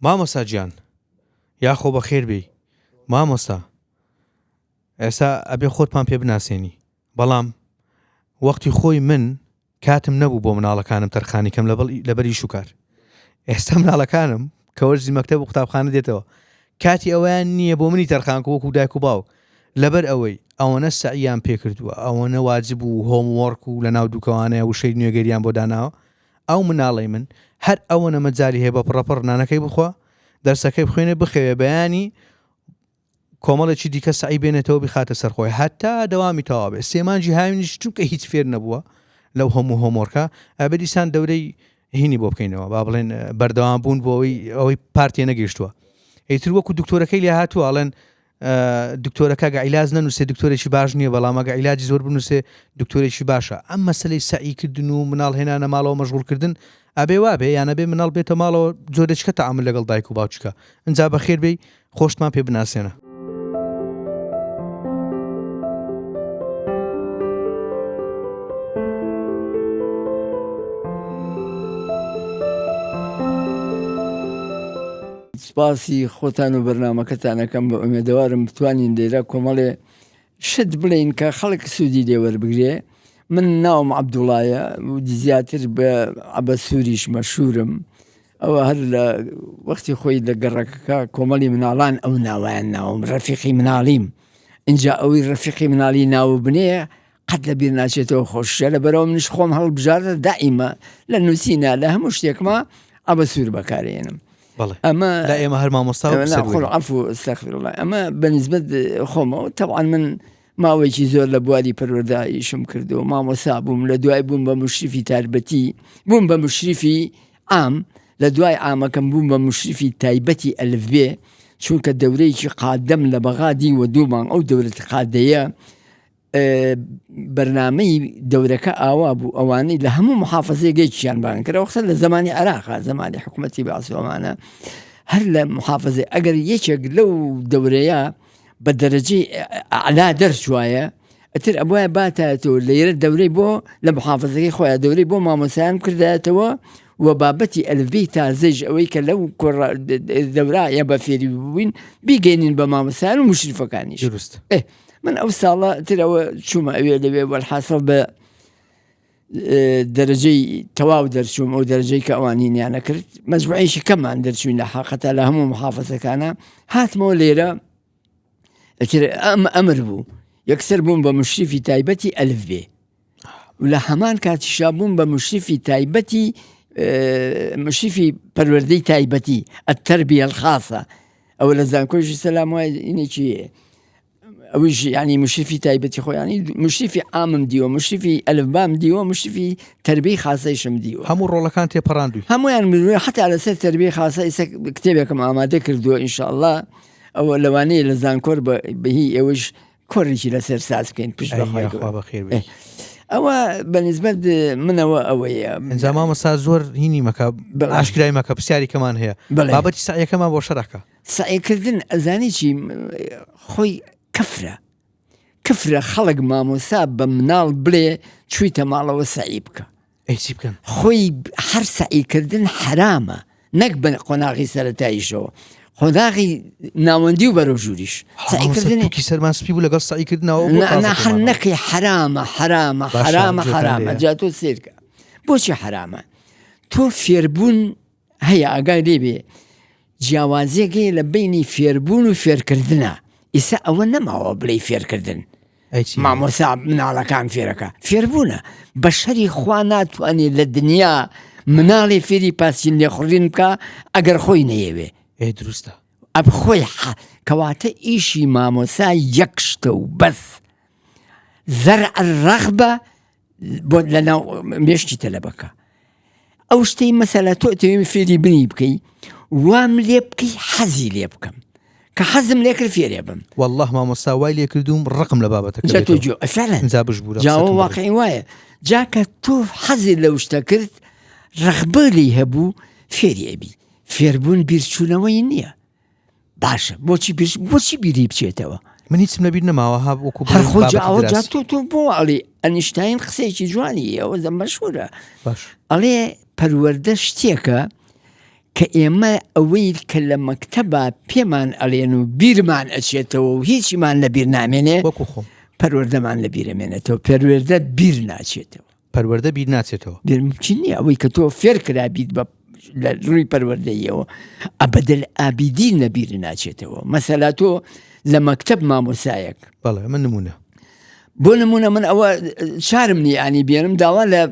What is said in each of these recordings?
مامۆستا گیان یاخۆ بە خێر بێی مامۆستا ئێستا ئەبێ خۆتمان پێ بناسێنی بەڵام وەختی خۆی من کاتم نەبوو بۆ مناڵەکانم تەرخانی کەم لەبەری شوکار ئێستا مناڵەکانم کە وەرزی مەکتەب و قوتابخانە دێتەوە کاتی ئەویان نییە بۆ منی تەرخانکە وەکو دایک و باوک لەبەر ئەوەی ئەوەنە سەعیان پێ کردووە ئەوەنە واجب و هۆموەرک و لە ناو دووکەوانەیە و شەی نوێگەریان بۆ داناوە ئەو مناڵی من هەر ئەوەنە مەجای هەیە بە پڕەپڕ نانەکەی بخوا دەرسەکەی بخوێنێ بخەوێ بەیانی کۆمەڵێکی دیکە سعی بێنێتەوە بخاتە سەرخۆی هەتا دەوامی تەواو بێ سێمانجی هاوینیش چونکە هیچ فێر نەبووە لەو هەموو هۆمۆرکە ئەبێ دیسان دەورەی هینی بۆ بکەینەوە با بڵێن بەردەوام بوون بۆ ئەوەی پارتیە نەگەیشتووە ئیتر وەکو دکتۆرەکەی لێ هاتووە ئەڵێن دکتۆرەکە گەعیلاج نەنووسێ دکتۆرێکی باش نییە بەڵام ئەگە عیلاجی زۆر بنووسێ دکتۆرێکی باشە ئەم مەسەلەی سعیکردن و مناڵ هێنانە ماڵەوە مەشغوڵکردن ئەبێ وابێ یانە بێ مناڵ بێتە ماڵەوە جۆرەچکە تەعامل لەگەڵ دایک و باوچکە ئەنجا بەخێر بێی خۆشتمان پێ بناسێنە. سپاسی خۆتان و بەرنامەکەتانەکەم بە ئومێدەوارم بتوانین لێرە کۆمەڵێ شت بڵین کە خەڵک سوودی لێوەربگرێ. من ناوم عەبدوڵایە و زیاتر بە عەبە سووریش مەشهورم. ئەوە هەر لە وەختی خۆی لە گەڕەکەکە کۆمەڵی مناڵان ئەو ناوایان ناوم ڕەفیقی مناڵیم. اینجا ئەوی ڕەفیقی مناڵی ناو بنێ قەت لە بیر ناچێتەوە خۆشە لەبەرەوە منش خۆم هەڵبژارە دائیمە لە نووسینە لە هەموو شتێکمە عەبە سوور بەکارێنم. ئەمە لا ئێمە هەر مامۆستا عفو استغفر الله ئەمە بەنسبەت خۆمەوە طبعا من ماوەیەکی زۆر لە بواری پەروەرداییشم کردو و مامۆستا بووم لە دوای بووم بە مشریفی تایبەتی بووم بە مشریفی عام لە دوای عامەکەم بووم بە مشریفی تایبەتی ئەلفبێ چونکە دەورەیەکی قادەم لە بەغادی و دوومان ئەو دەورەت قادەیە بەرنامەی دەورەکە ئاوا بوو ئەوانەی لە هەموو محافەزەیەکیان بان کرد وەختە لە زمانی عێراقا زمانی حکومەتی بەعسومانە هەر لە محافەزەی ئەگەر یەکێک لەو دەورەیە بە دەرەجەی ئەعلا دەرچوایە ئەتر ئەبوایە باتایەتەوە لێرە دەورەی بۆ لە محافەزەکەی خۆیان دەورەی بۆ مامۆسایان کردایەتەوە و بابەتی ئەلفبەی تازەیش ئەوەی کە لەو دەورایە بە فێری ببووین بیگەینین بە مامۆسایان و مشریفەکانیش. دروست. من ئەو ساڵە ترەوە چوومە ئەوێ لەوێ وەلحاسڵ بە دەرەجەی تەواو دەرچووم ئەو دەرەجەی کە ئەوانینیانە کرد مەجموعەیەکی کەممان دەرچوین لە حەقەتە لە هەموو محافەزەکانە هاتمەوە لێرە ئەمر بوو یەکسەر بووم بە مشریفی تایبەتی ئەلفبێ و لە هەمان کاتیشا بووم بە مشریفی تایبەتی مشریفی پەروەردەی تایبەتی التەربیە الخاصە ئەوە لە زانکۆیشی سەلام وایە ئینێکی ئەویش یعنی مشریفی تایبەتی خۆ ینی مشریفی عامم دیوە مشریفی ئەلفبام دیوە مشریفی تەربیەی خاسەیشم دیوە هەموو ڕۆڵەکان تێپەڕاندووی هەمویان مروێ حتا لەسەر تەربیەی خاسە ئیسە کتێبێکم ئامادە کردووە ئینشاءالله ئەوە لەوانەیە لە زانکۆر بەهی ئێوەش کۆڕێکی لەسەر ساز بکەین پشت بەخوای بەخێر ئەوە بەنسبەت منەوە ئەوەیە ئەنجا مامۆستا زۆر هینی مەکە ئاشکرای مەکە پرسیاری کەمان هەیە بابەتی سعیەکەمان بۆ شەڕەکە سعیکردن ئەزانی چی خۆی کفرە خەڵک مامۆستا بە مناڵ بڵێ چوویتە ماڵەوە سعی بکە ئەیچی بکەن خۆی هەر سعیکردن حرامە نەک بە قۆناغی سەرەتاییشەوە قۆناغی ناوەندی و بەرەو ژووریش سعیکردنێکی سەرمان سپی بوو لەگەڵ سعیکردنەوە هەر نەکەی حرامە جا تۆ سێرکە بۆچی حرامە تۆ فێربوون هەیە ئاگای لێبێ جیاوازیەکەی لە بینی فێربوون و فێرکردنە ئیسا ئەوە نەماوە بڵێ فێرکردن مامۆستا مناڵەکان فێرەکە فێربوونە بە شەری خوا ناتوانێت لە دنیا مناڵی فێری پاسین لێخوڕین بکە ئەگەر خۆی نەیەوێ دروستە ئەب خۆی کەواتە ئیشی مامۆسا یەک شتە و بەس زەرع الرەغبە بۆ لەناو مێشتی تەلەبەکە ئەو شتەی مەسەلە تۆ تەوێ فێری بنی بکەی وام لێ بکەی حەزی لێ بکەم کە حەزم لێ کرد فێرێ بم والله مامۆستا وای لێ کردوم ڕقم لە بابەتەکە جاوە واقعی وایە جاکە تۆ حەزی لەو شتە کرد ڕەغبە لێی هەبوو فێری ئەبی فێربوون بیرچوونەوەی نییە باشە بۆچی بیری بچێتەوە من هیچم لەبیر نەماوە وەکو هەرخۆجا تۆ بۆ ئەڵێ ئەنیشتاین قسەیەکی جوانی ئەوە مەشهورە ئەڵێ پەروەردە شتێکە کە ئێمە ئەوەی کە لە مەکتەبە پێمان ئەڵێن و بیرمان ئەچێتەوە و هیچیمان لە بیر نامێنێ وەکو خۆم پەروەردەمان لە بیرەمێنێتەوە پەروەردە بیر ناچێتەوە پەروەردە بیر ناچێتەوە بێمچین نییە ئەوەی کە تۆ فێر کرابیت بە لە ڕووی پەروەردەیەوە ئەبەدەل ئابیدین لە بیر ناچێتەوە مەسەلا تۆ لە مەکتەب مامۆسایەک بەڵێ من نمونە بۆ نمونە من ئەوە شارم نیانی بێنم داوا لە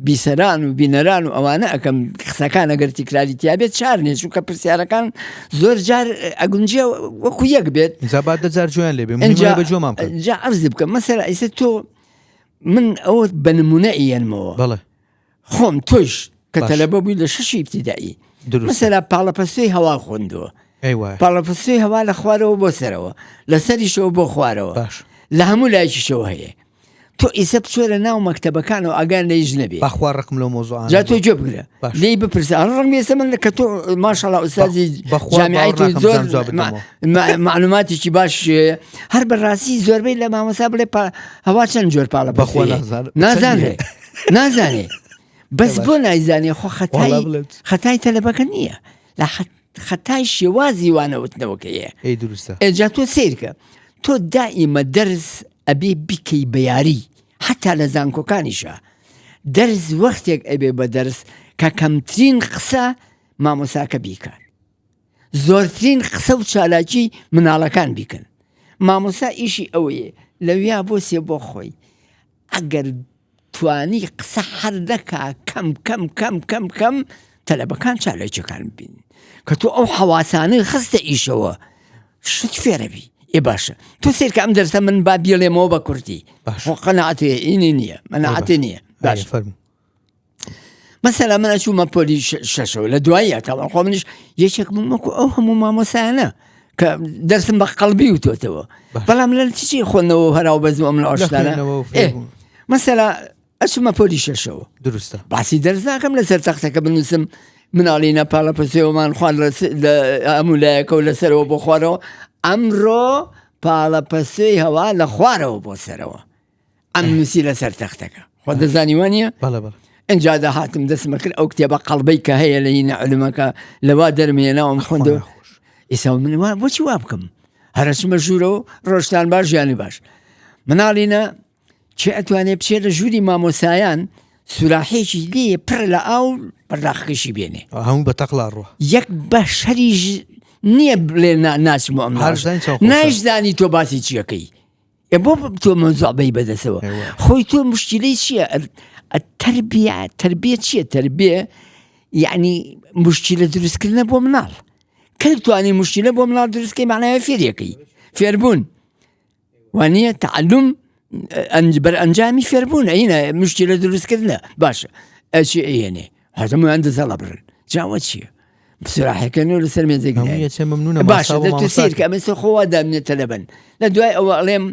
بیسەران و بینەران و ئەوانە ئەەکەم قسەکان ئەگەر تیکراریتیا بێت چار نیە چونکە پرسیارەکان زۆر جار ئەگونجێ وەکو یەک بێت زابات دەجار جویان لێ بێ بە جۆمام جا عرض بکە مەسەلا ئیسە تۆ من ئەوە بە نمونە ئێنمەوە بەڵێ خۆم تۆش کە تەلەبە بووی لە شەشی ابتیدایی مەسەلا پاڵەپەسوی هەوا خوێندووە پاڵەپەسوی هەوا لە خوارەوە بۆ سەرەوە لە سەریشەوە بۆ خوارەوە لە هەموو لایکیشەوە هەیە تۆ ئیسە بچۆرە ناو مەکتەبەکانەوە ئاگان لەیش نەبێ بەخوا ڕقم لەو مۆزوعانە جا تۆ گوێ بگرە لێی بپرسە ڕەنگ بێسە من کە تۆ ماشەڵڵا ئوستازی جامیعەی زۆر معلوماتێکی باش هەر بەڕاستی زۆربەی لە مامۆستا بڵێ هەوا چەند جۆر پاڵەپەسوی نازانێ بەس بۆ نایزانێ خۆ خەتای تەلەبەکە نییە لە خەتای شێوازی وانەوتنەوەکەیە ئێجا تۆ سیرکە تۆ دائیمە دەرس ئەبێ بیکەی بە یاری حتا لە زانکۆکانیشە دەرس وەختێک ئەبێ بە دەرس کە کەمترین قسە مامۆساکە بیکەن زۆرترین قسە و چالاکی مناڵەکان بیکەن مامۆسا ئیشی ئەوەیە لەویا بۆسێ بۆ خۆی ئەگەر توانی قسە هەر دەکا کەم کەم کەم کەم کەم تەلەبەکان چالاکیەکان بین کە تۆ ئەو حەواسانەی خستە ئیشەوە شت فێرەبی ئێ باشە تۆ سیرکە ئەم دەرسە من با بیڵێمەوە بە کورتی قەناعەتێ ئینی نییە مەناعەتێ نییە باش مەسەلا من ئەچوومە پۆلی شەشەوە لە دواییە تاوان خۆ منیش یەکێک مەکو ئەو هەموو مامۆسایانە کە دەرسم بە قەڵبی وتۆتەوە بەڵام لە تیچی خۆنەوە هەراو بەزم من ئاشتانە مەسەلا ئەچوومە پۆلی شەشەوە دروستە باسی دەرس ناکەم لەسەر تەختەکە بنووسم مناڵینە پاڵەپەسێوەمان خوان لە هەموو لایەکە و لەسەرەوە بۆ خوارەوە ئەمڕۆ پاڵەپەسوی هەوا لە خوارەوە بۆ سەرەوە ئەم نووسی لەسەر تەختەکە خۆ دەزانیوانە ئەنجا داهاتم دەستمە کرد ئەو کتێبە قەڵبەی کە هەیە لە هینە علومەکە لەوا دەرمێناوم خوێندەوە ئێستا من بۆچی وا بکەم هەرچمە ژوورەوە ڕۆژتان باش ژیانی باش مناڵینە چێ ئەتوانێ بچێت لە ژووری مامۆسایان سوراحێکی لێ پڕ لە ئاو بەرداخەکەشی بێنێ هەموو بە تەقلا ڕۆ یەک بە شەریژ نییە بڵێ ناچمە ئەم نایشدانی تۆ باسی چیەکەی بۆ تۆ مەزابەی بەدەسەوە خۆی تۆ مشکلەی چییە تربیە چییە تربیە یعنی مشکلە دروستکردنە بۆ مناڵ کە توانی مشکلە بۆ مناڵ دروستکەی معناوە فێریەکەی فێربوون وانە تعلم بەرئەنجامی فێربوون ئەینە مشکلە دروستکردنە باشە ئەچی ئەێنێ هەمویان دەزەڵە برن جاوە چییە بسراحەکەنەوە لەسەر مێزێک باشە دەتو سیرکە ئەمەسە خۆوا دامنێتە لەبن لە دوای ئەوە ئەڵێم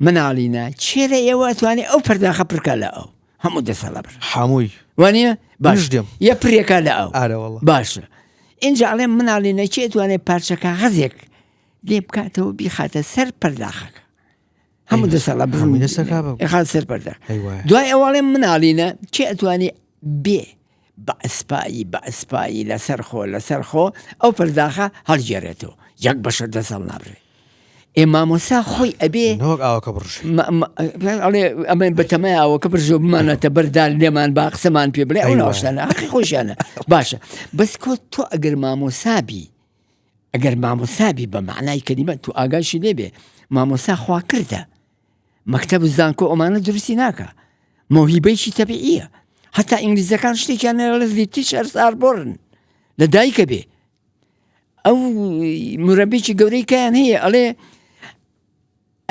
مناڵینە چێرە ئێوە توانێ ئەو پەرداخە پڕکە لە ئەو هەموو دەسەڵە بر هەمووی وانە باش یە پرێکا لە ئەو باشە اینجا ئەڵێم مناڵینە چێ توانێت پارچەکە غەزێک لێ بکاتەوە بیخاتە سەر پەرداخەکە هەموو دەسەڵە بخات سەر پەرداخ دوای ئەوەڵێم مناڵینە چێ ئەتوانێ بێ بە ئەسپایی لەسەر خۆ ئەو پەرداخە هەڵگێڕێتەوە یەک بەشە دەسەڵ نابڕێ مامۆسا خۆی ئەبێ ئەمە بەتەمای ئەوەکە بژۆ بمانەتە بەردار لێمان با قسەمان پێ بڵێ ئەو ناوەشتانە حەقی خۆشیانە باشە بەس کۆ تۆ ئەگەر مامۆسابی بە معنای کەلیمە تو ئاگاشی لێبێ مامۆسا خوا کردە مەکتەب و زانکۆ ئەمانە درستی ناکە مۆهیبەیکی تەبیعیە حتا ئینگلیزەکان شتێکیان لە زیتیش ئەرساربۆرن لە دایکە بێ ئەو مرەبێکی گەورەی کەیان هەیە ئەڵێ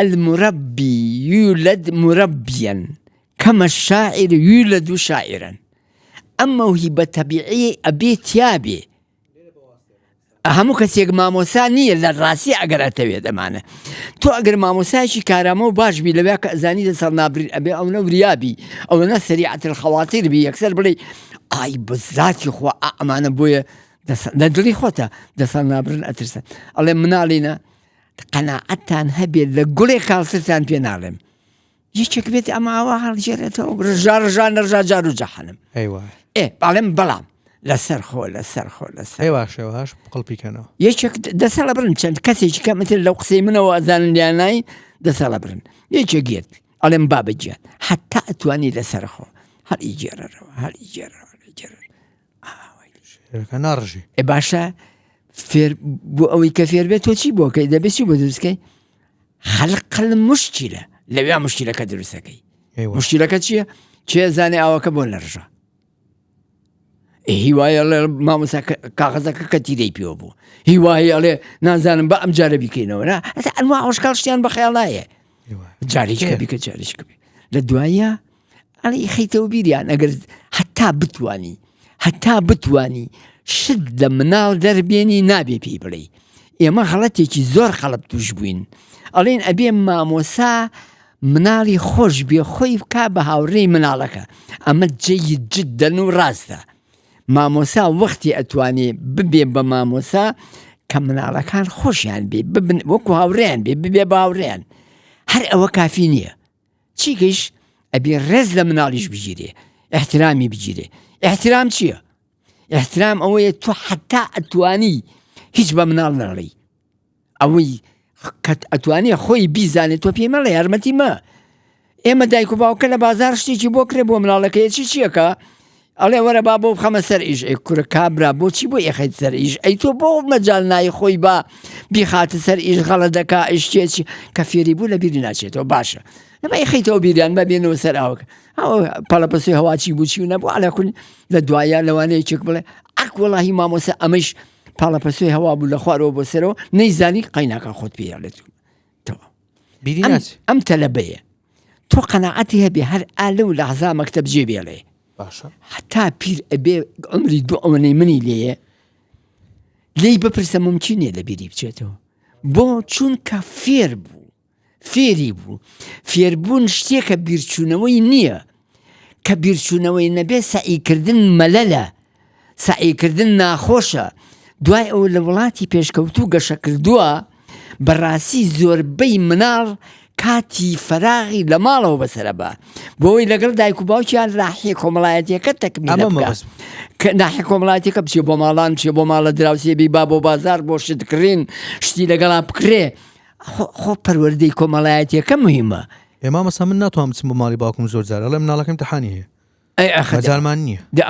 المربي يولد مربيا كما الشاعر يولد شاعرا أما موهبة طبيعية أبيت يابي هەموو کەسێک مامۆسا نییە لە ڕاستی ئەگەر ئەتەوێت دەمانە تۆ ئەگەر مامۆسایکی کارامە و باش بی لەوێ کە ئەزانی دەسەڵ نابرین ئەبێ ئەو نەوریابی ئەو نە سەریعەت الخەواتیر بی یەکسەر بڵێ ئای بەذاتی خوا ئەمانە بۆیە لە دڵی خۆتە دەسەڵ نابرن ئەترسن ئەڵێ مناڵینە قەناعەتتان هەبێت لە گوڵێ کاڵترتان پێ ناڵێم یەکێک بێت ئەمە ئەوە هەڵگێڕێتەوە ڕژا نەڕژا جار و جەحەنم ئێ باڵێم بەڵام لەسەر خۆ لەسەر ئێواشێوەش قڵپیکەنەوە یەکێک دەسەڵە برن چەند کەسێکی کە متر لەو قسەی منەوە ئەزانن لیانایی دەسەڵە برن یەکێک گێت ئەڵێم بابەجیان حتا ئەتوانی لەسەر خۆ هەڵی جێرەرەوە شێرەکە ناڕژی باشە فێر بۆ ئەوەی کە فێر بێت تۆ چی بۆکەی دەبێتی بۆ دروستکەی خەلقل مشکلە لەوێ مشکلەکە دروستەکەی مشکلەکە چییە؟ چێ زانێ ئەوەکە بۆ نەڕژە هیوایە لە مامۆستا کاغەزەکە کە تیرەی پێوە بوو هیوایە ئەڵێ نازانم بە ئەم جارە بیکەینەوە ئەنوا ئەوشکال شتیان بە خەیاڵ نایە جارێککە بیکە جارێککە بێ لە دوایە ئەڵێ خەیتەوە بیریان ئەگەر هەتا بتوانی شت لە مناڵ دەربێنی نابێ پێی بڵێ ئێمە غەڵەتێکی زۆر خەڵب توش بووین ئەڵێن ئەبێ مامۆسا مناڵی خۆش بێ خۆی بکا بە هاوڕێی مناڵەکە ئەمە جێی جددەن و ڕاستە مامۆسا وەختی ئەتوانێ ببێ بە مامۆسا کە مناڵەکان خۆشیان بێ وەکو هاوڕێیان بێ ببێ بە هاوڕێیان هەر ئەوە کافی نییە چیکەش ئەبێ ڕێز لە مناڵیش بگیرێ احترامی بگیرێ احترام چییە؟ احترام ئەوەیە تۆ حتا ئەتوانی هیچ بە مناڵ نەڵێی ئەوەی ئەتوانێ خۆی بیزانێت تۆ پێی مەڵێ یارمەتی مە ئێمە دایک و باوکە لە بازار شتێکی بۆ کرێ بۆ مناڵەکەیەکی چیەکە ئەڵێ وەرە با بۆ بخەمە سەر ئیش ئەی کوورە کابرا بۆچی بۆ یەخەیت سەر ئیش ئەی تۆ بۆ مەجال نای خۆی با بیخاتە سەر ئیش غەڵە دەکا ئیشتێکی کە فێری بوو لە بیری ناچێتەوە باشە ئەمە یەخەیتەوە بیریان بەبێنەوە سەر ئەوکە پەڵەپەسوی هەواچی بووچی و نەبوو ئالە کون لە دوایە لەوانەیەکێک بڵێ ئەک وەڵاهی مامۆسا ئەمەش پاڵەپەسوی هەوا بوو لە خوارەوە بۆ سەرەوە نەیزانی قەیناکە خۆت پێیاڵێت ئەم تەلەبەیە تۆ قەناعەتی هەبێ هەر ئالە و لەحزا مەکتەب جێ بێڵێ حتا پیر ئەبێ ئەمری دوو ئەوەنەی منی لێیە لێی بپرسە ممچینێ لە بیری بچێتەوە بۆ چونکە فێری بوو فێربوون شتێکە بیرچوونەوەی نییە کە بیرچوونەوەی نەبێ سعیکردن مەلەلە سعیکردن ناخۆشە دوای ئەو لە وڵاتی پێشکەوتوو گەشە کردووە بەڕاستی زۆربەی مناڵ کاتی فەراغی لە ماڵەوە بەسەرە بە بۆەوەی لەگەڵ دایک و باوکیان ڕاحی کۆمەڵایەتیەکە تەکمیلە بکە ناحی کۆمەڵایەتیەکە بچێ بۆ ماڵان بچێ بۆ ماڵە دراوسێبی با بۆ بازار بۆ شتکڕین شتی لەگەڵا بکرێ خۆ پەروەردەی کۆمەڵایەتیەکە مهمە ئێمە مەسا من ناتوانم بچم بۆ ماڵی باوکم زۆر جار ئەڵێ مناڵەکەم تەحانی هەیە مەجالمان نییە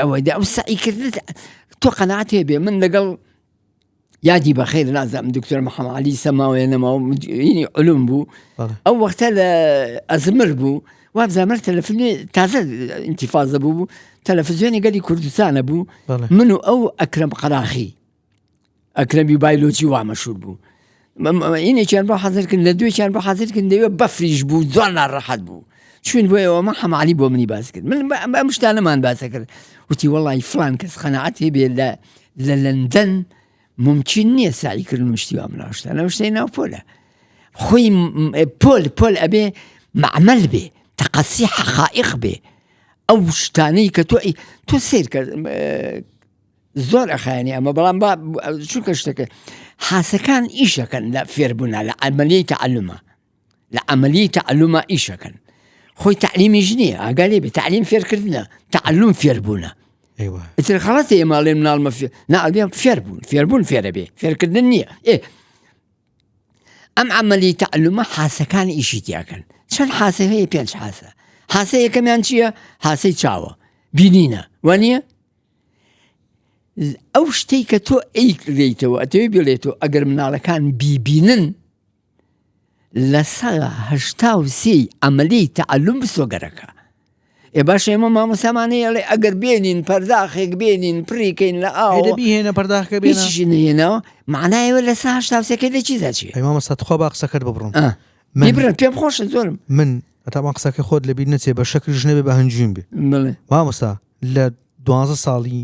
ئەوە ئەو سعیکردن تۆ قەناعەت هەبێ من لەگەڵ یادی بەخێر نازانم دکتۆر محەممەد عەلی سەماوەیە نەماوە علوم بوو ئەو وەختە لە ئەزمر بوو وابزانمەر تەلەفزیۆنی تازە ئینتیفازە بوو تەلەفزیۆنی گەلی کوردستانە بوو من و ئەو ئەکرەم قەراخی ئەکرەمی بایلۆجی وا مەشهور بوو ئینێکیان بۆ حەزرکن لە دوێکیان بۆ حەزرکن دەوێ بەفریش بوو زۆر ناڕەحەت بوو چون بۆ ئەوە محەممەد عەلی بۆ منی باس کرد من ئەم شتانەمان باسە کرد وتی وەڵی فلان کەس قەناعەت هەبێ لە لەندەن ممکن نییە سعیکردن مشتیوا مناڵشتانە شتەی ناو پۆلە خۆی پۆل ئەبێ معمەل بێ تەقەسی حەقائق بێ ئەو شتانەی کە تۆ سیر کرد زۆر ئەخایانی ئەمە بەڵام چونکە شتەکە حاسەکان ئیشەکەن لە فێربوونا لە عەمەلیەی تەعەلومە لە عەمەلیەی تەعەلومە ئیشەکەن خۆی تەعلیمیش نییە ئاگالێ بێ تەعلیم فێرکردنە تەعەلوم فێربوونە ئیتر خەڵەتە ئێماڵێ مناڵمە نەڵبێ فێربوون فێرە بێ فێرکردن نییە ئەم عەمەلی تەعەلومە حاسەکان ئیشی تیاکەن چەند حاسە هەیە 5 حاسە حاسە یەکەمیان چییە؟ حاسەی چاوە بینینە وانە ئەو شتەی کە تۆ ئەیکرێیتەوە ئەتەوێ بێڵێتەوە ئەگەر مناڵەکان بیبینن لە 83 عەمەلەی تەعەلوم بسۆگەرەکە باش ئێمە مامۆسامانەیە ئەڵێ ئەگەر بێنین پەرداخێک بێنین پڕیکەین لە ئاوبیهێنە پەرداخەکە بێنیشی نهێنەوە معنایەوە لە 83 دە چی دەچێ مامۆستا خۆ با قسەکەت ببڕم برن پێم خۆشە زۆرم من ئەتامان قسەکە خۆت لەبیر نەچێ بە شەکل ژنەبێ بە هەنجوین بێ مامۆستا لە 12 ساڵی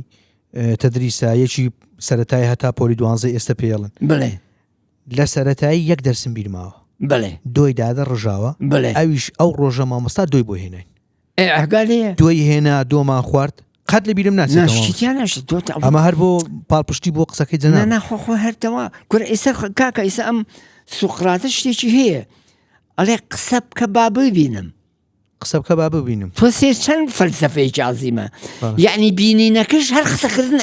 تەدریسایەکی سەرەتای هەتا پۆلی 12 ئێستا پێڵن بڵێ لە سەرەتایی 1 دەرسم بیرماوە بڵێ دۆی دادە ڕژاوە ئەویش ئەو ڕۆژە مامۆستا دۆی بۆ هێناین دوای هێنا دۆمان خوارد قەت لە بیرم ناچێت ئەمە هەر بۆ پاڵپشتی بۆ قسەکەی جەنا ناخۆ هەرتەوە کورە ئێستا کاکە ئێستا ئەم سوقراتە شتێکی هەیە ئەڵێ قسە بکە با ببینم قسە بکە با ببینم تۆ چەند فەلسەفەیەکی عەزیمە باش. یعنی بینینەکەش هەر قسەکردن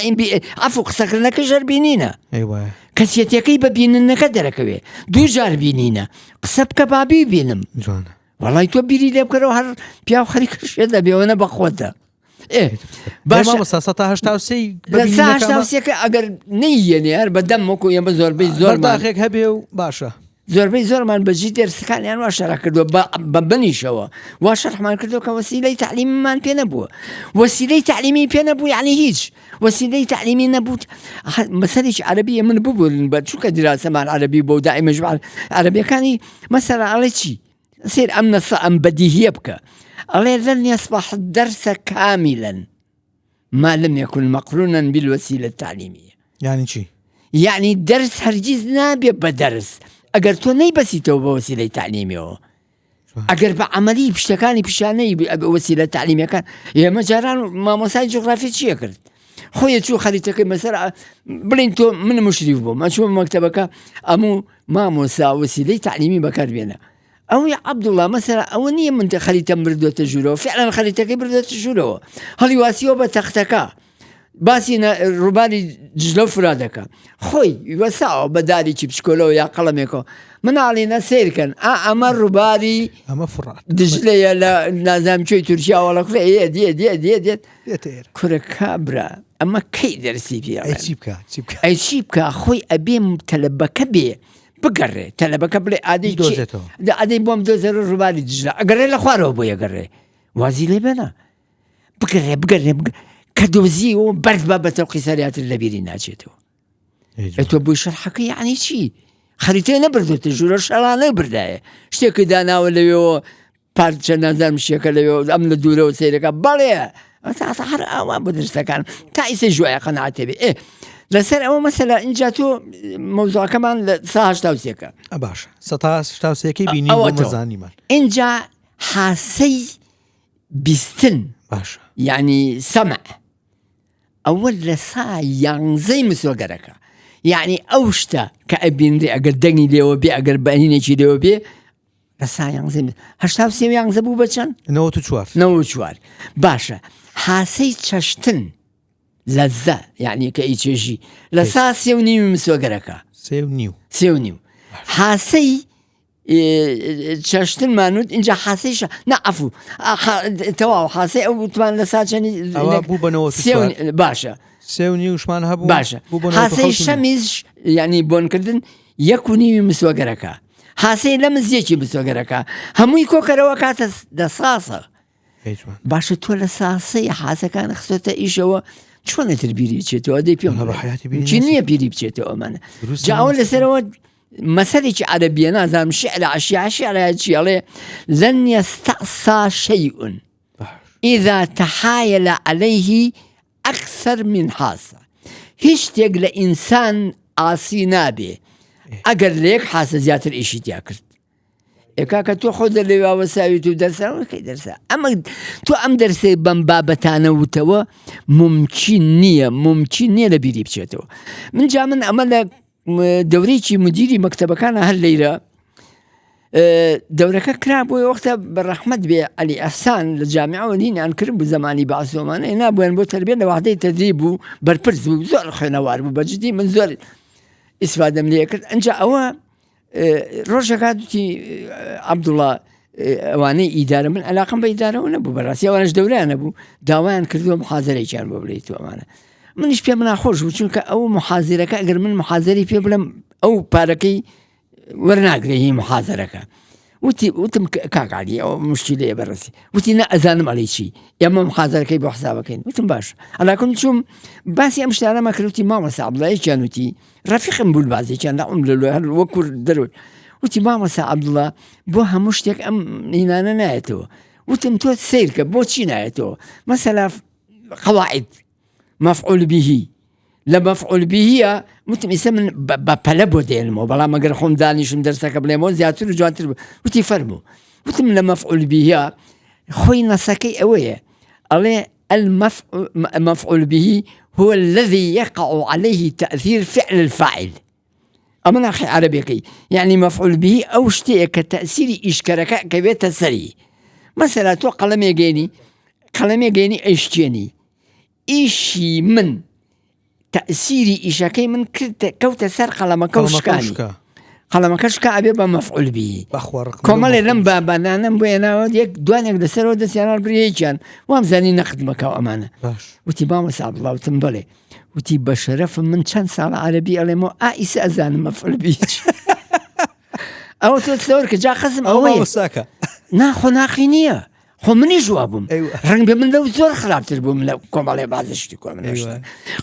ئەفو قسەکردنەکەش هەر بینینە ئەیوایە کەسیەتەکەی بە بیننەکە دەرەکەوێ دوو جار بینینە قسە بکە با بیبینم جوانە وەڵای تۆ بیری لێ بکەرەوە هەر پیا و خەریکەشێ دەبێەوەنە بەخۆتە باشە سە هشتا سێ بەسەکە ئەگەر نەیەنێ هەر بەدەم وەکو ئێمە زۆربەی زۆر داخێک هەبێ و باشە زۆربەی زۆرمان بەجی دەرسەکانیان وا شەڕ کردووە بە بنیشەوە وا شەرحمان کردو کە وەسیلەی تعلیمیمان پێ نەبووە وەسیلەی تعلیمی پێ نەبوو یعنی هیچ وەسیلەی تعلیمی نەبوو مەسەلێکی عەرەبی من ببوورن بە چووکە دراسەمان عەرەبی بۆ و دائیمەش عەرەبیەکانی مەسەلا ئەڵێ چی سير أم بديهية بك لن يصبح الدرس كاملا ما لم يكن مقرونا بالوسيلة التعليمية يعني شي يعني الدرس هرجيز نابي بدرس أجر تو ني بس بوسيلة تعليمية أجر بعملي بشتكاني بشاني بوسيلة تعليمية كان يا مجران ما مسائل جغرافية شيء كرت خويا شو خليتك مثلا بلين تو من مشرف بو ما شو مكتبك أمو ما مسا وسيلة تعليمية بكر بينا أو يا عبد الله مثلا أو نية من خليته بردو تجوره فعلا خليتك بردو تجوره هل يواسيو بتختكا باسينا رباني جلو فرادك خوي يوسعوا بدالي بشكولو يا قلميكو من علينا سير كان أمر رباري أما فرات دجلي لا نازم شوي ترشيا ولا كل دي كره كابرا أما كي درسي فيها أي شيبكا خوي أبي متلبك بيه بقرر تلبك بلي عادي بوم دوزر رباري دجلة أقرر لخواره بويا قرر وازي لي بنا بقرر كدوزي وبرد بابا توقيساريات اللبيري ناجيتو اتو بو شرحك يعني شي خريتين بردو تجور شرانه بردايه شتي دانا ولا يو بارتش نازل مشيك يو امن دوره وسيرك باليه صحر او بدرس كان تعيس جوع قناعتي به لسر او مثلا ان جاتو موضوع كمان صاحش توسيكا باش ستاش توسيكي بيني ومزاني مال ان جا حاسي بستن باش يعني سمع أول لسا ينزي مسوغرك يعني أوشتا كأبين دي أقر دني دي وبي أقر بأهيني چي دي وبي لسا ينزي هشتاو سيو ينزي بو بچن نو چوار باشا حاسي چشتن لذة يعني كأيچيجي لسا سيو نيو مسوغرك سيو نيو حاسي چشتن مانود اینجا حاسیش نه عفو تواو حاسی او تمان لساچنی بو بنو باشه سيوني وشمان هبو باشه حاسی شمیز یعنی بون کردن یکونی مسوگرکا حاسی لمز یکی مسوگرکا هموی کو کروکات دساسه باشه تو لساسی حاسی کان خصوصا ایشو چون تربیری چتو ادی پیون چنیه بیری چتو من جاول لسرو مسألة عربية نازم شعر عشية لن يستعصى شيء إذا تحايل عليه أكثر من حاسة هشتاق لإنسان عاصي نابي أقر ليك حاسة زيادة الإشي تاكرت إكاكا تو خود اللي وساوي تو درسا وكي درسا أما تو أم درسي بمبابتانا وتوا ممكنية لبيري بشيتو من جا من أمل دوريتي مديري مكتبة كان هالليلة دورك كراب وقتها بالرحمة بي علي أحسان للجامعة ونيني عن كرب زماني بعثومان هنا بوين بو تربية لوحدي تدريب بربرز وزور خنوار بجدي من زور استفادة من ليكت انجا أوا روجا قادتي عبد الله واني إدارة من علاقة بإدارة ونبو براسي وانش دوران نبو داوان كردو محاضرة كان ببليتو أمانة منش بيا من أخوش وشونك أو محاضرك أقر من محاضري بيا بلا أو باركي ورناك هي محاضرك وتم كاك علي أو مشكلة براسي وتي نا أزانم علي شيء يا ما محاضرك يبو حسابك وتم باش على كل شوم بس يا مشتري ما كروتي ما صعب الله إيش كانوا تي رفيق مبول بعضي كان لا له وكر درول وتي ما عبد الله بوها مشتك أم هنا نايتو وتم تو سيرك بوتشي نايتو مثلا قواعد مفعول به لمفعول به متم يسمى ببلبو ديالمو بلا ما قرخون دانيش مدرسك بلا مو زياتر وجوانتر وتي فرمو متم لمفعول به خوي نسكي اويه عليه المفعول به هو الذي يقع عليه تأثير فعل الفاعل أما أخي عربي يعني مفعول به أو شتيك تأثير إشكارك كبيت السري مەسەلا تۆ قەڵەمێگەێنی ئەیشتێنی ئیشی من تەئسیری ئیشەکەی من کەوتە سەر قەڵەمەکە و شکانی قەڵەمەکە شکا ئەبێ بە مەفعول بی کۆمەڵێ لەم بابانانم بۆ هێناوە یەک دوانێک لەسەرەوە دەستیانان بڕیەکیان وام زانی نەخدمەکە ئەمانە وتی مامۆستا عەبدوڵڵا بڵێ وتی بە شەرەفم من چەند ساڵە عەرەبی ئەڵێمەوە ئیسە ئەزانم مەفعول بی ئەوە تۆ سەوەر کە جا خەزم ئەوەیە ناخۆ ناقی نییە خۆ منی ژوا بووم ڕنگ بێ من لەو زۆر خراپتر بووم لە کۆمەڵێ بازشتی کۆمەڵێ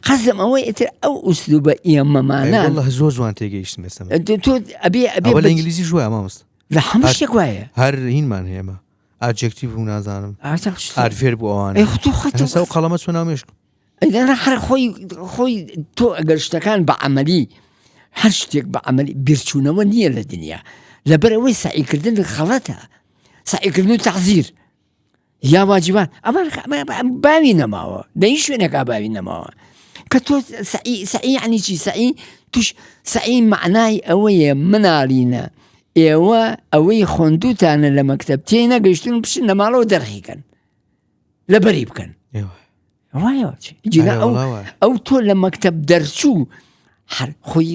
قەزم ئەوەی ئێتر ئەو ئوسلوبە ئێمەمانە زۆر جوان تێگەیشتم تۆ ئەبێ لە ئینگلیزی ژوایە مامۆستا لە هەموو شتێک وایە هەر هینمان هێمە ئاجێکتیڤ و نازانم ئارفێر بۆ ئەوانە و قەڵەمە چۆن نامێشک هەر خۆی تۆ ئەگەر شتەکان بە عەمەلی هەر شتێک بە عەمەلی بیرچوونەوە نییە لە دنیا لەبەر ئەوەی سعیکردن خەڵەتە سعیکردن و تەحزیر یا واجبان ئەمە باوی نەماوە لە هیچ شوێنێکا باوی نەماوە کە تۆ سعی یعنی چی سعی توش سعی معنای ئەوەیە مناڵینە ئێوە ئەوەی خوێندووتانە لە مەکتەب تێی نەگەیشتون بشن لە ماڵەوە دەرخیکەن لەبەری بکەن وایە ئەو تۆ لە مەکتەب دەرچوو خۆی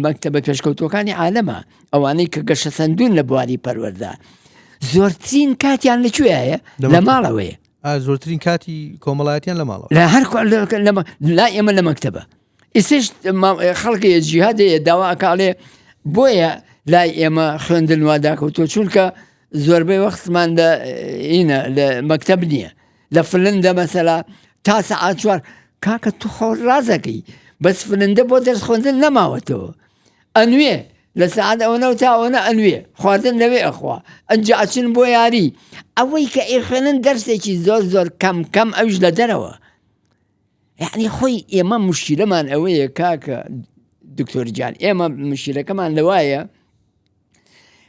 مەکتەبە پێشکەوتوەکانی عالەمە ئەوانەی کە گەشە سەندون لە بواری پەروەردە زۆرترین کاتیان لەکوێیە لە ماڵەوەیە زۆرترین کاتی کۆمەڵایەتیان لە ماڵەوە لە هەر لا ئێمە لە مەکتەبە ئێستش خەڵکی جیهادەیە داواکاڵێ بۆیە لای ئێمە خوێندن واداکەوتۆ چونکە زۆربەی وەختمان لە مەکتەب نییە لە فلندە مەسەلا تا سەعات 4 کاکە تو خۆ ڕازەکەی بەس فلندە بۆ دەرس خوێندن نەماوەتەوە ئەنوێ لە سەعات ئەوەنە و تا ئەوەنە ئەنوێ خواردن لەوێ ئەخوا ئەنجا ئەچن بۆ یاری ئەوەی کە ئێخوێنن دەرسێکی زۆر کەم ئەوش لە دەرەوە یعنی خۆی ئێمە مشکلەمان ئەوەیە کاکە دکتۆر جان ئێمە مشکلەکەمان لەوایە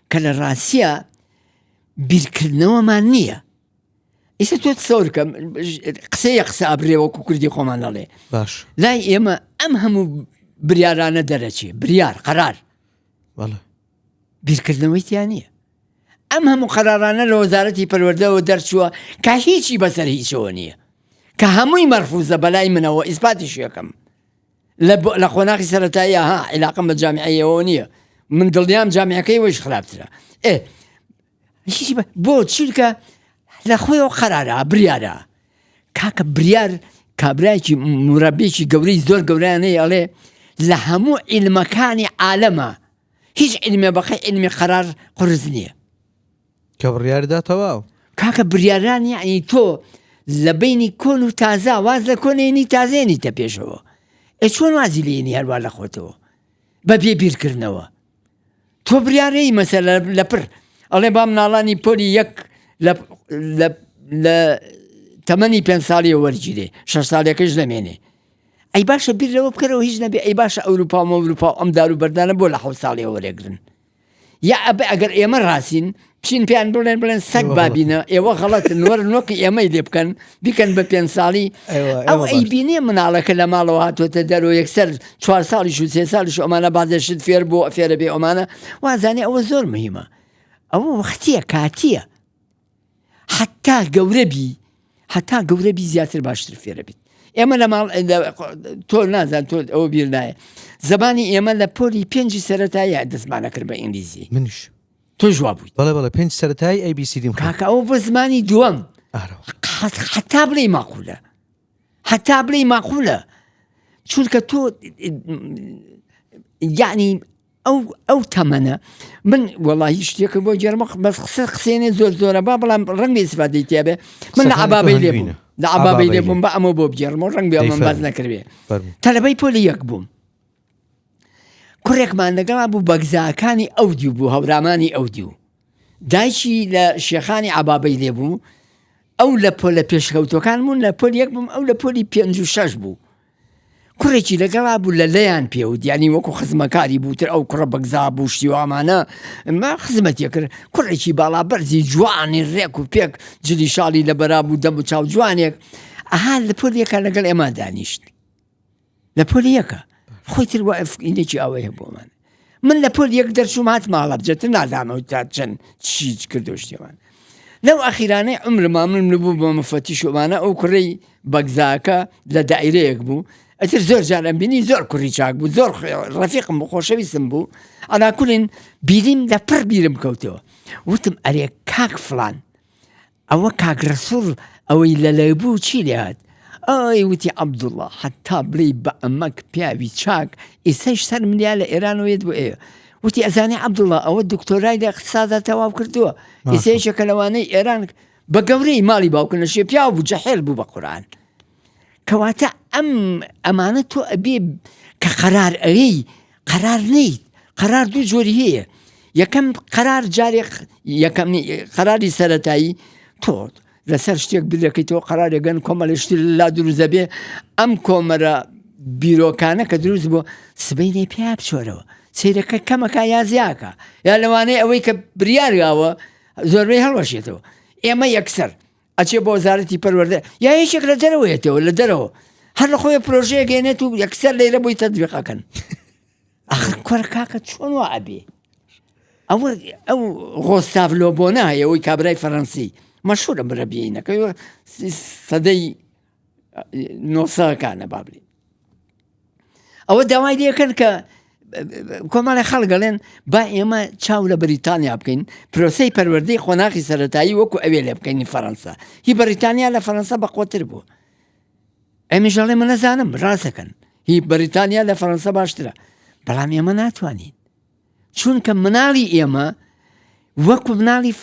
کە لە ڕاستیە بیرکردنەوەمان نییە ئێستا تۆ سەورکە قسەیە قسە ئەبرێوەکو کوردی خۆمان دەڵێ باش لای ئێمە ئەم هەموو بریارانە دەرەچێ بریار قەرار بیرکردنەوەی تیان نییە ئەم هەموو قەرارانە لە وەزارەتی پەروەردەوە دەرچووە کە هیچی بەسەر هیچەوە نییە کە هەمووی مەرفوزە بەلای منەوە ئیسباتیش یەکەم لە خۆناقی سەرەتاییە عیلاقەم بە جامیعەیەوە نییە من دڵنیام جامیعەکەی وەیش خراپترە بۆ چونکە لە خۆیەوە قەرارە بریارە کاکە بریار کابرایکی مرەبێکی گەورەی زۆر گەورانەی ئەڵێ لە هەموو عیلمەکانی عالەمە هیچ عیلمێ بەقەی عیلمی قەرار قورس نییە کە بڕیاردا تەواو کاکە بریاران یعنی تۆ لە بینی کۆن و تازا واز لە کۆنێنی تازێنی تە پێشەوە چۆن وازی لێنی هەروە لە خۆتەوە بە بێ بیرکردنەوە تۆ بریارەی مەسەلە لە پڕ ئەڵێ با مناڵانی پۆلی یەک لە تەمەنی 5 ساڵی وەرگیرێ 6 ساڵێکش دەمێنێ ئەی باشە بیر لەوە بکەرەوە هیچ نەبێ ئەی باشە ئەوروپا ئەم دار و بەردانە بۆ لە 7 ساڵی وەرێگرن یا ئەبێ ئەگەر ئێمە ڕاستین بچین پێیان بڵێن سەگ بابینە ئێوە غەڵەتن وەرنۆکی ئێمەی لێ بیکەن بە 5 ساڵی ئەو ئەی بینێ مناڵەکە لە ماڵەوە هاتوۆتە دەرەوە یەکسەر 4 ساڵیش و 3 ساڵیش ئەمانە بازەشت فێر بۆ فێرە بێ ئەمانە وازانێ ئەوە زۆر مهمە ئەوە وەختیە کاتیە حتا گەورە بی زیاتر باشتر فێرە بیت ئێمە لە ماڵ تۆ نازان تۆ ئەوە بیر نایە زەبانی ئێمە لە پۆلی 5 سەرەتاییە دەستمانە کرد بە ئینگلیزی منیش تۆ ژوا بوویت بەڵێ 5 سەرەتایی ABCD کاکە ئەوە بە زمانی دووەم حتا بڵێ ماقولە چونکە تۆ یعنی ئەو تەمەنە من وەڵاهی شتێکە بۆ جێرمە بەس قسێنێ زۆرە با بەڵام ڕەنگی سفادەی تێبێ من لە عەبابەی لێ بووم بە ئەمە بۆ بجێڕمە ڕەنگ بێ من باز نەکردێ تەلەبەی پۆلی یەک بووم کوڕێکمان لەگەڵا بوو بەگزاکانی ئەودیو بوو هەورامانی ئەودیو دایکی لە شێخانی عەبابەی لێ بوو ئەو لە پۆلە پێشکەوتەکان بوون لە پۆلی یەک بووم ئەو لە پۆلی 5 بوو کوڕێکی لەگەڵا بوو لە لەیان پێوت ینی وەکو خزمەکاری بووتر ئەو کوڕە بەگزا بوو شتیوامانە ما خزمەتیە کرد کوڕێکی باڵا بەرزی جوانی ڕێک و پێک جلی شاڵی لە بەرا بوو دەم و چاو جوانێک ئەها لە پۆلیەکە لەگەڵ ئێمە دانیشت لە پۆلیەکە خۆی تر وەئینێکی ئەوەیە بۆمان من لە پۆل یەک دەرچووم هات ماڵە بجێتر نازانەوە تا چەند چیچ کردو شتێوان لەو ئەخیرانەی عمر مامن بوو بە مەفەتی شومانە ئەو کوڕی بەگزاکە لە دائیرەیەک بوو ئەتر زۆر جارم بینی زۆر کوڕی چاک بوو زۆر ڕەفیقم بوو خۆشەویستم بوو ئەلاکولین بیریم لە پڕ بیرم کەوتەوە وتم ئەرێ کاک فلان ئەوە کاک ڕەسوڵ ئەوەی لەلای بوو چی لێ هات ئەی وتی عەبدوڵڵا حتا بڵێ بە ئەمەک پیاوی چاک ئێستاش سەر ملیا لە ئێرانەوەیت بۆ ئێوە وتی ئەزانی عەبدوڵڵا ئەوە دکتۆرای لە اقتصادا تەواو کردووە ئێستایشەکە لەوانەی ئێران بە گەورەی ماڵی باوکن لە شێ پیاو بوو جەحێل بوو بە قورئان کەواتە ئەمانە تۆ ئەبێ کە قەرار ئەوەی قەرار نیت قەرار دوو جۆری هەیە یەکەم قەرار جارێک یەکەم قەراری سەرەتایی تۆ لەسەر شتێک بدەکەیتەوە قەرارێگەن کۆمەڵێشتی لا دروزە بێ ئەم کۆمەرە بیرۆکانە کە دروست بوو سبەینێ پیا بچۆرەوە سیرەکە کەمەکە یا زیاکە یا لەوانەیە ئەوەی کە بریارگاوە زۆربەی هەڵوەشێتەوە ئێمە یەکسەر ئەچێ بۆ وەزارەتی پەروەردە یا هیچێک لە دەرەوەیەتەوە لە دەرەوە هەر لە خۆی پرۆژەیە گەێنێت و یەکسەر لێرە بۆی تەطبیقەکەن ئاخر کوڕە کاکە چۆن وا ئەبێ ئەو غۆستاڤ لۆبۆنە هەیە ئەوەی کابرای فەڕەنسی مەشهورە مرەبیینەکە سەدەی نۆسەکانە بابلین ئەوە داوای لێکەن کە کۆمەڵی خەڵگەڵێن با ئێمە چاو لە بریتانیا بکەین پرۆسەی پەروەردەی خۆناغی سەرەتایی وەکو ئەوێ لێ بکەینی فەڕەنسا هی بەریتانیا لە فەڕەنسا بەقوتر بوو ئەمیژەڵێ من نەزانم ڕاستەکەن هی بەریتانیا لە فەڕەنسا باشترە بەڵام ئێمە ناتوانین چونکە مناڵی ئێمە وەکو مناڵی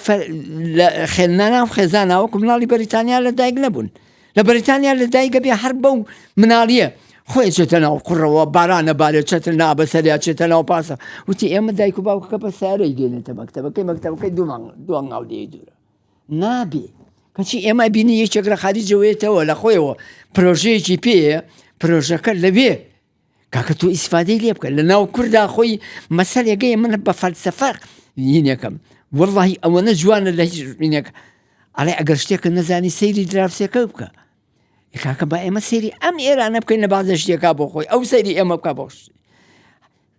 خێنانە و خێزانە وەکو مناڵی بەریتانیا لە دایک نەبوون لە بەریتانیا لە دایکە بێ هەر بەو مناڵیە خۆی چێتە ناو قوڕەوە بارانە بارێت چێتە نابە سەریا چێتە ناو پاسە وتی ئێمە دایک و باوکەکە بە سارەی گێنێتە مەکتەبەکەی دووەنگاو لێ دوورە نابێ کەچی ئێمە بینی یەکێک لە خاریجەوەیەتەوە لە خۆیەوە پرۆژەیەکی پێیە پرۆژەکە لەوێ کاکە تۆ ئیسفادەی لێ بکە لە ناو کووردا خۆی مەسەلێگەی من بە فەلسەفە یینەکەم وەڵڵاهی ئەوەنە جوانە لە هیچ ڕینەکە ئەڵێ ئەگەر شتێکە نەزانی سەیری دراوسێکە بکە کاکە با ئێمە سەیری ئەم ئێرانە بکەین لە بازە شتێکا بۆ خۆی ئەو سەیری ئێمە بکە بۆ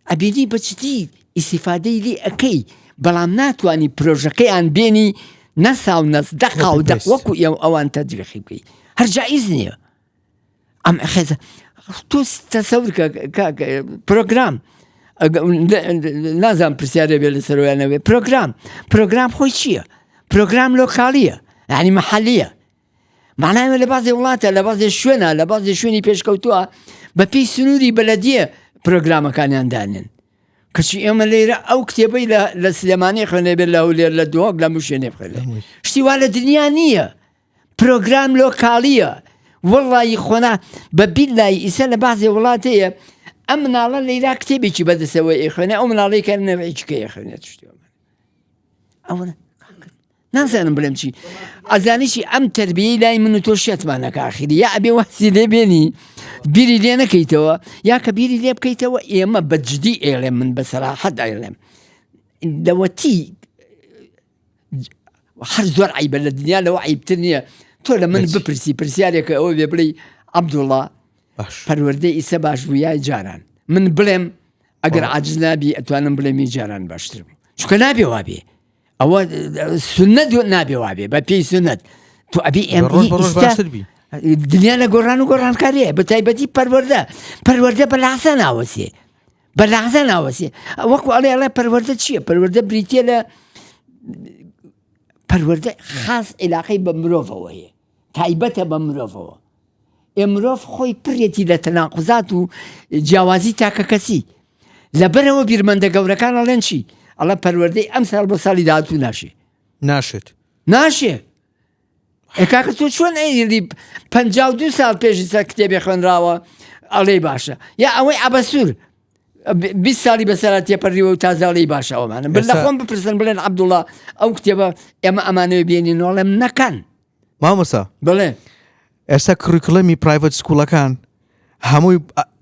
ئەبینی بەچتی ئیسیفادەی لێ ئەەکەی بەڵام ناتوانانی پرۆژەکەیان بێنی نەساو نەس دەقا و دەق وەکو ئەوان تەجریخی بکەی هەر جائیز نییە ئەم خێزە تۆ تەسەور پرۆگرام نازانم پرسیارە بێ لە سەرۆیانەوێ پرۆگرام خۆی چییە؟ پرۆگرام لۆکاڵیە یعنی مەحەلیە معناوێ لە بازێ وڵاتە لە بازێ شوێنە لە بازێ شوێنی پێشکەوتووە بە پێی سنووری بەلەدیە پرۆگرامەکانیان دانن کەچی ئێمە لێرە ئەو کتێبەی لە سلێمانی خوێنێ بێت لە هەولێر لە دووەک لە هەموو شوێنێ بخوێنێ شتی وا لە دنیا نییە پرۆگرام لۆکاڵیە وەڵڵی خۆنا بە بیلای ئیسە لە بازێ وڵاتەیە ئەم مناڵە لەیرا کتێبێکی بەدەسەوە ئێخوێنێ ئەو مناڵی کە نەوەیچکە ئێخوێنێت شتیوە ئەوە نازانم بڵێم چی ئەزانیشی ئەم تربیەی لای من و تۆ شێتمانەکە ئاخیری یا ئەبێ وەسی لێ بێنی بیری لێ نەکەیتەوە یا کە بیری لێ بکەیتەوە ئێمە بەجددی ئێڵێم من بە سەراحەت ئەڵێم دەوەتی هەر زۆر عیبە لە دنیا لەوە عیبتر نییە تۆ لە من بپرسی پرسیارێکە ئەوە بێ بڵێ عەبدوڵڵا پەروەردەی ئیسە باش بوو یای جاران من بڵێم ئەگەر عاجز نابی ئەتوانم بڵێمی جاران باشتر بوو چونکە نابێ وابێ ئەوە سنەت نابێ وابێ بە پێی سنەت تۆ ئەبێ دنیا لە گۆڕان و گۆڕانکاریە بە تایبەتی پەروەردە بە لەحزە ناوەسێ بە لەحزە ناوەسێ وەکو ئەڵێ پەروەردە چییە؟ پەروەردە بریتە لە پەروەردە خاص عیلاقەی بە مرۆڤەوە هەیە تایبەتە بە مرۆڤەوە مرۆڤ خۆی پڕێتی لە تەناقوزات و جیاوازی تاکە کەسی لەبەرەوە بیرمەندە گەورەکان ئەڵێن چی؟ ئەڵە پەروەردەی ئەم ساڵ بۆ ساڵی داهاتوو ناشێت کاکە تۆ چۆن ئەیری 52 ساڵ پێشی سەر کتێبێ خوێنراوە ئەڵێ باشە یا ئەوەی ئەبەسوور 20 ساڵی بەسەرات تێپەڕیوە و تازاڵی باشە ئەومانە بر لە خۆم بپرسن بڵێن عەبدوڵڵا ئەو کتێبە ئێمە ئەمانەوە بێنین وەڵێم نەکەن مامۆستا بڵێ ئێستا کوریکولەمی پرایڤەت سکوڵەکان هەمووی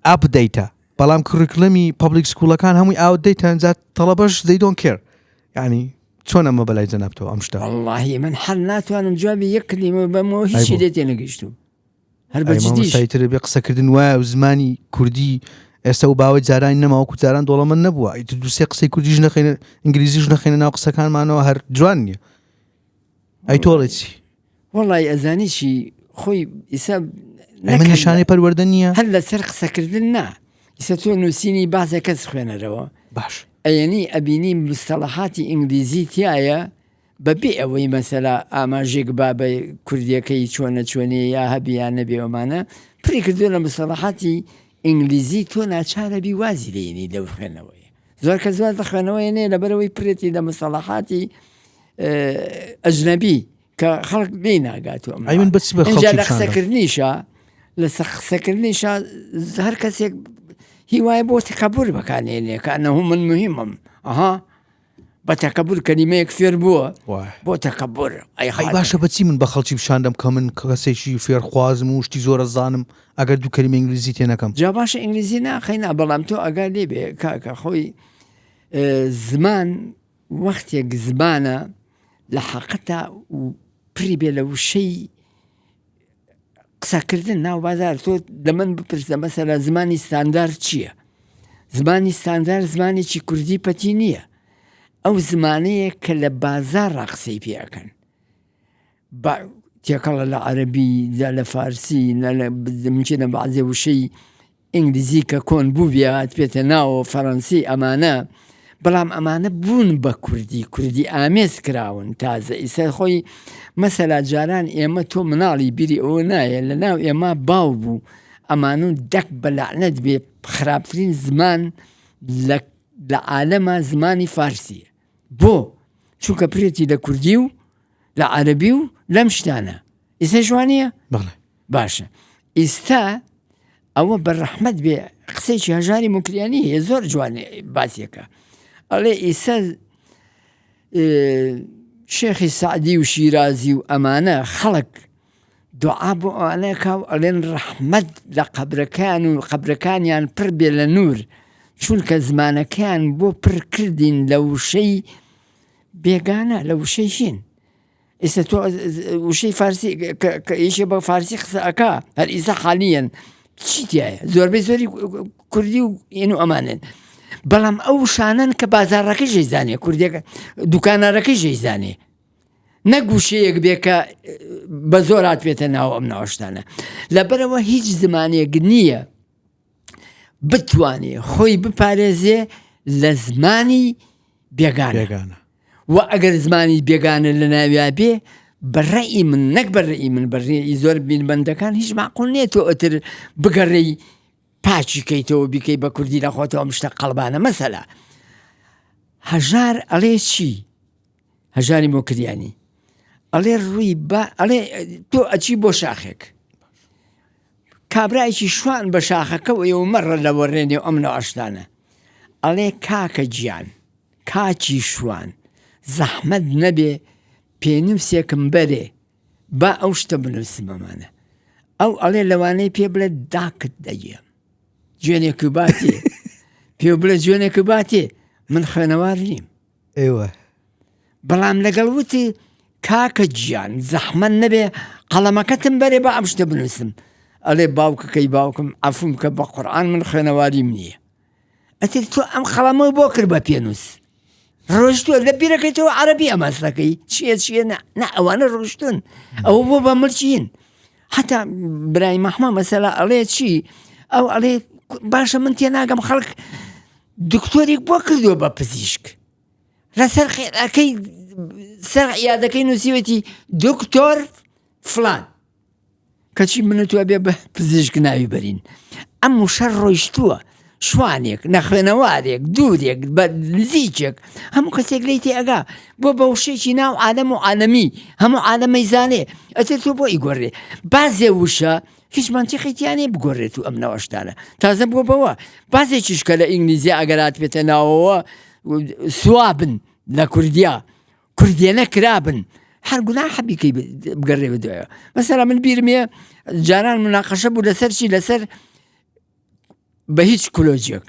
ئاپدەیتە بەڵام کوریکولەمی پەبلیک سکوڵەکان هەمووی ئاوتدەیتە جات تەڵەبەش they don't care یعنی چۆن ئەمە بەلای جەنابتەوە ئەم شتە وەڵڵاهی من هەر ناتوانم جوابی یەک کلیمە بەمەوە هیچی لێ تێنەگەیشتوم هەر بەجددیتر بێ قسەکردن وایە و زمانی کوردی ئێستا و باوەی جارانی نەماوەکو جاران دۆڵەمەند نەبووە دووسێ قسەی کوردیش نەخێنە ئینگلیزیش نەخێنە ناو قسەکانمانەوە هەر جوان نییە ئەی تۆڵێتی وڵی ئەزانیشی خۆی ئیسا من نیشانەی پەروەردە نییە هەر لەسەر قسەکردن نا ئیسا تۆ نووسینی بازە کەس خوێنەرەوە باش ئەیەنی ئەبینی مستەڵەحاتی ئینگلیزی تایە بەبێ ئەوەی مەسەلا ئاماژێک با بە کوردیەکەی چۆنە چۆنێ یا هەبیان نەبێوەمانە پڕی کردو لە مستەڵەحاتی ئینگلیزی تۆ ناچارەبی وازی لێنی لەو خوێنەوەی زۆر کە زۆر بەخوێنەوەی نێ لەبەرەوەی پرێتی لە مستەڵەحاتی ئەجنەبی کە خەڵک لێ ناگاتوە من بەچ بە اینجا لە خەڵکی قسەکردنیشە لە قسەکردنیشە هەر کەسێک هیوای بۆ تەکەبور بەکانێنێ کە ئەنەهوو من مهمم ئەها بە تەکەبور کەلیمەیەک فێر بووە بۆ تەکەبور ئەی باشە بەچی من بە خەڵکی بشاندەم کە من کەسێکی فێرخوازم و شتی زۆرە زانم ئەگەر دوو کەلیمە ئینگلیزی تێ نەکەم جا باشە ئینگلیزی ناخەینا بەڵام تۆ ئەگەر لێ بێ کاکە خۆی زمان وەختێک زمانە لە حەقەتە و پری بێ لە وشەی قسەکردن ناو بازار تۆ لە من بپرسە مەسەلا زمانی ستاندار چییە؟ زمانی ستاندار زمانێکی کوردی پەتی نییە ئەو زمانەیە کە لە بازار ڕاقسەی پێەکەن تێکەڵە لە عەرەبی دا لە فارسی ممکنە بەعزێ وشەی ئینگلیزی کە کۆن بوو بێت پێتە ناوە فەڕەنسی ئەمانە بەڵام ئەمانە بوون بە کوردی ئامێز کراون تازە ئیسا خۆی مەسەلا جاران ئێمە تۆ مناڵی بیری ئەوە نایە لە ناو ئێمە باو بوو ئەمانون دەک بە لەعنەت بێ خراپترین زمان لە عالەمە زمانی فارسیە بۆ چونکە پرێتی لە کوردی و لە عەرەبی و لەم شتانە ئیستا جوانیە؟ باشە ئیستا ئەوە بەڕەحمەت بێ قسەیکی هەژاری موکریانی هەیە زۆر جوانێ باسیەکە ئەڵێ ئیستا شێخی سعدی و شیرازی و ئەمانە خەڵک دوعا بۆ ئەوانەیەکا و ئەڵێن ڕەحمەت لە قەبرەکان و قەبرەکانیان پڕ بێ لە نور چونکە زمانەکەیان بۆ پڕکردین لە وشەی بێگانە لە وشەی شین ئێستا تۆ وشەی فارسی ئیشێ بە فارسی قسە ئەکا هەر ئیسا حالیەن چی تایە زۆربەی زۆری کوردی و ئێن و ئەمانن بەڵام ئەو شانن کە بازارڕەکەی ژەیزانێ کوردێکە دوکانارەکەی ژەیزانێ نەگوشەیەک بێ کە بە زۆر هات پێێتە ناو ئەم ناوەشتانە لەبەرەوە هیچ زمانێک نییە بتوانێ خۆی بپارێزێ لە زمانی بێگانە و ئەگەر زمانی بێگانە لە ناویا بێ بەڕێی من نەک بەڕێی من بەڕێی زۆر بینبەندەکان هیچ معقول نێتەوە ئەتر بگەڕێی پاچی کەیتەوە بیکەی بە کوردی نەخۆتەوە مشتە قەڵبانە مەسەلا هەژار ئەڵێ چی؟ هەژاری مۆکریانی ئەڵێ ڕووی ئەڵێ تۆ ئەچی بۆ شاخێک کابرایکی شوان بە شاخەکە و ئێوە مەڕە لە وەڕێنێ ئەم نەوەشتانە ئەڵێ کاکە گیان کاچی شوان زەحمەت نەبێ پێنووسێکم بەرێ با ئەو شتە بنووسمەمانە ئەو ئەڵێ لەوانەی پێ بڵێ داکت دەگێم جوێنێک باتێ پێ بڵێ جوێنێک باتێ من خوێنەوار نیم ئێوە بەڵام لەگەڵ وتی کاکە گیان زەحمەت نەبێ قەڵەمەکەتم بەرێ با ئەم شتە بنووسم ئەڵێ باوکەکەی باوکم عەفوم کە بە قورئان من خوێنەواریم نییە ئەتر تۆ ئەم خەڵەمە بۆ کرد بە پێنووس ڕۆژتووە لە بیرەکەیتەوە عەرەبی ئەمەسەکەی چیە نە ئەوانە ڕۆژتون ئەوە بۆ بە ملچین حتا برای مەحمە مەسەلا ئەڵێ چی ئەو ئەڵێ باشە من تێناگەم خەڵک دکتۆرێک بۆ کردووە بە پزیشک لەسەر خێرەکەی سەر عیادەکەی نووسیوەتی دکتۆر فلان کەچی منتووە بێ بە پزیشک ناوی بەرین ئەم وشە ڕۆیشتووە شوانێک نەخوێنەوارێک دوورێک بە نزیکێک هەموو کەسێک لی تێئەگا بۆ بە وشێکی ناو عالەم و عالەمی هەموو عالەمەی زانێ ئەتر تۆ بۆ ئیگۆڕێ بازێ وشە هیچ منتیقیتیانێ بگۆڕێت و ئەم نەوەشتانە تازە بۆ بەوە بازێکیش کە لە ئینگلیزی ئەگەرات بێتە ناوەوە سوابن لە کوردیانە کرابن هەر گوناح بیکەی بگەڕێ بدوێە مەسەلا من بیرمێ جاران مناقەشە بوو لەسەر چی لەسەر بە هیچ کلۆجیەک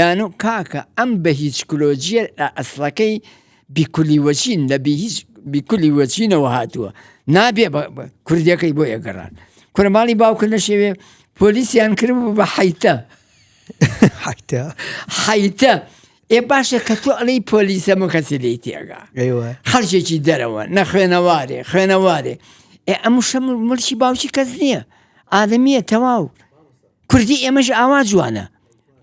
یانە کاکە ئەم بە هیچ کلۆجیە ئەسڵەکەی بیکولی وەچین لە بیکولی وەچینەوە هاتووە نابێ کوردیەکەی بۆ یەگەڕان کورماڵی باوکرد لە شێوێ پۆلیسیان کردبوو بە حەیتە ئێ باشە کە تۆ ئەڵەی پۆلیسە من کەسی لی تێگا خەڵکێکی دەرەوە خوێنەوارێ ئەموشە ملکی باوکی کەس نییە ئادەمیە تەواو کوردی ئێمەش ئاوا جوانە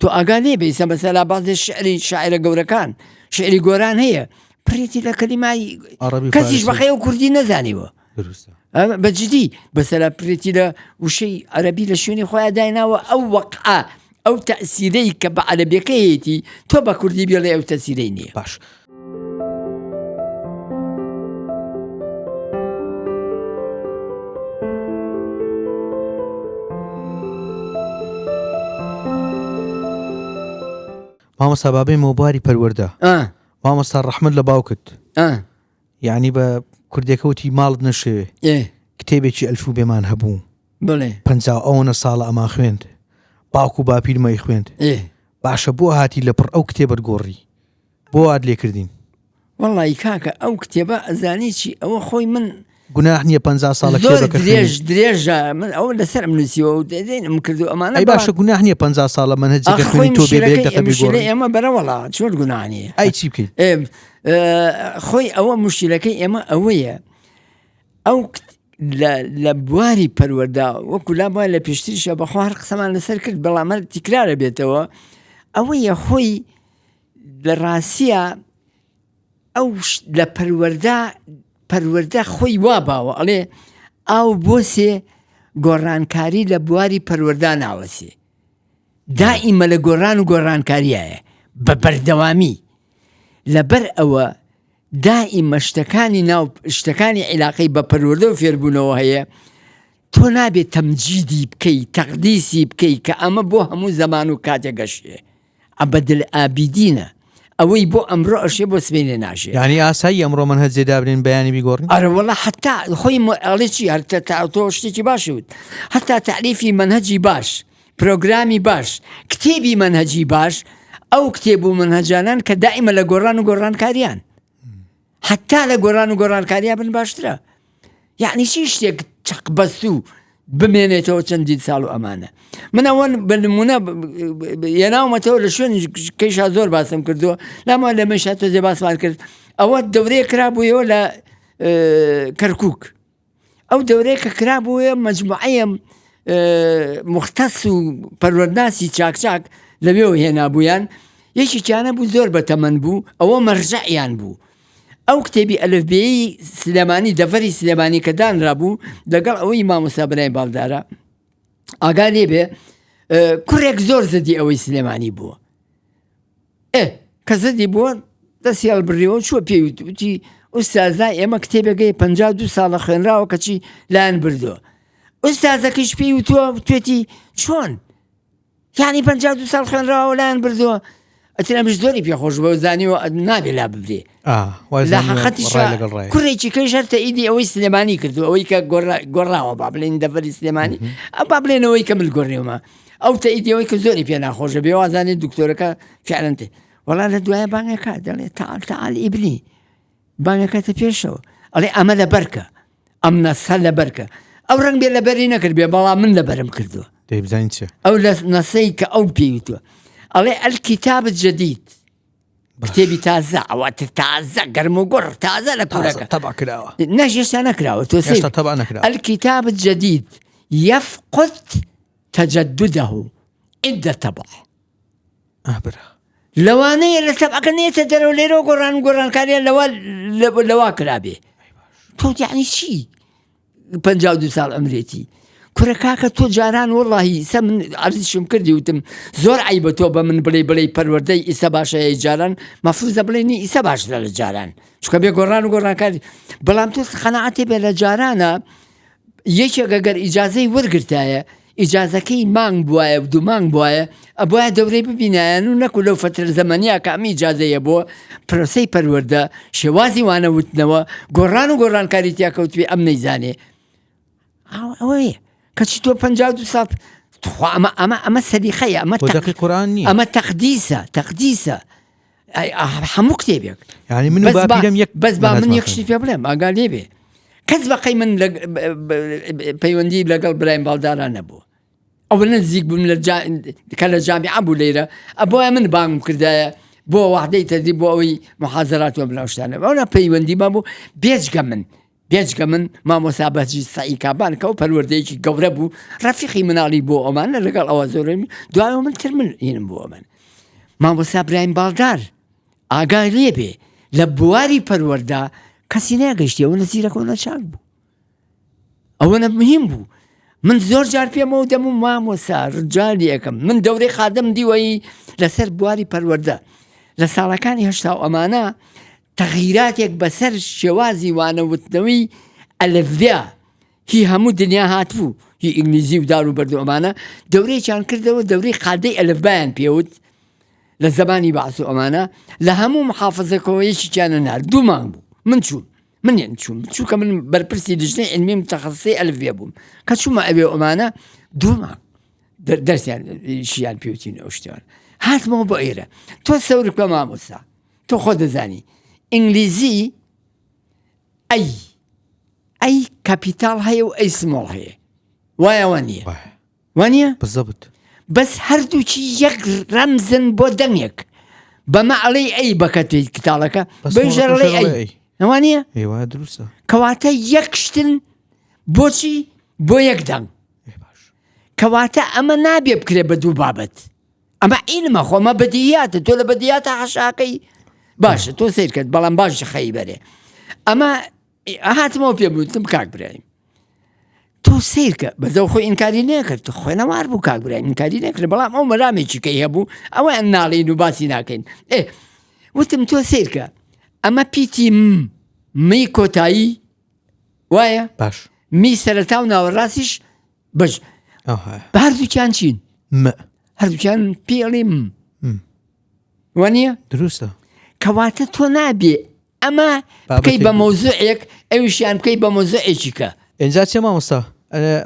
تۆ ئاگا لێ بێ مەسەلا بازێ شعری شاعرە گەورەکان شعری گۆران هەیە پرێتی لە کەلیمای کەسیش بەخێ و کوردی نەزانیوە بەجددی بەسەلا پرێتی لە وشەی عەرەبی لە شوێنی خۆیان دایناوە ئەو وەقعە ئەو تەسیرەی کە بە عەرەبیەکە هەیەی تۆ بە کوردی بێڵێ ئەو تەسیرەی نییە باش مامۆستا بابەی مۆباری پەروەردە مامۆستا ڕەحمت لە باوکت یعنی بە کوردێکەوتی ماڵت نەشێوێ کتێبێکی ئەلفوبێمان هەبوو بڵێ 50 ساڵە ئەمان خوێند باوک و باپیرمەی خوێند باشە بۆ هاتی لەپڕ ئەو کتێبەت گۆڕی بۆ هات لێکردین وەڵی کاکە ئەو کتێبە ئەزانی چی ئەوە خۆی من گوناح نییە 50 ساڵە درێژە من ئەو لەسەر منوسیەوە دەدەین کردو ئەمانە باشە گوناح نییە 50 ساڵە من هەجێ تۆ ئێمە بەرەوەڵا چۆن گوناحانیە ئەی چی بکەین خۆی ئەوە مشکلەکەی ئێمە ئەوەیە ئەو لە بواری پەروەردا وەکو لا وای لە پێشتریشە بەخوا هەر قسەمان لەسەر کرد بەڵامە تیکرارە بێتەوە ئەوەیە خۆی لە ڕاستیە ئەو لە پەروەردا خۆی وا باوە ئەڵێ ئاو بۆسێ گۆڕانکاری لە بواری پەروەردا ناوەسێ دائیمە لە گۆڕان و گۆڕانکاریایە بە بەردەوامی لەبەر ئەوە دائیمە شتەکانی عیلاقەی بە پەروەردە و فێربوونەوە هەیە تۆ نابێت تەمجیدی بکەی تەقدیسی بکەی کە ئەمە بۆ هەموو زەمان و کاتێک گەشتێ ئەبەدل ئابیدینە ئەوەی بۆ ئەمڕۆ ئەشێ بۆ سبێنێ ناشێ یعنی ئاسایی ئەمڕۆ من هەجێدا برێن بەیانی بیگۆڕین ئەرەوەڵا حتا خۆی ئەڵێکی هەرتە تۆ شتێکی باشی وت حتا تعریفی منهەجی باش پرۆگرامی باش کتێبی منهەجی باش ئەو کتێب و منهەجانان کە دائیمە لە گۆڕان و گۆڕانکاریان حتا لە گۆڕان و گۆڕانکاریا بن باشترە یعنی چی شتێک چەق بەست و بمێنێتەوە چەندی ساڵ و ئەمانە من ئەوەن بنمونە یەناومەتەوە لە شوێن کەیشا زۆر باسم کردووە لامە لە مەشا تۆزێ باسمان کرد ئەوە دەورەیە کرابوویەوە لە کەرکووک ئەو دەورەیە کە کرابووە مەجموعەیە مختص و پەروەردناسی چاک لەوێەوە هێنابوویان یەکێکیانە بوو زۆر بەتەمەند بوو ئەوە مەرجەعیان بوو ئەو کتێبی ئەلفبێی سلێمانی دەڤەری سلێمانی کە دانرابوو لەگەڵ ئەوەی مامۆستا بەنای باڵدارە ئاگا لێ بێ کوڕێک زۆر زەدی ئەوەی سلێمانی بووە کە زەدی بووە دەستی هەڵبڕیەوە چووە پێی وتی ئوستازا ئێمە کتێبێگەی 52 ساڵە خوێنراوە کەچی لایەن بردووە ئوستازەکەیش پێی وتووە توێتی چۆن یعنی 52 ساڵ خوێنراوە لایەن بردووە ئەترامش زۆری پێخۆش بە زانیوە نابێ لا ببرێ لە حەقەتیشە کوڕێکی کەش هەر تەئیدی ئەوەی سلێمانی کردو ئەوەی کە گۆڕاوە با بڵێن دەڤەری سلێمانی با بڵێنەوەی کە من گۆڕێومە ئەو تەئیدی ئەوەی کە زۆری پێ ناخۆشە بێ وازانێت دکتۆرەکە فعلەنتێ وەڵا لە دوایە بانگەکە دەڵێ تەعال ئیبنی بانگەکەتە پێشەوە ئەڵێ ئەمە لە بەرکە ئەم نەسە لە بەرکە ئەو ڕەنگ بێ لە بەری نەکرد بێ بەڵام من لە بەرم کردووە ئەو لە نەسەی کە ئەو پێیوتووە ئەڵێ الكتاب الجديد کتێبی تازە ئەواتە تازە گەرم و گۆڕ تازە لە پورەکە نەش ئێستا نەکراوە تۆ الكتاب الجديد يفقد تجدده عند طبع لەوانەیە لە تەبعەکە نێتە دەرەوە لێرە گۆڕان و گۆڕانکاریە لەوا کرابێ تۆ یعنی چی 52 ساڵ ئەمرێتی کوڕە کاکە تۆ جاران وەڵڵاهی سە من عەرزیشم کردی وتم زۆر عیبە تۆ بە من بڵێ پەروەردەی ئیسە باشەیە جاران مەفروزە بڵێنی ئیسە باشترە لە جاران چکە بێ گۆڕان و گۆڕانکاری بەڵام تۆ قەناعەتێ بێ لە جارانە یەکێک ئەگەر ئیجازەی وەرگرتایە ئیجازەکەی مانگ بوایە دوو مانگ بوایە ئەبوایە دەورەی ببینایەن و نەکو لەو فترە زەمەنیە کە ئەمی ئیجازەیە بۆ پرۆسەی پەروەردە شێوازی وانە وتنەوە گۆڕان و گۆڕانکاری تیا کەوتوێ ئەم نەیزانێ ئەوەیە کەچی تۆ 52 ساڵ ئەمە سەلیقەیە ئەمە تەقدیسە هەموو کتێبێک بەس با من یەکشتی پێ بڵێم ئاگا لێ بێ کەس بەقەی من پەیوەندی لەگەڵ برایم باڵداران نەبووە ئەوە نزیک بووم کە لە جامیعە بوو لێرە ئەبۆیە من بانگم کردایە بۆ وحدەی تەدریب بۆ ئەوەی محازەرات و بڵاو شتانە ئەوە پەیوەندی ما بوو بێجگە من مامۆستا بەهجی سعی کابان کە و پەروەردەیەکی گەورە بوو ڕەفیقی مناڵی بۆ ئەمانە لەگەڵ ئەوە زۆرە دوایەوە من هێنم بۆ ئەمن مامۆستا برایم باڵدار ئاگای لێ بێ لە بواری پەروەردا کەسی ناگەشتی ئەوە نەزیرەکە و نەچاک بوو ئەوە مهم بوو من زۆر جار پێمەوە دەموو مامۆستا ڕجالی یەکەم من دەورەی خادم دیوەی لەسەر بواری پەروەردە لە ساڵەکانی هەشتا و ئەمانە تەغیراتێک بەسەر شێوازی وانەوتنەوەی ئەلەڤیا هی هەموو دنیا هاتبوو هی ئینگلیزی و دار و بەردو ئەمانە دەورەیەکیان کردەوە دەورەی قادەی ئەلەڤبایان پێوت لە زەمانی بەعس و ئەمانە لە هەموو محافەزەکەوەیەکییانە نار 2 مانگ بوو من چووکە من بەرپرسی دژنەی علمی متەخەسیسی ئەلەڤیا بووم کە چوومە ئەوێ ئەمانە 2 مانگ دەرسیان شیان پێوتین ئەو شتیان هاتمەوە بۆ ئێرە تۆ سەورک بە مامۆستا تۆ خۆ دەزانی ئینگلیزی ئەی کاپیتاڵ هەیە و ئەی سمۆڵ هەیە وایەوە نییە وانە بالضبط بەس هەردووچی یەک ڕەمزن بۆ دەمێک بەمە ئەڵەی ئەی بەکەتێ کتاڵەکە بەژەڕڵی ئەی نەوانە دروستە کەواتە یەک شتن بۆچی بۆ یەک دەنگ کەواتە ئەمە نابێ بکرێ بە 2 بابەت ئەمە ئینمە خۆمە بەدیاتە تۆ لە بەدیاتە حەشاکەی باشە تۆ سیر کرد بەڵام باش خەی بەرێ ئەمە هاتمەوە پێ بوتم کاک برایم تۆ سیرکە بەزەو خۆی ئینکاری نەکرد تو خوێنەوار بوو کاک برایم ئینکاری نەکرد بەڵام ئەو مەرامێکی کەی هەبوو ئەوە ناڵین و باسی ناکەین وتم تۆ سیرکە ئەمە پیتی می کۆتایی وایە باش می سەرەتا و ناوەڕاستیش بەش بە هەردووکیان چین هەردووکیان پێڵی وانە دروستە کەواتە تۆ نابێ ئەمە بکەی بە مۆزوعێک ئەویشیان بکەی بە مۆزوعێکیکە ئێنجا چێ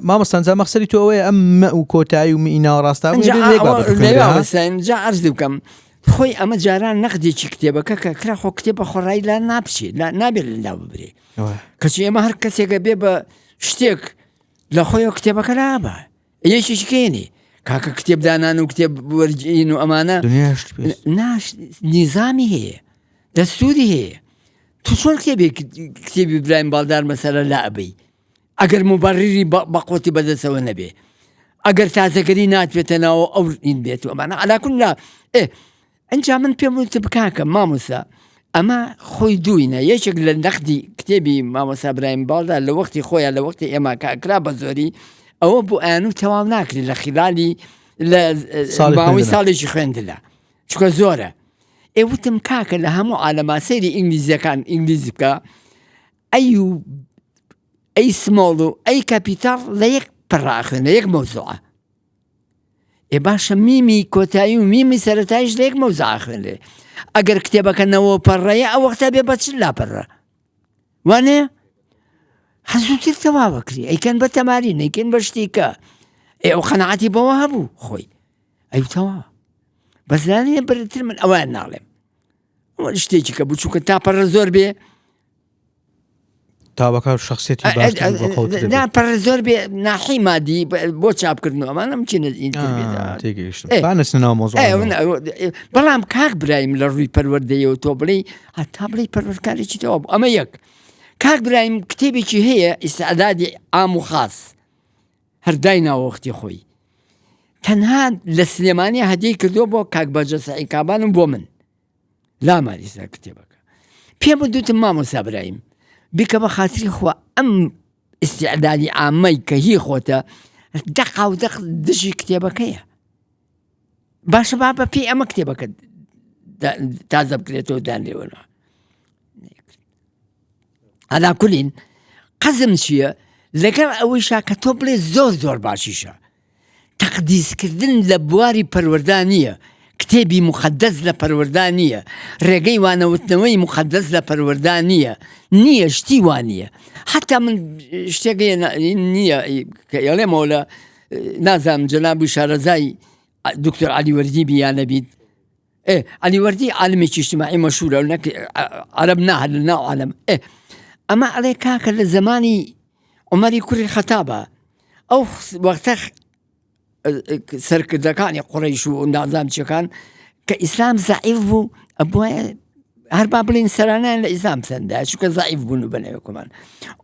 مامۆستانجا مەخسەری تۆ ئەوەیە ئەم مە و کۆتایی و می ناوەڕاستە جا عەرز بکەم خۆی ئەمە جاران نەخدێکی کتێبەکە کە کرا خۆ کتێبە خۆڕایی لا ناپچێت نابێت لەلاو ببرێ کەچی ئێمە هەر کەسێکە بێ بە شتێک لە خۆیەوە کتێبەکە لابە یەکێکێنێ کاکە کتێبدانان و کتێب وەرجین و ئەمانە نیزامی هەیە دەستوری هەیە تو چۆن کتێبی برایم باڵدار مەسەرە لا ئەبەی ئەگەر مبەڕیری بەقۆتی بەدەستەوە نەبێ ئەگەر تازەگەری ناتوێتە ناوە ئەو ئین بێت و ئەمانە عەلاکول لا ئەنجا من پێم وتە بکاکە مامۆستا ئەمە خۆی دووینە یەکێک لە نەخدی کتێبی مامۆستا برایم باڵدار لە وەختی خۆیان لە وەختی ئێمە کاکرا بە زۆری ئەوە بۆ ئایان و تەواو ناکرێت لە خلالی لە ماوەی ساڵێکی خوێندلا چکە زۆرە ئێوتم کاکە لە هەموو عالەما سەیری ئینگلیزیەکان ئینگلیز بکە ئەی سمۆڵ و ئەی کاپیتاڵ لە یەک پڕاخن لە یەک مەوزوعە باشە میمی کۆتایی و میمی سەرەتایش لە یەک مەوزوع خوێنرێ ئەگەر کتێبەکەنەوە پەڕەیە ئەو وەختە بێ بە چ لا پەڕە وانێ حەزووتر تەواوە کری ئەیکەن بە تەمارین ئەیکەن بە شتێکە ئەو قەنەعەتی بەوە هەبوو خۆی ئەی تەواوە بەزانێ بەرتر من ئەویان ناڵێم ئەوە شتێکی کە بوو چووکە تا پەڕە زۆر بێ تابەکە شخصیەتی پەڕە زۆر بێ ناحی مادی بۆ چاپکردن ئەمانە چینە بەڵام کاک برایم لە ڕووی پەروەردەیەوە تۆ بڵێ هەتا بڵێ پەروەردکارێکی تەوا بوو ئەمە یەک کاک برایم کتێبێکی هەیە ئیسعدادی عام و خاص هەردای ناوەختی خۆی تەنها لە سلێمانی هەدیەی کردووە بۆ کاک بەجە سەعی کابان و بۆ من لاماریسا کتێبەکە پێم دوتم مامۆستا برایم بیکە بە خاتری خوا ئەم ئیسعدادی عامەی کە هی خۆتە دەقا و دەق دژی کتێبەکەیە باشە با بە پێی ئەمە کتێبەکە تازە بکرێتەوە دانرێوەنەوە هەدا کولین قەزم چییە لەگەڵ ئەوەیشا کە تۆ بڵێ زۆر باشیشە تەقدیسکردن لە بواری پەروەردا نییە کتێبی مقەدەس لە پەروەردا نییە ڕێگەی وانەوتنەوەی مقەدەس لە پەروەردا نییە شتی وانە حتا من شتێک نییە کە ئێڵێمەوە لە نازانم جەنابی شارەزای دکتۆر عەلیوەردی بیانە بیت عەلیوەردی عالمێکی اجتیماعی مەشهورە عەرەب ناهات لە ناو عالەم ئەمە ئەڵێ کاکە لە زەمانی عومەری کوڕی خەتابە ئەو وەختە سەرکردەکانی قوڕەیش و نازام چەکان کە ئیسلام زەعیف بوو ئەبووە هەربا بڵین سەرانیان لە ئیسلام سەندا چونکە زەعیف بوون و بەنەوەکۆمان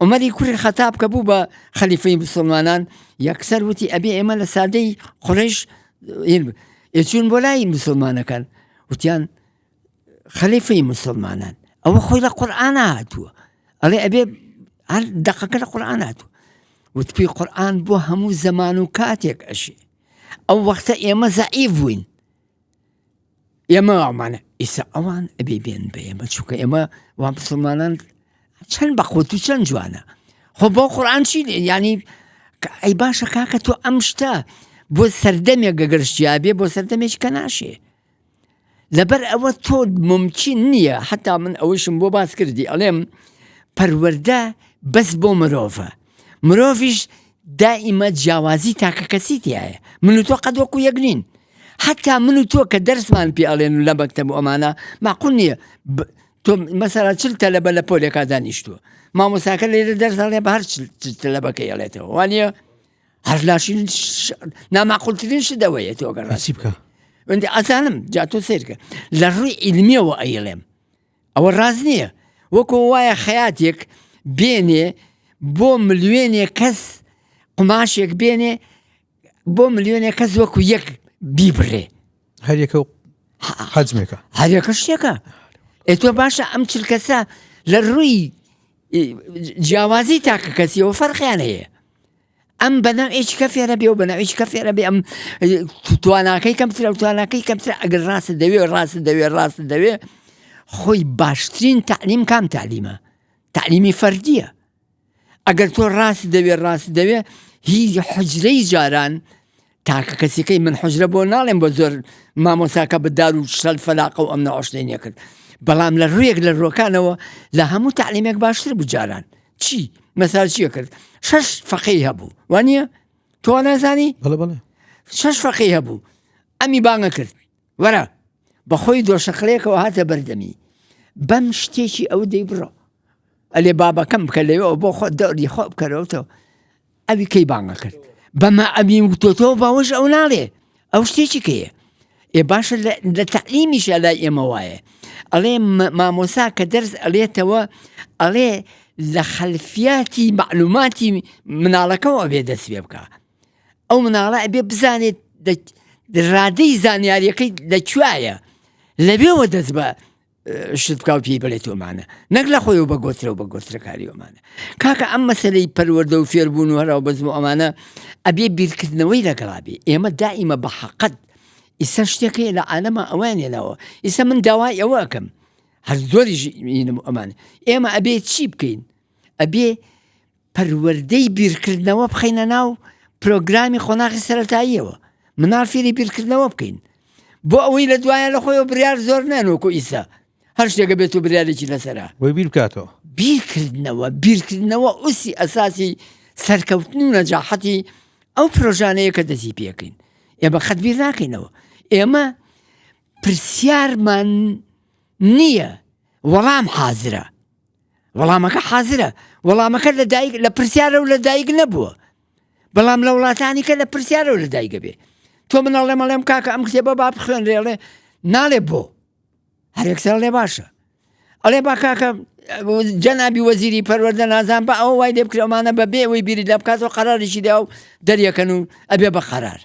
عومەری کوڕی خەتاب کە بوو بە خەلیفەی مسلمانان یەکسەر وتی ئەبێ ئێمە لە سادەی قوڕیش چوون بۆ لای مسلمانەکان وتیان خەلیفەی مسلمانان ئەوە خۆی لە قورئان هاتووە ئەڵێ ئەبێ هەر دەقەکە لە قورئان هاتووە وتپی قورئان بۆ هەموو زەمان و کاتێک ئەشێ ئەو وەختە ئێمە زەعیف بووین ئێمە ئەومانە ئیسا ئەوان ئەبێ بێن بە ئێمە چونکە ئێمە وا مسلمانان چەند بەخۆت و چەند جوانە خۆ بۆ قورئان چی ینی ئەی باشە کاکە تۆ ئەم شتە بۆ سەردەمێک گەگەرشتیا بێ بۆ سەردەمێکی کە ناشێ لەبەر ئەوە تۆ ممکن نییە حتا من ئەوەشم بۆ باس کردی ئەڵێم پەروەردە بەس بۆ مرۆڤە مرۆڤیش دائیمە جیاوازی تاکە کەسی تایە من و تۆ قەد وەکو یەک نین حتا من و تۆ کە دەرسمان پێ ئەڵێن لە مەکتەب ئەمانە معقول نییە تۆ مەسەلا چل تەلەبە لە پۆلێکا دانیشتووە مامۆستاکە لێرە دەرس ئەڵێ بە هەر تەلەبەکەی ئەڵێتەوە وانە هەر لاشین نامعقولترین شدەوەیە تۆ گەڕاسی بکە وەندی ئەزانم جا تۆ سیرکە لە ڕووی عیلمیەوە ئەیڵێم ئەوە ڕاست نییە وەکو وایە خەیاتێک بێنێ بۆ ملیۆنێ کەس قماشێک بێنێ بۆ ملیۆنێ کەس وەکو یەک بیبڕێ هەر یەکە حەجمێکە هەر یەکە شتێکە تۆ باشە ئەم چل کەسە لە ڕووی جیاوازی تاکە کەسیەوە فەرقیان هەیە ئەم بەناوێکی کە فێرە بێ و بەناوێکی کە فێرە بێ ئەم تواناکەی کەمترە و تواناکەی کەمترە ئەگەر ڕاست دەوێ خۆی باشترین تعلیم کام تعلیمە تعلیمی فەردیە ئەگەر تۆ ڕاست دەوێ هیچ حجرەی جاران تاکە کەسیەکەی من حجرە بۆ ناڵێم بۆ زۆر مامۆساکە بەدار و شەل فەلاقە و ئەم نەعۆشتێنیە کرد بەڵام لە ڕوویەک لە ڕۆکانەوە لە هەموو تعلیمێک باشتر بوو جاران چی مەسال چیە کرد 6 فەقێی هەبوو وانە تۆ نازانی بەڵێ 6 فەقێی هەبوو ئەمی بانگە کرد وەرە بەخۆی دۆشەقلەیەکەوە هاتە بەردەمی بەم شتێکی ئەو دەی بڕۆ ئەلێ بابەکەم بکە لەوێەوە بۆ خۆ دەوری خۆ بکەرەوەتەوە ئەوی کەی بانگە کرد بەمە ئەبی وتۆتەوە باوەش ئەو ناڵێ ئەو شتێکی کەیە باشە لە تعلیمیشە لای ئێمە وایە ئەڵێ مامۆسا کە دەرس ئەڵێتەوە ئەڵێ لە خەلفیاتی معلوماتی مناڵەکەەوە بێ دەست پێ بکە ئەو مناڵە ئەبێ بزانێت ڕادەی زانیاریەکەی لەکوایە لەبێەوە دەست بە شت بکاو پێی بڵێت ومانە نەک لە خۆی و بە گۆترە و بە گۆترەکاری ومانە کاکە ئەم مەسەلەی پەروەردە و فێربوون و هەراو بەزم و ئەمانە ئەبێ بیرکردنەوەی لەگەڵا بێ ئێمە دائیمە بە حەقەت ئیسا شتێکی لە عالەمە ئەوانێنەوە ئیسا من داوای ئەوە ئەکەم هەر زۆریش ئەمانە ئێمە ئەبێ چی بکەین ئەبێ پەروەردەی بیرکردنەوە بخەینە ناو پرۆگرامی خۆناغی سەرەتاییەوە مناڵ فێری بیرکردنەوە بکەین بۆ ئەوەی لە دوایە لە خۆیەوە بریار زۆر نانوەکو ئیسا هەر شتێکە بێت و بریارێکی لەسەرا بۆی بیر بکاتەوە بیرکردنەوە ئوسی ئەساسی سەرکەوتن و نەجاحەتی ئەو پرۆژانەیە کە دەستی پێکەین ئێمە خەت بیر ناکەینەوە ئێمە پرسیارمان نییە وەڵام حازرە وەڵامەکە حازرە وەڵامەکە لە پرسیارە و لە دایک نەبووە بەڵام لە وڵاتانی کە لە پرسیارە و لە دایکە بێ تۆ منەڵێمەڵێم کاکە ئەم کتێبە با بخوێنرێڵێ ناڵێ بۆ هەرێکسەر لێ باشە ئەڵێ با کاکە جەنابی وەزیری پەروەردە نازان بە ئەوە وای لێ بکرێمانە بە بێ ئەوەی بیری لە بکاتەوە قەراریشی دا و دەریەکەن و ئەبێ بە قەرار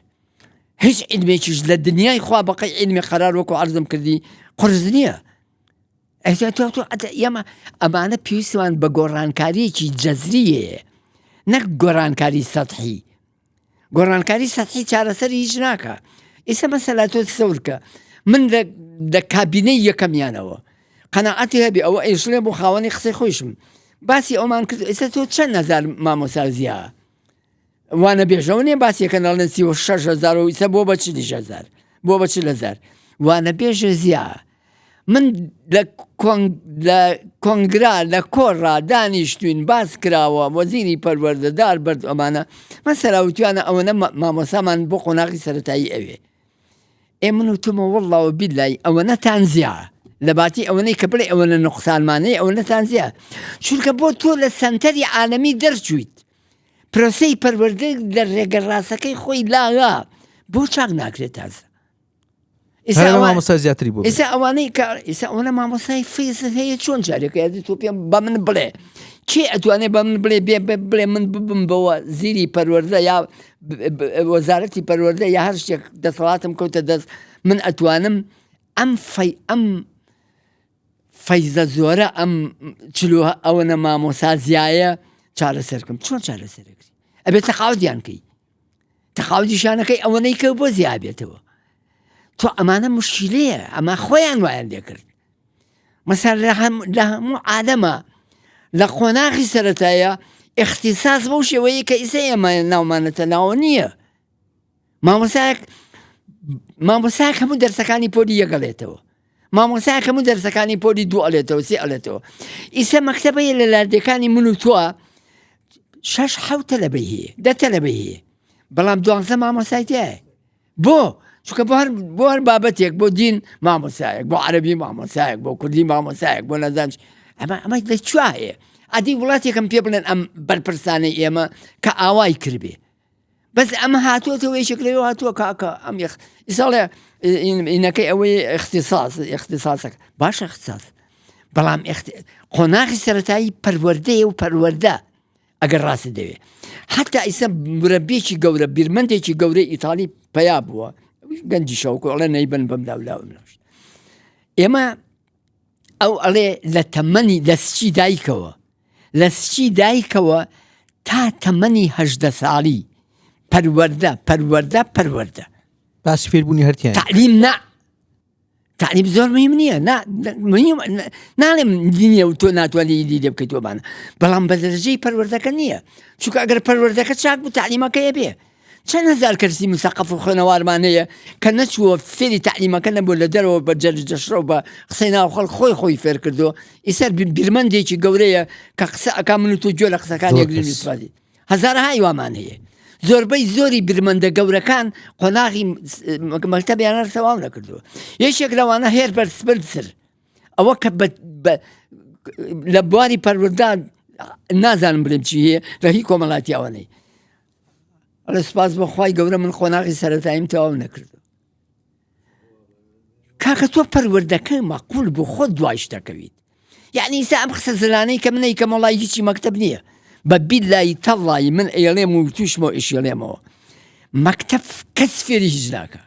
هیچ علمێکیش لە دنیای خوا بەقەی علمی قەرار وەکو عەرزم کردی قورس نییە ئێمە ئەمانە پێویستیان بە گۆڕانکاریەکی جەزریە نەک گۆڕانکاری سەتحی گۆڕانکاری سەتحی چارەسەری هیچ ناکە ئێستا مەسەلا تۆ سەورکە من لە کابینەی یەکەمیانەوە قەناعەتی هەبێ ئەوە ئەیشڵێ بۆ خاوەنی قسەی خۆشم باسی ئەومان کرد ئێستا تۆ چەند هەزار مامۆسازیە وانە بێژەوە نیە باسیەکە ناڵێن 36,000 و ئیستا بۆ بە 40,000 بۆ بە 40,000 وانە بێژە زیە من لە کۆنگرا لە کۆڕا دانیشتوین باس کراوە وەزیری پەروەردەدار بەرد ئەمانە مەسەلا وتوانە ئەوەنە مامۆسامان بۆ قۆناغی سەرەتایی ئەوێ من وتمە وەڵڵاوە بیلای ئەوەنە تانزیە لە باتی ئەوەنەی کە بڵێ ئەوەنە نقصانمانەی ئەوەنە تانزیە چونکە بۆ تۆ لە سەنتەری عالەمی دەرچوویت پرۆسەی پەروەردە لە ڕێگە ڕاستەکەی خۆی لاغا بۆ چاک ناکرێت تازە هەر مامۆستا زیاتری بوو ئێستا ئەوانەی ئێستا ئەوە مامۆستای فیزت هەیە چۆن جارێکە تۆ پێم بە من بڵێ کێ ئەتوانێت بە من بڵێ من ببم بەوە زیری پەروەردە یا وەزارەتی پەروەردە یا هەر شتێک دەسەڵاتم کەوتە دەست من ئەتوانم ئەم فەیزە زۆرە ئەم چلووە ئەوەنە مامۆستا زیایە چارەسەرکەم چۆن چارەسەرەکری ئەبێت تەقاودیانکەی تەقاودیشانەکەی ئەوەنەی کە بۆ زیابێتەوە تۆ ئەمانە مشکلەیە ئەمە خۆیان وایان لێ کرد مەسەر لە هەموو عادەمە لە قۆناغی سەرەتایە اختصاص بەو شێوەیە کە ئیسە ئێمە ناومانەتە ناوە نییە مامۆسایەک هەموو دەرسەکانی پۆلی یەگەڵێتەوە مامۆسایەک هەموو دەرسەکانی پۆلی دوو ئەڵێتەوە سێ ئەڵێتەوە ئیسە مەکتەبەیە لە لاردەکانی من و تۆە 6-7 تەلەبەی هەیە 10 تەلەبەی هەیە بەڵام 12 مامۆسای تایە بۆ چونکە بۆ هەر بابەتێک بۆ دین مامۆسایەک بۆ عەرەبی مامۆسایەک بۆ کوردی مامۆسایەک بۆ نەزانش ئەمە لە چوا هەیە ئەدی وڵاتێکم پێ بڵێن ئەم بەرپرسانەی ئێمە کە ئاوای کردبێ بەس ئەمە هاتووەتەوە یەکێکلەوە هاتووە کاکە ئەم ئیساڵێ ئینەکەی ئەوەی اختصاصەکە باشە اختصاص بەڵام قۆناغی سەرەتایی پەروەردەیە و پەروەردە ئەگەر ڕاست دەوێ حتا ئیسە مرەبێکی گەورە بیرمەندێکی گەورەی ئیتالی پیا بووە گەنجی شەوکە ئەڵێ نەیبن بەم لاولاو منەوشت ئێمە ئەو ئەڵێ لە تەمەنی لە سچی دایکەوە تا تەمەنی 18 ساڵی پەروەردە باسی فێربوونی هەرتیان تعلیم زۆر مهم نییە ناڵێم دینیە و تۆ ناتوانانی دی لێ بکەیتوەبانە بەڵام بە دەرەجەی پەروەردەکە نییە چونکە ئەگەر پەروەردەکە چاک بوو تعلیمەکەیە بێ چەند هەزار کەسی مسەقف و خوێنەوارمانەیە کە نەچووە فێری تعلیمەکە نەبوو لە دەرەوە بە جەرجەشرە و بە قسەی ناو خەڵک خۆی فێر کردو ئیسەر بیرمەندێکی گەورەیە کە قسە ئەکا من و تۆ گوێ لە قسەکان یەکگرین سوادی هەزارەهای وامان هەیە زۆربەی زۆری برمەندە گەورەکان قۆناغی مەکتەبیان تەواو نەکردووە یەکێک لەوانە هێر بەرسبرسر ئەوە کە لە بواری پەروەردە نازانم بڵێم چی هەیە لە هی کۆمەڵاتیاوانەی ئەڵێ سوپاس بە خوای گەورە من قۆناغی سەرەتاییم تەواو نەکردو کاکە تۆ پەروەردەکە مەقوول بۆ خۆت دوای شتەکەویت یعنی ئیسا ئەم قسە زلانەی کە منەی کە مەڵای هیچی مەکتەب نییە بە بیلای تەڵای من ئێڵێم و تووشمەوە ئیشێڵێمەوە مەکتەب کەس فێری هیچ ناکە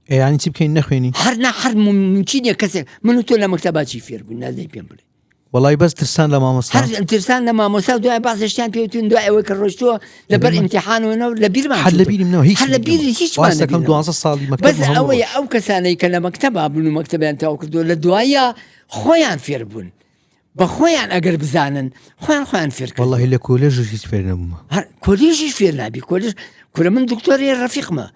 ینی چی بکەین نەخوێنی هەر ممکنیە کەسێک من و تۆ لە مەکتەباچی فێر بووین نازەی پێم بڵێ وەڵی بەس ترسان لە مامۆستا هەر ترسان لە مامۆستا دوای بازشتیان پێوتون دوای ئەوەی کە ڕۆشتووە لەبەر ئیمتیحانەوە لە بیرمان لە بیرم هەر لە بیری هیچمان نەبینەوە 12 ساڵی مەکتەب بەس ئەوەیە ئەو کەسانەی کە لە مەکتەبا بوون و مەکتەبیان تەواو کردووە لە دوایە خۆیان فێر بوون بە خۆیان ئەگەر بزانن خۆیان فێر کردن وەڵی لە کۆلێژ هیچ فێر نەبوومە کۆلێژیش فێر نابی کۆلێژ کورە من دکتۆری ڕەفیقمە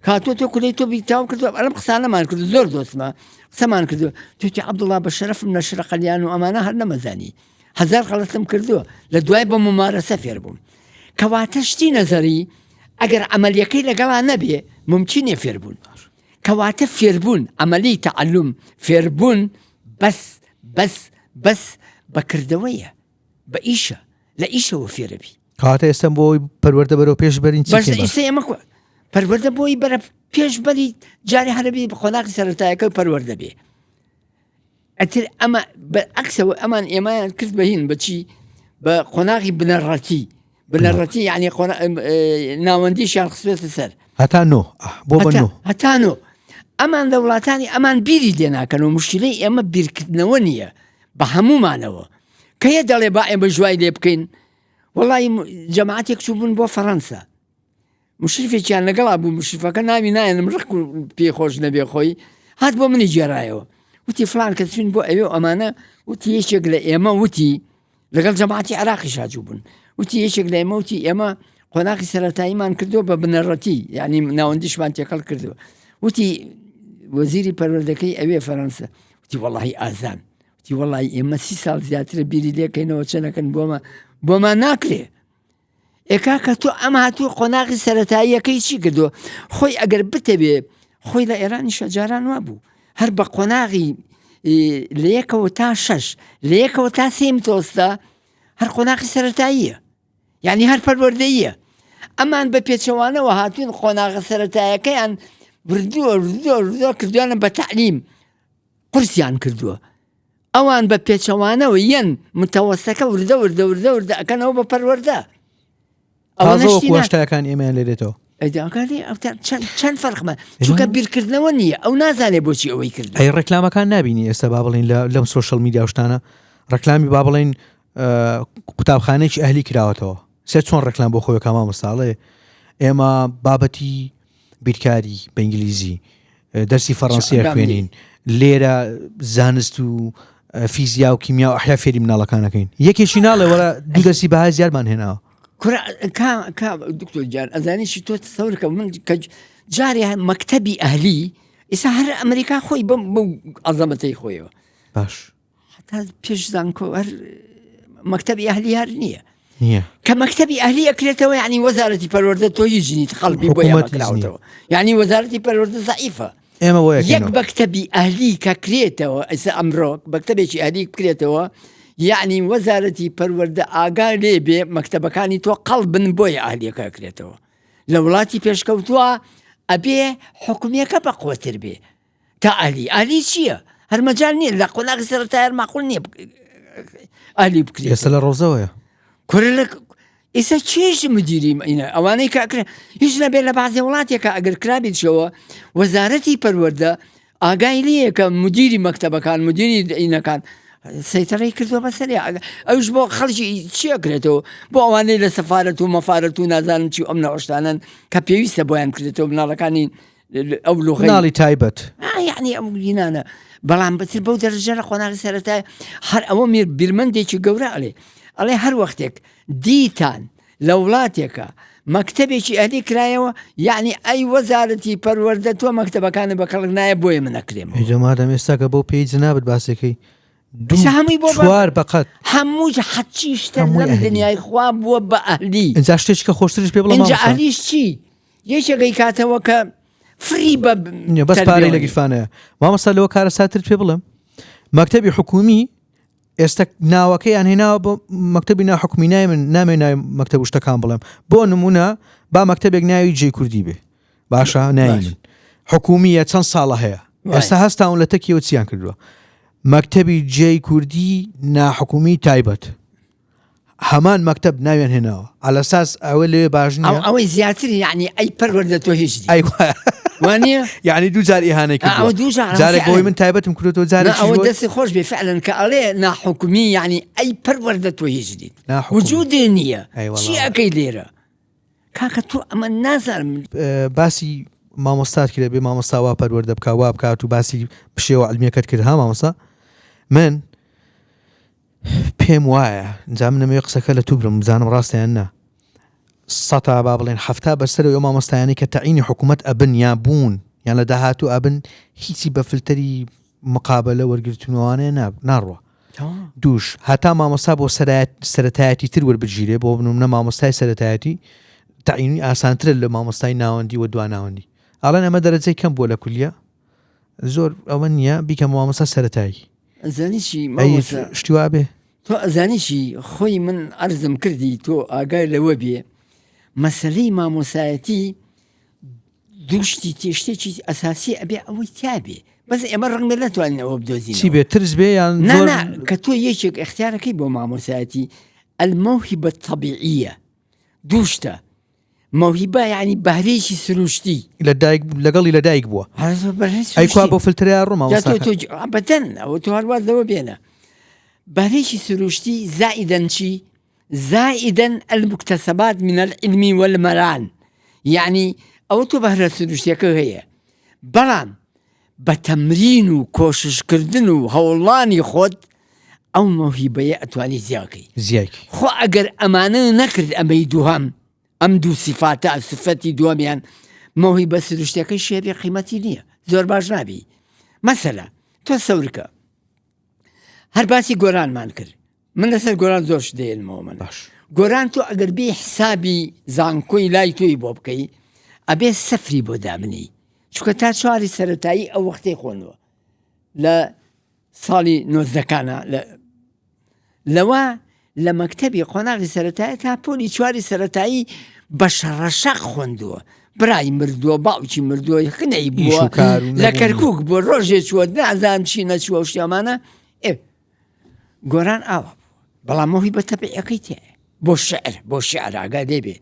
کاتۆ تۆ کولەی تۆ بیتاو کردو ئەلم قسانەمان کردو زۆر دۆستمە قسەمان کردو توتی عەبدوڵڵا بە شەرەفم لە شرەقەلیان و ئەمانە هەر نەمەزانی هەزار غەڵەتم کردووە لە دوای بە ممارەسە فێر بووم کەواتە شتی نەزەری ئەگەر عەمەلیەکەی لەگەڵا نەبێ ممکنێ فێر بوون کەواتە فێربوون عەمەلی تەعەلوم فێربوون بەس بەکردەوەیە بە ئیشە لە ئیشەوە فێرەبی کاتە ئێستا بۆی پەروەردە بەرەو پێش بەرین بەس ئیسە ئێمە پەروەردە بۆی بەرە پێش بەری جاری هەرەبی بە قۆناغی سەرەتایەکە پەروەردە بێ ئەتر ئەمە بەعەکسەوە ئەمان ئێمەیان کرد بەهین بەچی بە قۆناغی بنەڕەتی یعنی ناوەندیشیان خسوێتە سەر هەتا نۆ ئەمان لە وڵاتانی ئەمان بیری لێناکەن و مشکلەی ئێمە بیرکردنەوە نییە بە هەمومانەوە کە یە دەڵێ با ئێمە ژوای لێ بکەین وەڵی جەماعەتێک چوو بوون بۆ فەڕەنسا مشرفێکیان لەگەڵا بوو مشرفەکە ناوی نایەنم ڕق و پێخۆش نەبێ خۆی هات بۆ منی گێڕایەوە وتی فلان کە چوین بۆ ئەوێ ئەمانە وتی یەکێک لە ئێمە وتی لەگەڵ جەماعەتی عێراقیش هاتوو بوون وتی یەکێک لە ئێمە وتی ئێمە قۆناغی سەرەتاییمان کردووە بە بنەڕەتی یعنی ناوەندیشمان تێکەڵ کردووە وتی وەزیری پەروەردەکەی ئەوێ فەڕەنسا وتی وەڵڵاهی ئازان وتی وەڵڵاهی ئێمە 30 ساڵ زیاترە بیری لێکەینەوە چەنەکەن بۆمان ناکرێ ئێکا کە تۆ ئەمە هاتووە قۆناغی سەرەتاییەکەی چی کردووە خۆی ئەگەر بتەبێ خۆی لە ئێرانی شەجاران وابوو هەر بە قۆناغی لە 1 تا 6 لە 1 تا 3 تۆستە هەر قۆناغی سەرەتاییە یعنی هەر پەروەردەییە ئەمان بە پێچەوانەوە هاتوون قۆناغە سەرەتاییەکەیان وردووە کردوانە بە تعلیم قورسیان کردووە ئەوان بە پێچەوانەوە یەن متەوەستەکە وردە ئەکەنەوە بە پەروەردە کوشتەکان ئێمەیان لێرێتەوە ئەیداکانی چەند فەرقمە چونکە بیرکردنەوە نییە ئەو نازانێ بۆچی ئەوەی کرد ئەی ڕێکلامەکان نبینی ئێستا با بڵین لەم سۆشەل میدیا شتانە ڕێکلامی با بڵین قوتابخانەیەکی ئەهلی کراوەتەوە سێ چۆن ڕێکلام بۆ خۆی کاما مەساڵێ ئێمە بابەتی بیرکاری بە ئینگلیزی دەرسی فەڕەنسیە خوێنین لێرە زانست و فیزیا و کیمیا و ئەحیا فێری مناڵەکانەکەین یەکێکی ناڵێ وەرە دوو دەرسی بەهای زیادمان هێناوە دکتۆر جار ئەزانیشی تۆ تەسەورکە من کە جارێ مەکتەبی ئەهلی ئێستا هەر ئەمریکا خۆی بەو عەزەمەتەی خۆیەوە باش تا پێش زانکۆ هەر مەکتەبی ئەهلی هەر نییە نییە کە مەکتەبی ئەهلی ئەکرێتەوە یعنی وەزارەتی پەروەردە تۆ هیچ نیت خەڵبی بۆ یاکراوەتەوە یعنی وەزارەتی پەروەردە زەعیفە ئێمە بۆ یەک مەکتەبی ئەهلی کە کرێتەوە ئێستا ئەمڕۆ مەکتەبێکی ئەهلی بکرێتەوە یعنی وەزارەتی پەروەردە ئاگا لێ بێ مەکتەبەکانی تۆ قەڵ بن بۆیە ئەهلیەکە ئەکرێتەوە لە وڵاتی پێشکەوتووە ئەبێ حکومیەکە بەقوتر بێ تا ئەهلی چییە هەر مەجال نییە لە قۆناغی سەرەتای هەر ماقوڵ نییە ئەهلی بکرێت ئێستا لە ڕۆزەوەیە کورە ئێستا چێژ مدیری ئەوانەی کاکرێ هیچ نەبێت لە بازێ وڵاتێکە ئەگەر کرابێتشەوە وەزارەتی پەروەردە ئاگای لێیە کە مدیری مەکتەبەکان مدیری ئینەکان سەیتەڕی کردووە بەسەرێ ئەوش بۆ خەڵکی چیەکرێتەوە بۆ ئەوانەی لە سەفارەت و مەفارەت و نازانم چی ئەم نەوەشتانن کە پێویستە بۆیان کردێتەوە مناڵەکانی ئەو ناڵی تایبەت یعنی ئەم گینانە بەڵام بەتر بەو دەرەجە لە خۆناغی سەرەتای هەر ئەوە بیرمەندێکی گەورە ئەڵێ هەر وەختێک دیتان لە وڵاتێکە مەکتەبێکی ئەهلی کرایەوە یعنی ئەی وەزارەتی پەروەردە تۆ مەکتەبەکانە بەکەڵک نایە بۆیە من نەکرێم جەمادەم ئێستا کە بۆ پێی جنابەت باسەکەی هەمووی بۆ چوار بەقەت هەموو حەچی شتە لەم دنیای خوا بووە بە ئەهلی ئەجا شتێکی کە خۆشترش پێ بڵێ ئەنجا ئەهلیش چی یەکێکەی کاتەوە کە فری بەس پارەی لە گیرفانەیە مامەستا لەوە کارە ساتر پێ بڵێم مەکتەبی حکومی ئێستا ناوەکەیان هێناوە بۆ مەکتەبی ناحکومی نای من نامێ ناوی مەکتەب شتەکان بڵێم بۆ نمونە با مەکتەبێک ناوی جێی کوردی بێ باشە ناوی من حکومیە چەند ساڵە هەیە ئێستا هەستاون لە تەکیەوە چیان کردووە مەکتەبی جێی کوردی ناحکومی تایبەت هەمان مەکتەب ناویان هێناوە ئالەساس ئەوە لێ باش نییە ئەوەی زیاتری یعنی ئەی پەروەردە تۆ هیچ وانە یعنی دوو جار ئیهانەی کردووە جارێک بۆی من تایبەتم کردوەوە جارێک ئەوە دەستی خۆش بێ فعلەن کە ئەڵێ ناحکومی یعنی ئەی پەروەردە تۆ هیچ دیت وجودێ نییە چی ئەەکەی لێرە کاکە تۆ ئەمە نازانم باسی مامۆستات کرێ بێ مامۆستا وا پەروەردە بکە وا بکات و باسی پشێوە عەلمیەکەت کرد ها مامۆستا من پێم وایە جا من نەمەوێ قسەکە لە تو برم بزانم ڕاستیان نا سەتا با بڵێن هەفتا بەسەرەوە ئەو مامۆستایانی کە تەعینی حکوومەت ئەبن یا بوون یان لە داهاتوو ئەبن هیچی بە فلتەری مقابلە وەرگرتنەوەوانەیە ناڕوە دووش هەتا مامۆستا بۆ سەرەتایەتی تر وەربگیرێ بۆ بنومنە مامۆستای سەرەتایەتی تەعینی ئاسانترە لە مامۆستای ناوەندی و دواناوەندی ئاڵێن ئەمە دەرەجەی کەم بووە لە کولیە زۆر ئەوە نییە بیکەم مامۆستا سەرەتایی ئەزانیشی شتیوا بێ تۆ ئەزانیشی خۆی من عەرزم کردی تۆ ئاگای لەوە بێ مەسەلەی مامۆسایەتی دووشتی تێشتێکی ئەساسی ئەبێ ئەوەی تابێ بەس ئێمە ڕەنگە نەتوانین ئەوە بدۆزین چی بێ ترس بێ یان کە تۆ یەکێک اختیارەکەی بۆ مامۆسایەتی المەوهبە الطەبیعیە دووشتە مەوهبە یعنی بەهرەیەکی سروشتی لەگەڵی لە دایک بووە ئەیکوا بۆ فلتریا ڕۆمە بەتەن ئەوە تۆ هەرواز لەوە بێنە بەهرەیەکی سروشتی زائیدەن چی زائیدەن المکتەسەبات من العلم والمەران یعنی ئەوە تۆ بەهرە سروشتیەکە هەیە بەڵام بە تەمرین و کۆششکردن و هەوڵانی خۆت ئەو مەوهبەیە ئەتوانی زیاکەی خۆ ئەگەر ئەمانە نەکرد ئەمەی دووهەم ئەم دوو سیفاتە سفەتی دووەمیان مەوهبە سروشتیەکەی شێری قیمەتی نییە زۆر باش نابی مەسەلە تۆ سەورکە هەر باسی گۆرانمان کرد من لەسەر گۆران زۆر شدەیەنمەوە من باش گۆران تۆ ئەگەر بێ حسابی زانکۆی لای تۆی بۆ بکەی ئەبێ سەفری بۆ دامنی چونکە تا چواری سەرەتایی ئەو وەختەی خۆنەوە لە ساڵی نۆزدەکانە لەوە لە مەکتەبی قۆناغی سەرەتایی تا پۆلی چواری سەرەتایی بە شەڕەشەق خوێندووە برای مردووە باوکی مردووە خنەی ئیش و بووە کار و لە نەبوونی. کەرکووک بۆ ڕۆژێ چوە نازانم چی نەچووە شتێمانە گۆران ئاوە بەڵام مۆهی بە تەبعەکەی تایە بۆ شعر ئاگا دەبێ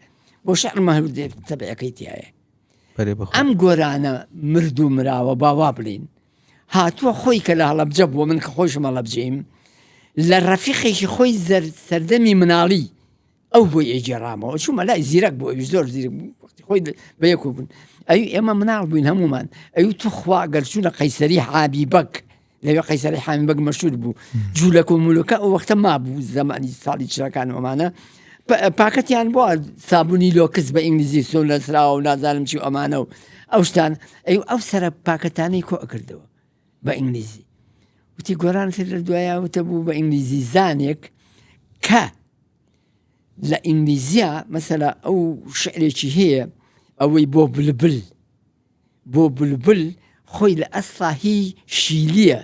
بۆ شعر مەهر تەبعەکەی تایە بەرێ بەخۆ ئەم گۆرانە مردوو مراوە باوا بڵین هاتووە خۆی کە لە هەڵەبجە بووە من کە خۆشم هەڵەبجەیم لە ڕەفیقێکی خۆی سەردەمی مناڵی ئەو بۆ ئێجێڕامەوە چوومە لای زیرەک بۆ ئەوی زۆر زیرەک خۆی بەیەکۆ بوون ئەوی ئێمە مناڵ بووین هەمومان ئەوی تو خوا گەرچوونە قەیسەری حابیبەک لەوێ قەیسەری حابیبەک مەشهور بوو جوولەک و مولوکە ئەو وەختە مابوو زەمانی ساڵی چرەکان ئەمانە پاکەتیان بووە سابوونی لۆکس بە ئینگلیزی سۆ لەسراوە و نازانم چی ئەمانە و ئەو شتان ئەو سەرە پاکەتانەی کۆ ئەکردەوە بە ئینگلیزی وتی گۆران تر لە دوایاوتە بوو بە ئینگلیزی زانێک کە لە ئینگلیزیە مەسەلا ئەو شعرێکی هەیە ئەوەی بۆ بولبل خۆی لە ئەسڵا هی شیلیە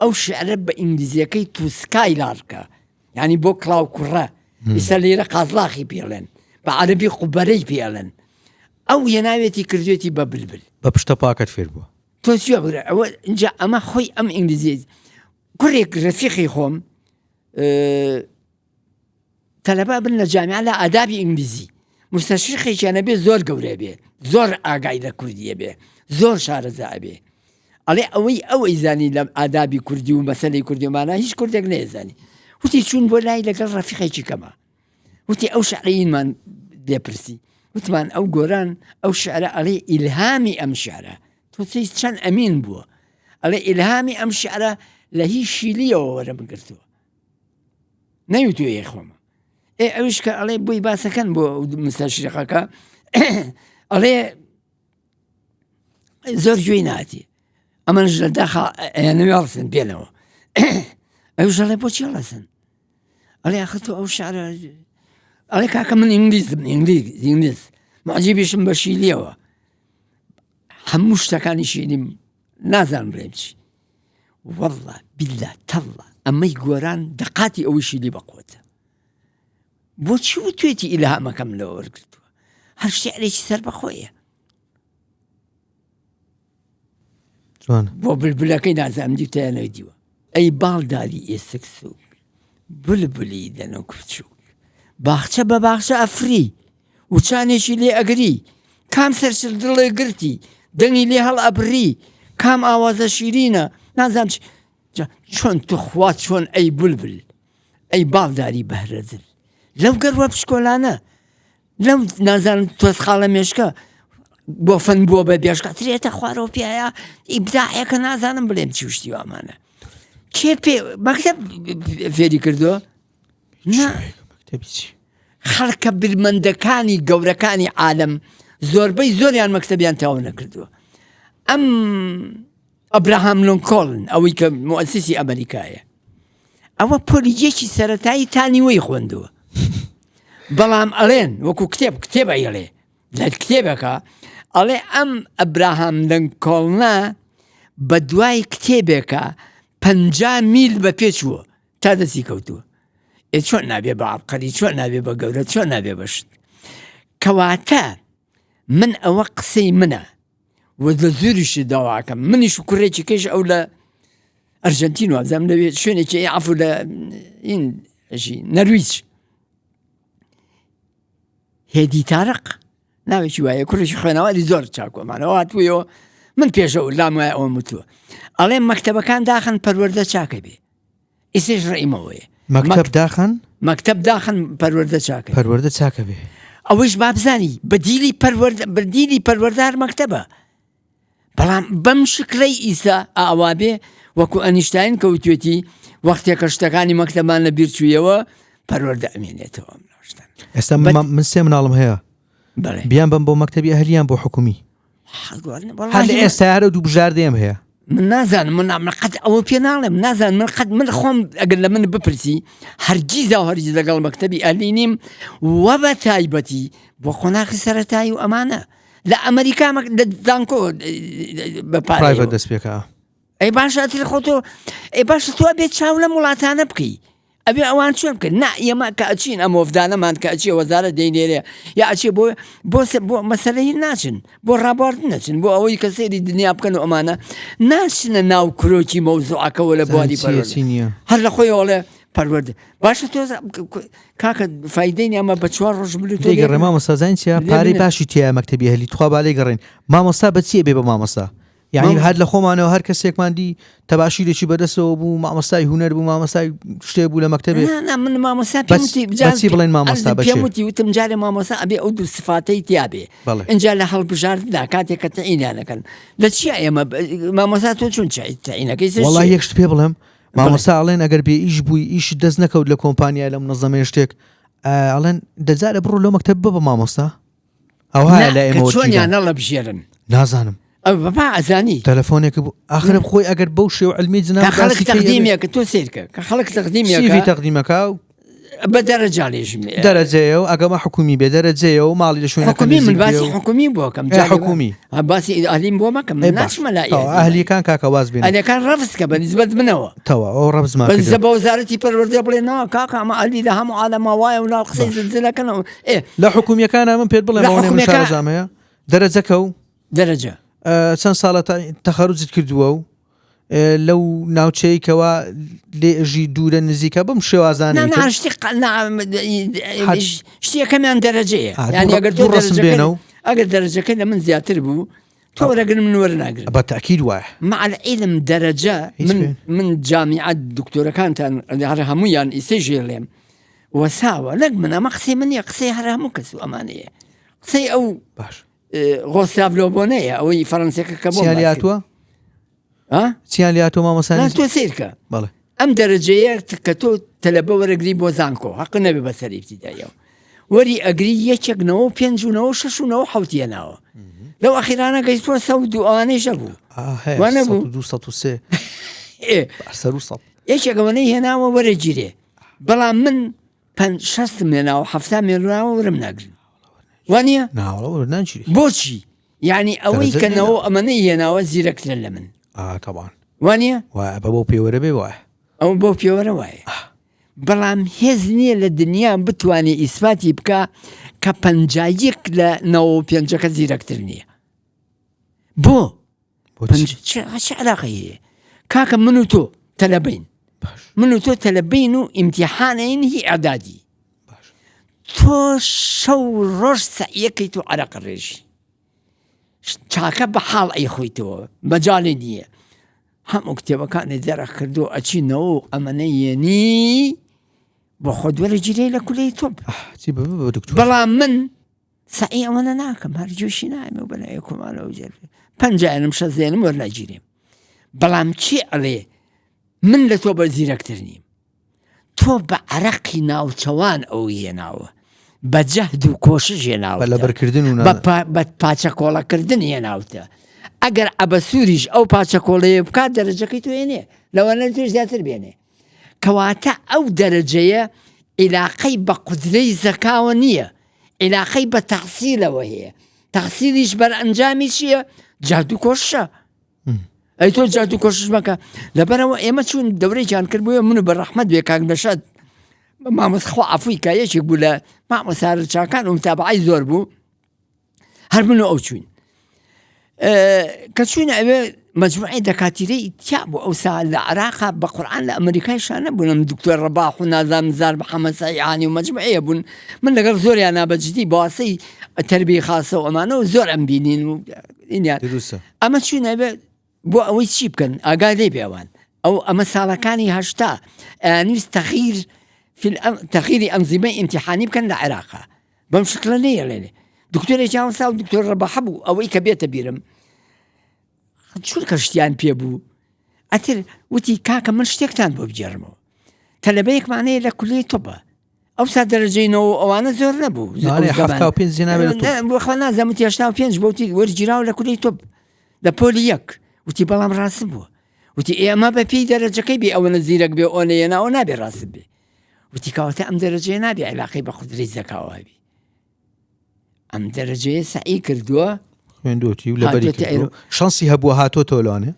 ئەو شعرە بە ئینگلیزیەکەی تووسکای لارکە یعنی بۆ کڵاو کوڕە ئیسا لێرە قازلاخی پێڵێن بە عەرەبی قوبەرەی پێڵێن ئەو هێناوێتی کردوێتی بە بلبل بە پشتە پاکەت فێر بووە تۆ چیە بگرە ئەوە اینجا ئەمە خۆی ئەم ئینگلیزی کوڕێک ڕەفیقی خۆم تەلەبا بن لە جامیعە لە ئادابی ئینگلیزی مستەشریقێکیانە بێ زۆر گەورە بێ زۆر ئاگای لە کوردیە بێ زۆر شارەزا بێ ئەڵێ ئەوەی زانی لە ئادابی کوردی و مەسەلەی کوردیمانە هیچ کوردێک نێزانی وتی چوون بۆ لای لەگەڵ ڕەفیقێکی کەمە وتی ئەو شعرەیینمان لێپرسی وتمان ئەو گۆران ئەو شعرە ئەڵێ ئیلهامی ئەم شعرە تۆ چەند ئەمین بووە ئەڵێ ئیلهامی ئەم شعرە لە هیچ شیلیەوە وەرە بگرتووە نەیوتوێ یەخۆمە ئەوش کە ئەڵێ بۆی باسەکەن بۆ مستەشریقەکە ئەڵێ زۆر گوێی ناتی ئەمەش لە داخە ئەیانەوێڵسن بێنەوە ئەوش ئەڵێ بۆچی هەڵەسن ئەڵێ ئەخە تۆ ئەو شعرە ئەڵێ کاکە من ئینگلیز معجیبیشم بە شیلیەوە هەموو شتەکانی شیلیم نازانم بڵێم چی وەڵڵا بیللا تەڵڵا ئەمەی گۆران دەقاتی ئەوەی شیلی بەقوتە بۆچی وتوێتی ئیلهامەکەم لەوە وەرگرتووە هەر شعرێکی سەر بەخۆیە جوانە بۆ بلبلەکەی نازانم دیتەیانەوەی دیوە ئەی باڵداری ئێسک سووک بلبلی دەنە کوچووک باخچە بە باخچە ئەفری وچانێکی لێ ئەگری کام سەرچل دڵێ گرتی دەنگی لێ هەڵ ئەبری کام ئاوازە شیرینە نازانم چۆن تو خوا چۆن ئەی بلبل ئەی باڵداری بەهرەزل لەو گەروە پشکۆلانە لەو نازانم تۆز خاڵە مێشکە بۆ فەن بووە بە بێشکە ترێتە خوارەوە پیاە ئیبداعەکە نازانم بڵێم چی شتی وامانە کێ پێ مەکتەب فێری کردووە خەڵکە برمەندەکانی گەورەکانی عالەم زۆربەی زۆریان مەکتەبیان تاوە نەکردووە ئەم ئەبراهام لینکۆڵن ئەوەی کە موەسیسی ئەمریکایە ئەوە پۆلیجێکی سەرەتایی تانیوەی خوێندووە بەڵام ئەڵێن وەکو کتێبە ئەڵێ لە کتێبەکە ئەڵێ ئەم ئەبراهام لینکۆڵنە بە دوای کتێبێکە 50 میل بە پێچووە تا دەستی کەوتووە چۆن نابێ بە عەبقەری چۆن نابێ بە گەورە چۆن نابێ بەشت کەواتە من ئەوە قسەی منە و لە زوریشی داواکەم منیش و کوڕێکی کەش ئەو لە ئەرژەنتین و ئەزانم لەوێت شوێنێکی عەفو لە نەرویج هێدی تارق ناوێکی وایە کوڕێکی خوێنەوەری زۆر چاکۆمانەوە هاتوویەوە من پێشەوە لام وایە ئەوە وتووە ئەڵێ مەکتەبەکان داخن پەروەردە چاکە بێ ئیسێش ڕێیمەوەیە مەکتەب داخن مەکتەب داخن پەروەردە چاکە پەروەردە چاکە بێ ئەوەش بابزانی بەدیلی پەروەردار مەکتەبە بەڵام بەم شکرەی ئیسا ئاوا بێ وەکو ئەنیشتاین کەوتوێتی وەختێکە شتەکانی مەکتەبان لە بیرچوویەوە پەروەردە ئەمێنێتەوە ئێستا من سێ مناڵم هەیە بیان بم بۆ مەکتەبی ئەهلیان بۆ حکومی هەر لە ئێستا یارە دوو بژاردەیەم هەیە من نازانم من قەت ئەوە پێ ناڵێم نازانم من خۆم ئەگەر لە من بپرسی هەرگیزا و هەرگیز لەگەڵ مەکتەبی ئەهلی نیم وە بە تایبەتی بۆ قۆناغی سەرەتایی و ئەمانە لە ئەمریکا لە دانکۆ پرایڤەت دەست پێکە ئەی باشە ئەتر خۆتۆ ئەی باشە تۆ بێت چاو لە وڵاتانە بکەی ئەبێ ئەوان چۆن بکەن نا ئێمە کە ئەچین ئەمە وەفدانەمان کە ئەچی وەزارە دەینێرێ یا ئەچێ بۆ مەسەلەی ناچن بۆ ڕابواردن نەچن بۆ ئەوەی کە سەیری دنیا بکەن و ئەمانە ناچنە ناو کرۆکی مەوزوعەکەەوە لە بواری نییە هەر لە خۆیەوەڵێ پەروەردە باشە تۆ کاکە فایدەی ئەمە بە 4 ڕۆژ لێگەڕێ مامۆستازان چیە پارەی باشی تیا مەکتەبی هەلی توخوا با لێگەڕێن مامۆستا بە چیە بێ بە مامۆستا یعنی هەر لە خۆمانەوە هەر کەسێکمان دی تەباشیرێکی بەدەستەوە بوو مامۆستای هونەر بوو مامۆستای شتێ بوو لە مەکتەبێ من مامۆستا بەچی بڵێن مامۆستا پێموتی وتم جارێ مامۆستا ئەبێ ئەو دوو سفاتەی تیابێ اینجا لە هەڵبژاردندا کاتێک کە تەعینیانەکەن لە چیە ئێمە مامۆستا تۆ چۆن تەعینەکەی وەڵڵای یەک شت پێ بڵێم مامۆستا ئەڵێن ئەگەر بێ ئیش بووی ئیش دەست نەکەوت لە کۆمپانیای لە منەظەمەیە شتێک ئەڵێن دەجارە بڕۆ لەو مەکتەب بە مامۆستا ئەو هەیە لە ئێمە چۆنیانە لە بژێرن نازانم بەپا ئەزانی تەلەفۆنێک بوو آخر بخۆی ئەگەر بەو شێو علمی جناب خەڵک تەقدیمێکە تۆ سیرکە کە خەڵک تەقدیمەکە بە دەرەجا لێژم دەرەجەیە و ئەگەمە حکومی بێ دەرەجەیە و ماڵی لە شوێنەکەی من باسی حکومی بۆکەم حکومی باسی ئەهلیم بۆ مەکەم ناچمە لای ئەهلیەکان کاکە واز بێن ئەهلیەکان ڕەفسکە بە نسبەت منەوە تەوا ئەو ڕەفزمان بەزە بە وەزارەتی پەروەردە بڵێنەوە کاکە ئەمە ئەهلی لە هەموو عالەما وایە و ناڵ قسەی زلزلەکەنەوە لە حکومیەکانە من پێت بڵێم ئەوەنێ مشارەزامەیە دەرەجەکە و دەرەجە چەند ساڵە تەخەروجت کردووە و لەو ناوچەیەکەوە لێژی دوورە نزیکە بم شێوازانە شتێکەکەمیان دەرەجەیە ینی ئەگەر تۆ ڕسمبێنە و ئەگەر دەرەجەکەی لە من زیاتر بوو تۆ ڕێگەن من وەرناگرن بە تاکید وایە مع العلم دەرەجە من جامیعەت دکتۆرەکانتان هەر هەموویان ئیسێژێڵێم وەساوە لەک من ئەمە قسەی منیە قسەی هەر هەموو کەس و ئەمانەیە قسەی ئەو باش غۆستاڤلۆبۆنەیە ئەوەی فەڕەنسیەکە کە چیان لاتووە چیان لاتۆ مامۆستا تۆ سیرکە بەڵێ ئەم دەرەجەیە کە تۆ تەلەبە وەرەگری بۆ زانکۆ حەق نەبێ بەسەری ابتیداییەوە وەری ئەگری یەکێکنەوە پێنجونەوە شەشونەوە حوتێناوە لەو ئەخیرانە گەیشتوە سەود و ئەوانەی ژەبوو یەکێکەوەنەی هێناوە وەرەگیرێ بەڵام من 6 مێناوە 7 مێنراوە وەرم ناگرن وانە بۆچی یعنی ئەوەی کەنەوە ئەمەنەی هێناوە زیرەکترن لە من طبعا وانە بە بۆ پێوەرە بێ وایە ئەو بۆ پێوەرە وایە بەڵام هێز نییە لە دنیا بتوانێت ئیسپاتی بکە کە 51 لە 95 زیرەکتر نییە بۆ چ علاقەی هەیە کاکە من و تۆ تەلەبین من و تۆ تەلەبین و ئیمتیحانین هی ئەعدادی تۆ شەو ڕۆژ سەعیەکەی تۆ عەرەق ڕێژی چاکە بە حاڵ ئەی خۆیتەوە بەجاڵی نییە هەموو کتێبەکانی دەرەخ کردو ئەچینەوە و ئەمەنەیەنی بۆ خۆت وەرەگیرەی لە کولەی تۆپ بەڵام من سعی ئەوەنە ناکەم هەرجۆشی نایمە و بەلای کۆمانەوە جێ 5 شەزێنم وەرناگیرێم بەڵام چی ئەڵێ من لە تۆ بە زیرەکتر نیم تۆ بە عەرەقی ناوچەوان ئەو هێناوە بە جەهد و کۆشش هێناوە بە لەبەرکردن و بە پاچە کۆڵەکردن هێناوتە ئەگەر ئەبە سووریش ئەو پاچە کۆڵەیە بکات دەرەجەکەی تو هێنێ لەوانە توش زیاتر بێنێ کەواتە ئەو دەرەجەیە عیلاقەی بە قودرەی زەکاوە نییە عیلاقەی بە تەحسیلەوە هەیە تەحسیلیش بەرئەنجامی چییە جەهد و کۆششە ئەی تۆ جەهد و کۆشش مەکە لەبەرەوە ئێمە چوون دەورەیان کرد بۆیە من و بەڕەحمەت بێ کاک بەشاد مامۆستاخوا عەفوی کا یەکێک بوو لە مامۆستا چاکان و متابعەی زۆر بوو هەر من و ئەو چوین کە چوینە ئەوێ مەجموعەی دەکاتیرەی تیا بوو ئەوسا لە عێراقا بە قورئان لە ئەمریکای شانە بوونم دکتۆر ڕەباح و نازام زار محەممەد سەیعانی و مەجموعەیە بوون من لەگەڵ زۆریان نابەجدی بەواسەی تەربیەی خاسە و ئەمانە و زۆر ئەم بینین و ئەمە چوینە ئەوێ بۆ ئەوەی چی بکەن ئاگای لێ بێوان ئەو ئەمە ساڵەکانی هەشتا ئەنویست تەغییری ئەنزیمەی ئیمتیحانی بکەن لە عێراقا بەم شکلە نەیەڵێنێ دکتۆرێکی ئەوسا و دکتۆر ڕەباح بوو ئەوەی کە بێتە بیرم چون کە شتیان پێ بوو ئەتر وتی کاکە من شتێکتان بۆ بجێڕمەوە تەلەبەیەکمانەیە لە کولەی تۆپە ئەوسا دەرەجەینەوە ئەوانە زۆر نەبوو بۆ خوا نازانمتی 85 بۆتی وەرگیراوە لە کولەی تۆپ لە پۆلی یەک وتی بەڵام ڕاست بووە وتی ئێمە بە پێی دەرەجەکەی بێ ئەوەنە زیرەک بێ ئۆنەیەناوە نابێ ڕاست بێ وتی کاواتە ئەم دەرەجەیە نابێ عیلاقەی بە قودرەی زەکاوابی ئەم دەرەجەیە سعی کردووە خوێندوتی و لەبەری شانسی هەبووە هاتۆ تۆلانێ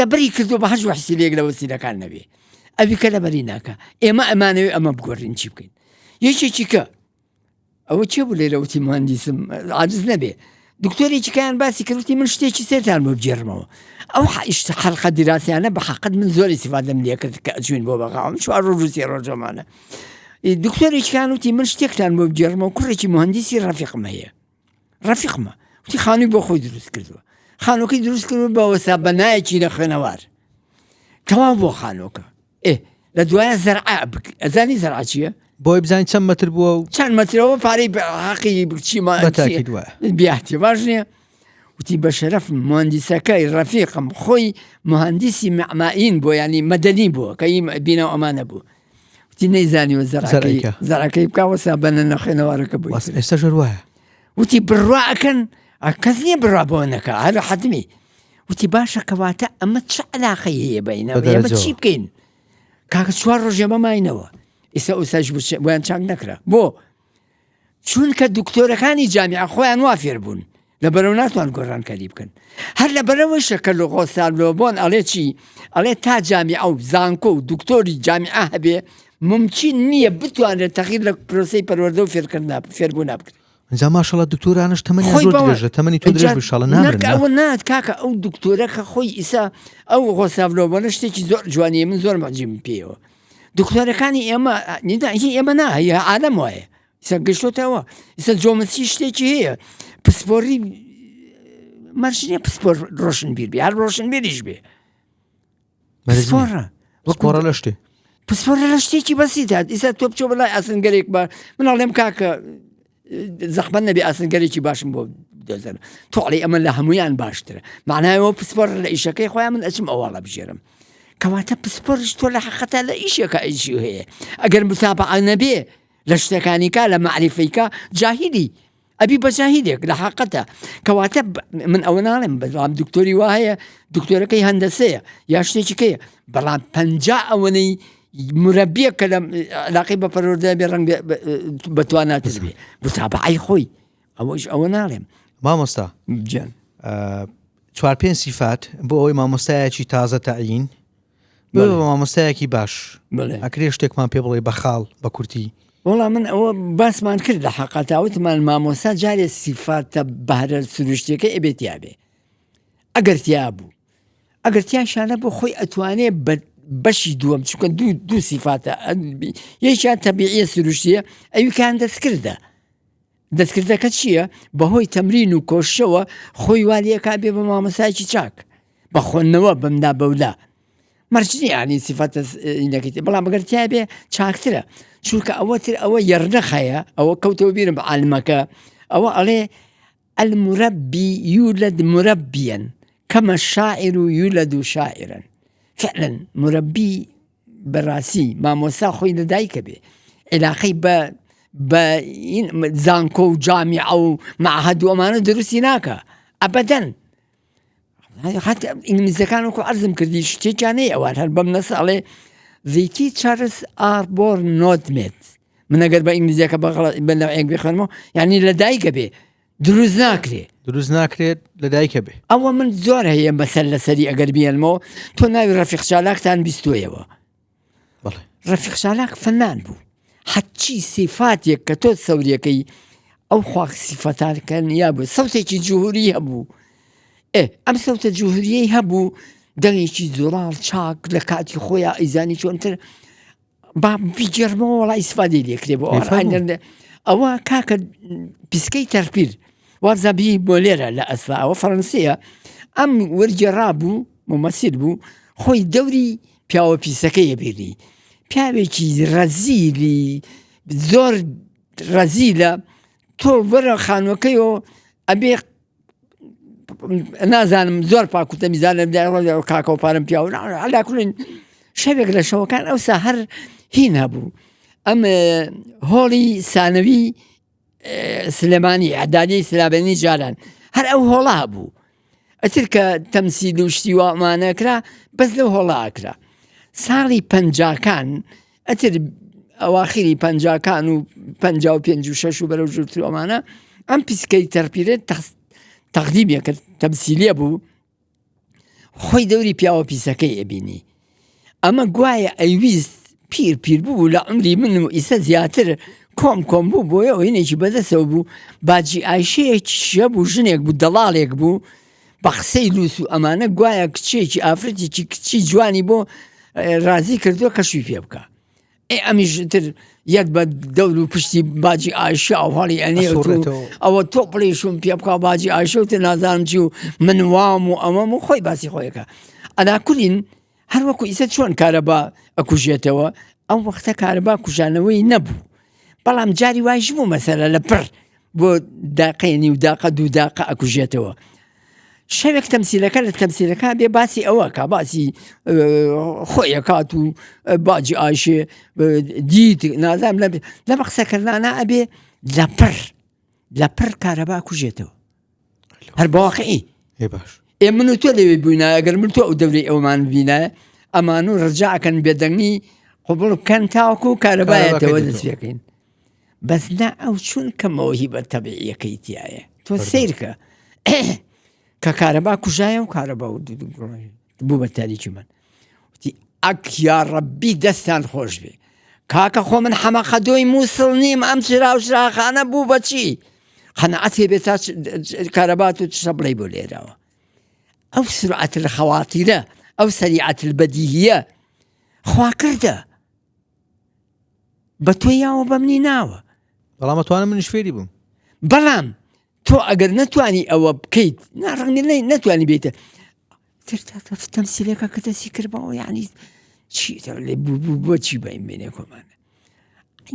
دەبری کردو بە هەژ وحسی لێک لە وەسیلەکان نەبێ ئەوی کە لەبەری ناکە ئێمە ئەمانەوێ ئەمە بگۆڕین چی بکەین یەکێکی کە ئەوە چێ بوو لێرە وتی مهندسم عاجز نەبێ دکتۆرێکی کایان باسی کردوتی من شتێکی سێتان بۆ بجێڕمەوە ئەو حەلقە دیراسیانە بە حەقت من زۆری سیفات لەم لێ کرد کە ئەچوین بۆ بەقاوم چوار ڕۆژ و سێ ڕۆژەمانە دکتۆرێکی کایان وتی من شتێکتان بۆ بجێڕمەوە کوڕێکی مهندسی ڕەفیقم هەیە ڕەفیقمە وتی خانووی بۆ خۆی دروست کردووە خانۆکەی دروست کردو بە وەسا بەنایەکی لە خوێنەوار تەواو بۆ خانۆکە لە دوایە زەرعا ئەزانی زەرعا چییە بۆی بزانین چەند مەتر بووە و چەند مەترەوە پارەی حەقی بچیمە بیاتی باش نییە وتی بە شەرەف مهندسەکەی ڕەفیقم خۆی مهندسی معمائین بۆ ینی مەدەنی بووە کە بینەوە ئەمانە بوو وتی نەیزانیوە زەرعەکەی بکوەسا بەنە نەخێنەوارەکە بوو ئێستا ژەر وایە وتی بڕواکەن کەس نییە بڕوا بۆ نەکە هەر حتمی وتی باشە کەواتە ئەمە چ علاقەی هەیە بینەوە ئێمە چی بکەین کاکە چوار ڕۆژێمە ماینەوە ئێستا ئوساش بۆیان چاک نەکرا بۆ چونکە دکتۆرەکانی جامیعە خۆیان وا فێر بوون لەبەرەوە ناتوان گۆڕانکاری بکەن هەر لەبەرەوەیشە کە لە غۆسالۆبۆن ئەڵێ چی ئەڵێ تا جامیعە و زانکۆ و دکتۆری جامیعە هەبێ ممکن نییە بتوانێت تەغییر لە پرۆسەی پەروەردە و فێربوون نابکرێت ئەنجا ماشەڵڵا دکتۆرانش تەمەنی زۆر درێژە تەمەنی تۆ درێژ بشاڵە نابرن ئەوە نات کاکە ئەو دکتۆرەکە خۆی ئیسا ئەو غۆسالۆبۆنە شتێکی زۆر جوانیە من زۆر مەعجب پێیەوە دکتۆرەکانی ئێمە ئێمە نایە عالەم وایە ئیسا گەشتۆتەوە ئیسا جۆمەسی شتێکی هەیە پسپۆری مەرجنیە پسپۆر ڕۆشن بیر بێ هەر ڕۆشن بیریش بێ پسپۆرە لە شتێ پسپۆرە لە شتێکی بەسیتات ئیسا تۆ بچۆ بەلای ئاسنگەرێک بە مناڵێم کاکە زەحمەت نەبێ ئاسنگەرێکی باشم بۆ دۆزەرە تۆڵی ئەمە لە هەمویان باشترە معنایەوە پسپۆر لە ئیشەکەی خۆیان من ئەچم ئەوواڵە بژێرم کەواتە پسپۆرش تۆ لە حەقەتە لە ئیشێکە ئیشی هەیە ئەگەر متابعە نەبێ لە شتەکانیکە لە معریفەیکە جاهیلی ئەبی بە جاهیلێک لە حەقەتە کەواتە من ئەوە ناڵێم بەڵام دکتۆری وا هەیە دکتۆرەکەی هەندەسەیە یا شتێکی کەیە بەڵام پەنجا ئەوەنەی مرەبیە کە لە علاقەی بە پەروەردە بێ ڕەنگ بەتواناتر بێ متابعەی خۆی ئەوەش ئەوە ناڵێم مامۆستا گیان چوار پێنج سیفات بۆ ئەوەی مامۆستایەکی تازە تەعین بۆ مامۆستایەکی باش ئەکرێ شتێکمان پێ بڵێ بە خاڵ بە کورتی وەڵام من ئەوە باسمان کرد لە حەقەتاوتمان مامۆستا جارێ سیفاتە بەهرە سروشتەکە ئەبێتیا بێ ئەگەر تیا بوو ئەگەر تیاشانە بۆ خۆی ئەتوانێ بەشی دووەم چونکە دوو سیفاتە یەکیان تەبیعیە سروشتیە ئەویکان دەستکردەکە چییە بەهۆی تەمرین و کۆشەوە خۆی والیەکە بێ بە مامۆستایکی چاک بە خوێندنەوە بەمدا بەولا مەرجنی ینی سیفاتە نەکەیت بەڵام ئەگەر تیا بێ چاکترە چونکە ئەوە یەرنەخەیە ئەوە کەوتەوە بیرم بە عالمەکە ئەوە ئەڵێ المربي يولد مربيا كما الشاعر يولد شاعرا فعلا مربي بەڕاستی مامۆستا خۆی لەدایکە بێ علاقەی بە زانکۆ و جامیعە و معهەد و ئەمانە دروستی ناکە ئەبەدەن حتى ئینگلیزەکان وەکو عەرزم کردی شتێکیان هەیە ئەوان هەر بەم نەساڵێ The teachers are born not made من ئەگەر بە ئینگلیزیەکە بە نەوەیەک بخوێنمەوە یعنی لەدایکە بێ دروست ناکرێت لەدایکە بێ ئەوە من زۆر هەیە مەسەل لەسەری ئەگەر بیێنمەوە تۆ ناوی ڕەفیق چالاکتان بیستۆیەوە ڕەفیق چالاک فەنان بوو حەچی سیفاتێک کە تۆ سەوریەکەی ئەو خوا سیفەتانکەن یا بوو سەوتێکی جوهوری هەبوو ئەم سەوتە جوهوریەی هەبوو دەنگێکی زۆراڵ چاک لە کاتی خۆیان ئەیزانی چۆنتر با بیجێڕمەوە وەڵای ئیسفادەی لێکرێ بۆ ئەوە کاکە پیسکەی تەرپیر وازەبی بۆ لێرە لە ئەسفا ئەوە فەڕەنسیە ئەم وەرگێڕا بوو ممەسیل بوو خۆی دەوری پیاوە پیسەکەی ئەبیری پیاوێکی ڕەزیلی زۆر ڕەزیلە تۆ وەرە خانوەکەیەوە ئەبێ نازانم زۆر پاکوتە میزانە کاکە و پارەم پیاوە علاکولین شەوێک لە شەوەکان ئەوسا هەر هین هەبوو ئەم هۆڵی سانەوی سلێمانی عەدادی سلابێنی جاران هەر ئەو هۆڵا هەبوو ئەتر کە تەمسیل و شتی وامانەکرا بەس لەو هۆڵا ئەکرا ساڵی پەنجاکان ئەتر ئەواخیری پەنجاکان و 55 و 6 و بەرەو ژوورتر ئەمانە ئەم پیسکەی تەرپیرێت تەقدیمیە کرد تەمسیلیە بوو خۆی دەوری پیاوە پیسەکەی ئەبینی ئەمە گوایە ئەیویست پیر بوو لە عمری من و ئیسە زیاتر کۆم بوو بۆیە ئەو هینێکی بەدەستەوە بوو باجی ئایشەیەکیشە بوو ژنێک بوو دەڵاڵێک بوو بە قسەی لووس و ئەمانە گوایە کچێکی ئافرەتێکی کچی جوانی بۆ رازی کردووە کەشوی پێ بکە ئەمیشتر یەک بە دەور و پشتی باجی ئایشە ئەو هەڵی ئەنێ ئەوە تۆ پڵێشم پێ بکە باجی ئایشەوتە نازانم چی و من وام و ئەمەم و خۆی باسی خۆیەکە ئەناکولین هەروەکو ئیسە چۆن کارەبا ئەکوژێتەوە ئەو وەختە کارەبا کوژانەوەی نەبوو بەڵام جاری وایش بوو مەسەلە لە پڕ بۆ داقێنی و داقە دوو داقە ئەکوژێتەوە شەوێک تەمسیلەکە لە تەمسیلەکە بێ باسی ئەوە کا باسی خۆیەکات و باجی ئایشێ دیت نازانم لە بە قسەکردانە ئەبێ لە پڕ کارەبا کوژێتەوە هەر بەواقعی باش من و تۆ لەوێ بووینە ئەگەر من تۆ ئەو دەورەی ئەومان بینە ئەمان و ڕجاکەن بێدەنگی قوبڵ بکەن تاوەکو و کارەبایەتەوە دەست پێکەین بەس نا ئەو چون کەمەوەهی بە تەبیعیەکەی تایە تۆ سیرکە کە کارەبا کوژایە و کارەبا و بوو بە تاریکی من وتی ئەک یا ڕەبی دەستان خۆش بێ کاکە خۆ من حەمەقەدۆی مووسڵ نیم ئەم چرا و شراخانە بوو بەچی قەنەعەت هێبێت تا کارەبات و تشە بڵێ بۆ لێرەوە ئەو سرعەت الخەواتیرە ئەو سەریعەت البەدیهیە خوا کردە بە تۆ یاوە بە منی ناوە بەڵام ئەتوانم منیش فێری بووم بەڵام تۆ ئەگەر نەتوانی ئەوە بکەیت ڕەنگی نەتوانی بێتە تەمسیلەکە کە دەستی کردەوە یعنی چی بۆچی بەیمێنێ کۆمانە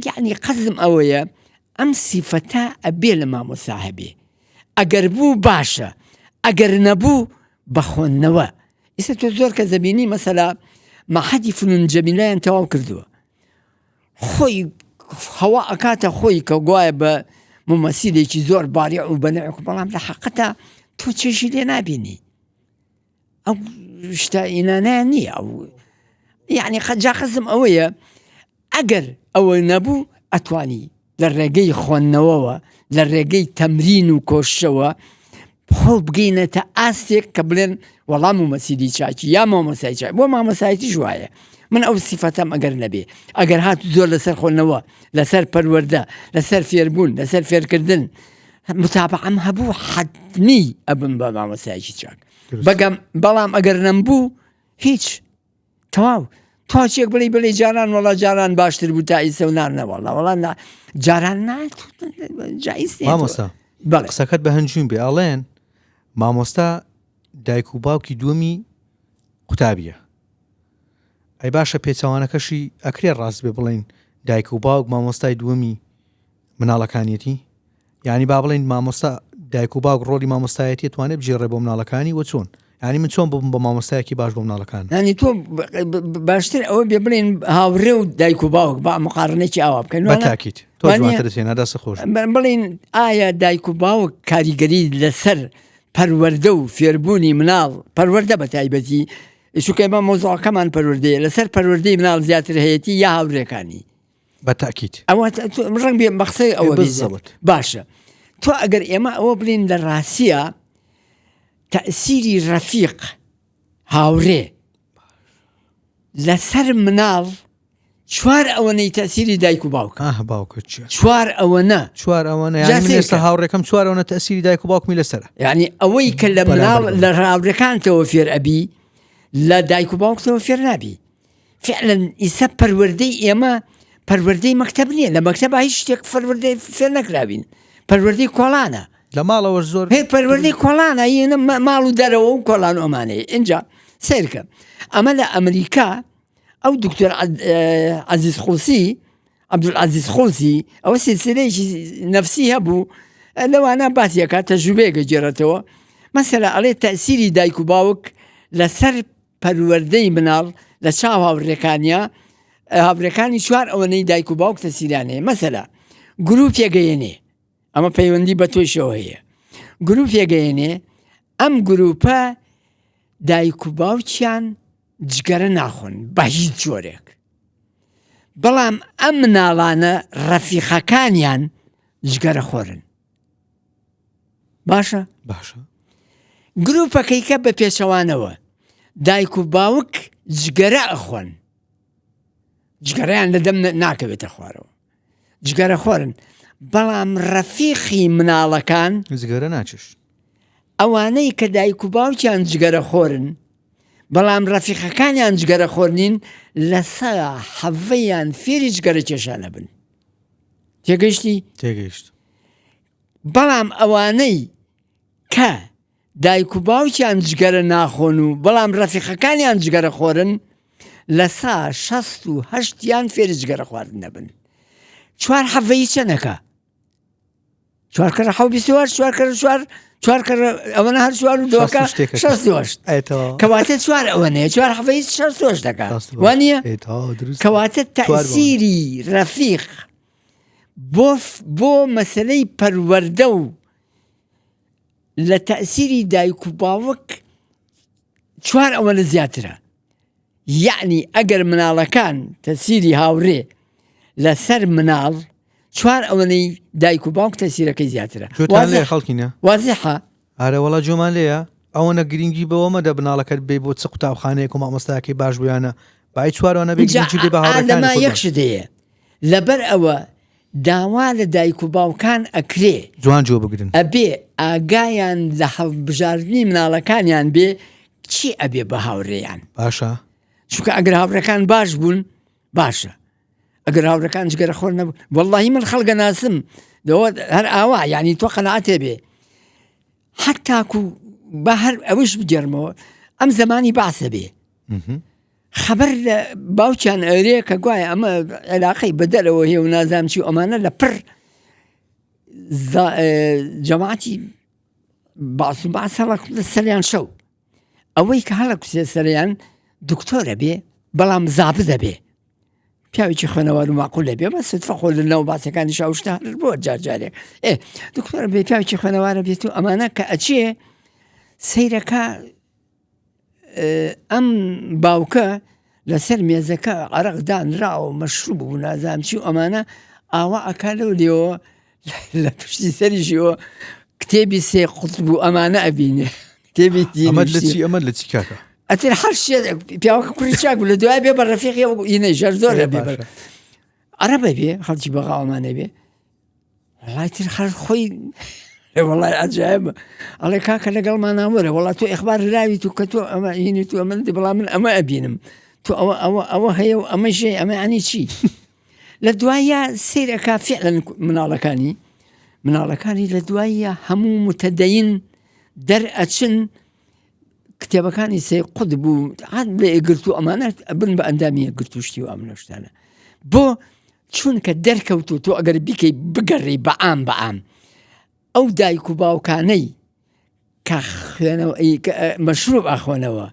یعنی قەزم ئەوەیە ئەم سیفەتە ئەبێ لە مامۆستا هەبێ ئەگەر بوو باشە ئەگەر نەبوو بەخۆنەوە ئێستا تۆ زۆر کە زەبینی مەسەلا مەحەدی فنون جەمیلایان تەواو کردووە خۆی هەوا ئەکاتە خۆی کە گوایە بە ممەسیلێکی زۆر باریع و بەنەعێک بەڵام لە حەقەتە تۆ چێژی لێ نابینی ئەو شتە ئینانیان نییە ئەو یعنی جا قەزم ئەوەیە ئەگەر ئەوە نەبوو ئەتوانی لە ڕێگەی خوێندنەوەوە لە ڕێگەی تەمرین و کۆشەوە خۆ بگەینەتە ئاستێک کە بڵێن وەڵام ممەسیلی چاکی یا مامۆسای چاک بۆ مامۆسایەتیش وایە من ئەو سیفەتەم ئەگەر نەبێ ئەگەر هات زۆر لەسەر خوێندنەوە لەسەر پەروەردە لەسەر فێربوون لەسەر فێرکردن متابعەم هەبوو حەتمی ئەبم بە مامۆسایەکی چاک بەڵام ئەگەر نەمبوو هیچ تەواو تۆچێک بڵێ جاران وەڵا جاران باشتر بوو تا ئیسە و نانەوەڵا جاران نات جایز مامۆستا قسەکەت بە هەنجوین بێ ئاڵێن مامۆستا دایک و باوکی دووەمی قوتابیە ئەی باشە پێچەوانەکەشی ئەکرێ ڕاست بێ بڵین دایک و باوک مامۆستای دووەمی مناڵەکانیەتی یعنی با بڵین مامۆستا دایک و باوک ڕۆلی مامۆستایەتی توانێت بژێڕێ بۆ مناڵەکانی وە چۆن یعنی من چۆن بم بە مامۆستایەکی باش بۆ مناڵەکان ینی تۆ باشتر ئەوە بێ بڵێن هاوڕێ و دایک و باوک با مقارنێکی ئاوا بکەن بەتاکیت تۆ جوانتر دەچێنە دەست خۆش بڵین ئایا دایک و باوک کاریگەری لەسەر پەروەردە و فێربوونی مناڵ پەروەردە بە تایبەتی چونکە ئێمە مۆزوعەکەمان پەروەردەیە لەسەر پەروەردەی مناڵ زیاتر هەیەتی یا هاوڕێکانی بەتاکیت ئەوە ڕەنگ بێ بە قسەی ئەوە بزەوت باشە تۆ ئەگەر ئێمە ئەوە بڵین لە ڕاستیە تەئسیری ڕەفیق هاوڕێ لەسەر مناڵ چوار ئەوەنەی تەئسیری دایک و باوکە چوار ئەوەنە یعنی ئێستا هاوڕێکەم چوار ئەوەنە تەئسیری دایک و باوکمی لەسەرە یعنی ئەوەی کە لە مناڵ لە هاوڕێکانتەوە فێر ئەبی لە دایک و باوکتەوە فێر نابی فعلا ئیسە پەروەردەی ئێمە پەروەردەی مەکتەب نییە لە مەکتەب هیچ شتێک پەروەردەی فێر نەکرابین پەروەردەی کۆڵانە لە ماڵەوە زۆر پەروەردەی کۆڵانە ماڵ و دەرەوە و کۆڵان ئۆمانەیە اینجا سیرکە ئەمە لە ئەمریکا ئەو دکتۆر عەزیز خوسی عەبدولعەزیز خوسی ئەوە سلسلەیەکی نەفسی هەبوو لەوانە باسیەکە تەجروبەیەکە جێڕێتەوە مەسەلە ئەڵێ تەئسیری دایک و باوک لەسەر پەروەردەی مناڵ لە چاو هاوڕێکانی چوار ئەوەنەی دایک و باوک تەسیرانەیە مەسەلە گروپێگەیەنێ ئەمە پەیوەندی بە تۆشەوە هەیە گروپێگەیەنێ ئەم گروپە دایک و باوکیان جگەرە ناخۆن بە هیچ جۆرێک بەڵام ئەم مناڵانە ڕەفیقەکانیان جگەرە خۆرن باشە گروپەکەیکە بە پێچەوانەوە دایک و باوک جگەرە ئەخۆن جگەرەیان لە دەم ناکەوێتە خوارەوە جگەرە خۆرن بەڵام ڕەفیقی مناڵەکان زگەرە ناچش ئەوانەی کە دایک و باوکیان جگەرە خۆرن بەڵام ڕەفیقەکانیان جگەرە خۆرنین لەسەر حەڤەیان فێری جگەرە کێشانە بن تێگەیشت بەڵام ئەوانەی کە دایک و باوکیان جگەرە ناخۆن و بەڵام ڕەفیقەکانیان جگەرە خۆرن لەسا 68یان فێری جگەرە خواردن نەبن چوار حەڤەی چەنەکە چوار کەرە حەو 24 ئەوەنە هەر چوار و دۆکە 68 کەواتە چوار ئەوەنەیە چوار حەڤەی 68 دەکە وانە کەواتە تەئسیری ڕەفیق بۆ مەسەلەی پەروەردە و لە تەئسیری دایک و باوک چوار ئەوەنە زیاترە یعنی ئەگەر مناڵەکان تەسیری هاوڕێ لەسەر مناڵ چوار ئەوەنەی دایک و باوک تەسیرەکەی زیاترە خەڵکینە وازیحە ئارە وەڵا جۆمان لێیە ئەوەنە گرنگی بەوەمەدە بناڵەکەت بێ بۆ چ قوتابخانەیەک و مامۆستایەکی باش بوویانە بای چوارەوە بێ ئادەما یەکش دەیە لەبەر ئەوە داوا لە دایک و باوکان ئەکرێ جوان جۆ بگرن ئەبێ ئاگایان لە هەڵبژاردننی مناڵەکانیان بێ چی ئەبێ بە هاوڕێیان باشە چونکە ئەگەر هاوڕەکان باش بوون باشە ئەگەر هاوڕەکان جگەرە خۆر نەبوو وەڵڵاهی من خەڵگە ناسم هەر ئاوا یعنی تۆ قەنەعەتێ بێ حتاکو بە هەر ئەوش بگەرمەوە ئەم زمانی باسە بێ خەبەر لە باوکیان ئەرێ کە گوایە ئەمە عێلاقەی بەدەرەوە هەیە و نازام چی ئەمانە لە پڕ جەماعەتی باس و باس هەڵک لە سەریان شەو ئەوەی کە هەڵە کوسێ سەریان دکتۆرە بێ بەڵام زابدە بێ پیاوێکی خوێنەوار و ماقولە بێ بە سوتفە خۆ لە ناو باسەکانی شاوشتا بۆ جارجارێک دکتۆرە بێ پیاوێکی خوێنەوارە بێت و ئەمانە کە ئەچێ سەیرەکە ئەم باوکە لەسەر مێزەکە عەرەقدانراوە مەشروب بوو نازانم چی و ئەمانە ئاوا ئەکا لەو لێەوە لە پشتی سەریشیەوە کتێبی سێ قوتب بوو ئەمانە ئەبینێ کتێبی ئەمە لە چی کاکە ئەتر هەر پیاوەکە کوڕی چاک بوو لە دوای بێ بە ڕەفیقی ئینەی ژەر زۆرە بێ عەرەبە بێ خەڵکی بەغاوەمانە بێ وەڵای تر خەر خۆی وەڵای عەجایبە ئەڵێ کاکە لەگەڵمان ناوەرە وەڵا تۆ ئیخبار راویت و کە تۆ ئەمە هینی تو ئەمە بەڵام من ئەمە ئەبینم تۆ ئەوە هەیە و ئەمە ژێ ئەمە ئەنی چی لە دوایە سیرەکە فعلەن مناڵەکانی لە دوایە هەموو متەدەین دەرئەچن کتێبەکانی سێ قوت بوو لە ئێگرت و ئەمانە بن بە ئەندامی ئەگرت و شتی و ئەم شتانە بۆ چونکە دەرکەوت و تۆ ئەگەر بیکەی بگەڕی بەعام ئەو دایک و باوکانەی کە مەشروب ئاخۆنەوە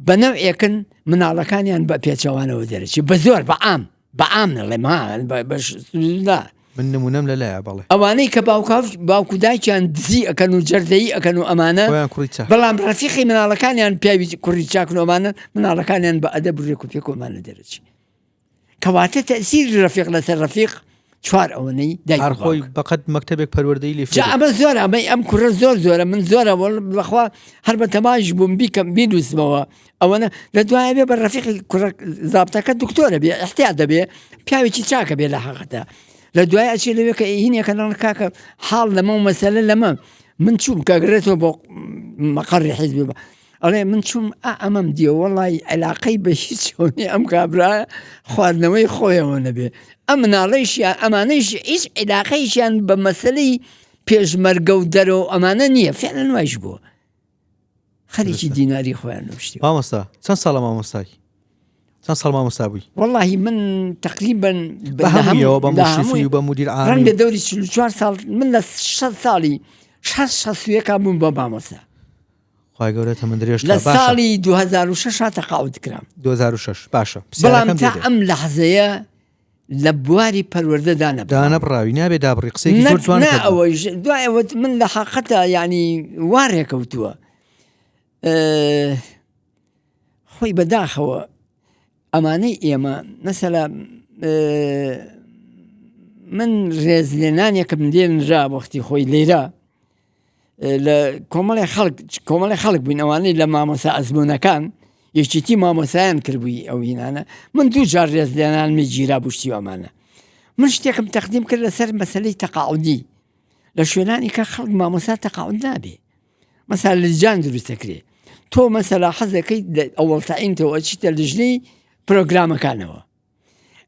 بە نەوعێکن مناڵەکانیان بە پێچەوانەوە دەرەچی بە زۆر بەعام نەڵێ ما من نمونەم لەلایە بەڵێ ئەوانەی کە باوکو دایکیان دزی ئەکەن و جەردەیی ئەکەن و ئەمانە بەڵام ڕەفیقی مناڵەکانیان پیاوی کوڕی چاکن و ئەمانە مناڵەکانیان بە ئەدەب و ڕێک و پێک و ئەمانە دەرەچی کەواتە تەئسیری ڕەفیق لەسەر ڕەفیق چوار ئەوەنەی دایک و باوک خۆی بەقەت مەکتەبێک پەروەردەی لێ ئەمە زۆرە ئەم کوڕە زۆرە من زۆرە بەخوا هەر بە تەماش بووم بیکەم بیدوسمەوە ئەوەنە لە دوایە بێ بە ڕەفیقی کوڕە زابتەکە دکتۆرە بێ احتیاط دەبێ پیاوێکی چاکە بێ لە حەقەتە لە دوای ئەچێ لەوێ کە هینێکە نەڵ کاکە حاڵ لەمە و مەسەلە لەمە من چوم کەگرێتەوە بۆ مەقەڕی حیزب ئەڵێ من چوم ئەمەم دیوە وەڵای عێلاقەی بە هیچ شۆنی ئەم کابرا خواردنەوەی خۆیەوە نەبێ ئەم مناڵەیشیان ئەمانەیش هیچ عێلاقەیشیان بە مەسەلەی پێشمەرگە و دەرەوە ئەمانە نییە فعلا وایش بووە خەریکی دیناری خۆیان نوشتی مامۆستا چەند ساڵە مامۆستای چەند ساڵ مامۆستا بووی واللهی من تقریبا بە هەموویەوە بە مشرفی و بە مدیر عامی ڕەنگە دەوری 44 ساڵ من لە 6 ساڵی 61 بووم بە مامۆستا خی گەورە تەمەندرێش لە ساڵی 2006 تەقاوت کرام 2006 باشە بەڵام تا ئەم لەحزەیە لە بواری پەروەردەدا نەبڕاوی نابێ دابڕی قسەی زۆر جوان ئەوەی دوایەوە من لە حەقەتە ینی وارێکەوتووە خۆی بەداخەوە ئەمانەی ئێمە مەسەلا من ڕێزلێنانێکم لێنرا وەختی خۆی لێرە لە کۆمەڵی خەڵک بووین ئەوانەی لە مامۆستا ئەزمونونەکان یەکێتی مامۆسایان کردبووی ئەو هینانە من دوو جار ڕێزلێنانمی گیرا بشتی ئەمانە من شتێکم تەقدیم کرد لەسەر مەسەلەی تەقاعودی لە شوێنانی کە خەڵک مامۆسا تەقاعود نابێ مەسەلا لجان دروستەکرێ تۆ مەسەلا حەزەکەی ئەوڵتەعینتەوە ئەچیتە لژنەی پرۆگرامەکانەوە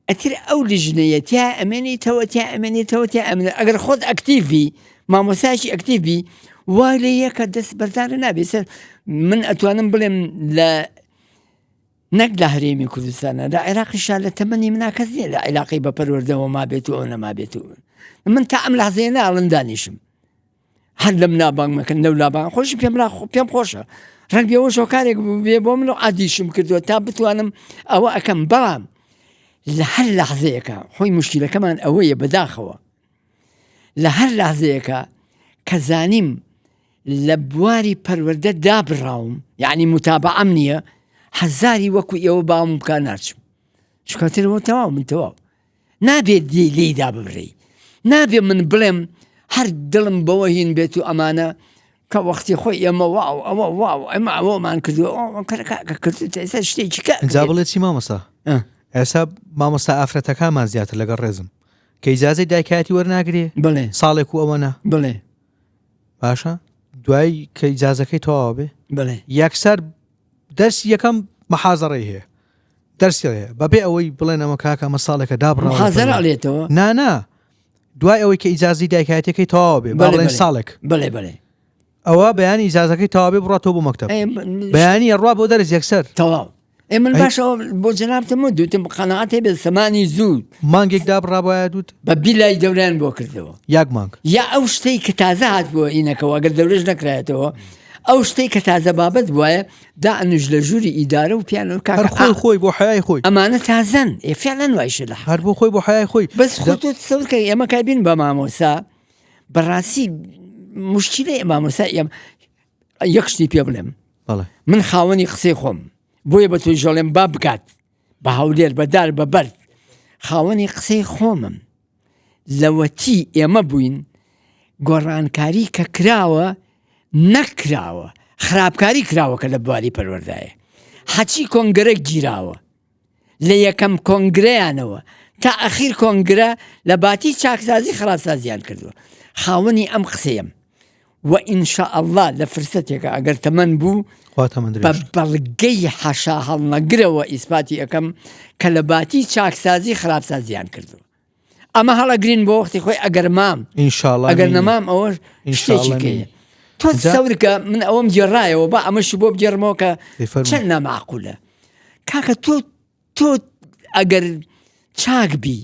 ئەتر ئەو لژنەیە تیا ئەمێنیتەوە تیا ئەمێنێتەوە تیا ئەمێنێت ئەگەر خۆت ئەکتیڤی مامۆسایشی ئەکتیڤی وای لە یەکە دەست بەردارە نابێت من ئەتوانم بڵێم لە نەک لە هەرێمی کوردستانە لە عێراقیشا لە تەمەنی منا کەس نیە لە عێلاقی بە پەروەردەوە ما بێت و ئەو نەما بێت و من تا ئەم لەحزەیە ناڵن دانیشم هەر لەم نابانگ مەکەن لەو لابانگ خۆشی پێم خۆشە ڕەنگ بێەوە شۆکارێک بێ بۆ من و عادیشم کردووە تا بتوانم ئەوە ئەەکەم بەڵام لە هەر لەحزەیەەکە خۆی مشکلەکەمان ئەوەیە بەداخەوە لە هەر لەحزەیەەکە کە زانیم لە بواری پەروەردە دابڕاوم یعنی متابعەم نییە هەزاری وەکو ئێوە باوم بکە ناچم شکاترەوە تەواو من تەواو نابێت لێدا ببڕی نابێ من بڵێم هەر دڵم بەوە هین بێت و ئەمانە کە وەختی خۆی ئێمە واو ئەوە واو ئەمە ئەوەمان کردووە شتێکی جا بڵێت چی مامۆستا ئێستا مامۆستا ئافرەتەکانمان زیاتر لەگەڵ ڕێزم کە ئیجازەی دایکایەتی وەرناگرێ بڵێ ساڵێک و ئەوەنە بڵێ باشە دوای کە ئیجازەکەی تەواو بێ بڵێ یەکسەر دەرسی یەکەم مەحازەڕەی هەیە دەرسی هەیە بەبێ ئەوەی بڵێن ئەمە کاکە ئەمە ساڵێکە دابڕاوە محازەرە ئەڵێتەوە نا دوای ئەوەی کە ئیجازی دایکایەتەکەی تەواو بێ بڵێن ساڵێک بڵێ ئەوە بەیانی ئیجازەکەی تەواو بێ بڕاتەوە بۆ مەکتەب بەیانی ئەڕوا بۆ دەرس یەکسەر تەواو من باشەوە بۆ جەنابتم دوتم قەنەعەت هەبێت سەمانی زوو مانگێک دابڕابایە دوت بە بیلای دەوریان بۆ کردەوە یاک مانگ یا ئەو شتەی کە تازە هات بۆ ئینەکەەوە ئەگەر دەورێژ نەکرایەتەوە ئەو شتەی کە تازە بابەت وایە دائنج لە ژووری ئیدارە و پیان خۆی بۆ حیای خۆی ئەمانە تازەن فعلەن وایشە لە هەر بۆ خۆی بۆ حیای خۆی بەس خۆت سەورکە ئێمە کابین بە مامۆسا بەڕاستی مشکلەی مامۆسا یەک شتی پێ بڵێم من خاوەنی قسەی خۆم بۆیە بە تۆی ژەڵێم با بکات بە هەولێر بەدار بە بەرد خاوەنی قسەی خۆمم لەوەتی ئێمە بووین گۆڕانکاری کە کراوە نەکراوە خراپکاری کراوە کە لە بواری پەروەردایە حەچی کۆنگرە گیراوە لە یەکەم کۆنگرەیانەوە تا ئەخیر کۆنگرە لە باتی چاکسازی خراپسازیان کردووە خاوەنی ئەم قسەیەم و ئینشاء الله لە فرسەتێکە ئەگەر تەمەن بوو بە بەڵگەی حەشا هەڵنەگرەوە ئیسپاتی ئەەکەم کە لە باتی چاکسازی خراپسازیان کردووە ئەمە هەڵەگرین بۆ وەختی خۆی ئەگەر مام ئەگەر نەمام ئەوە شتێکیکەیە تۆ سەورکە من ئەوەم گێڕایەوە بە ئەمەش بۆ بگێڕمەوە کە چەند ناماقولە کاکە تۆ ئەگەر چاک بی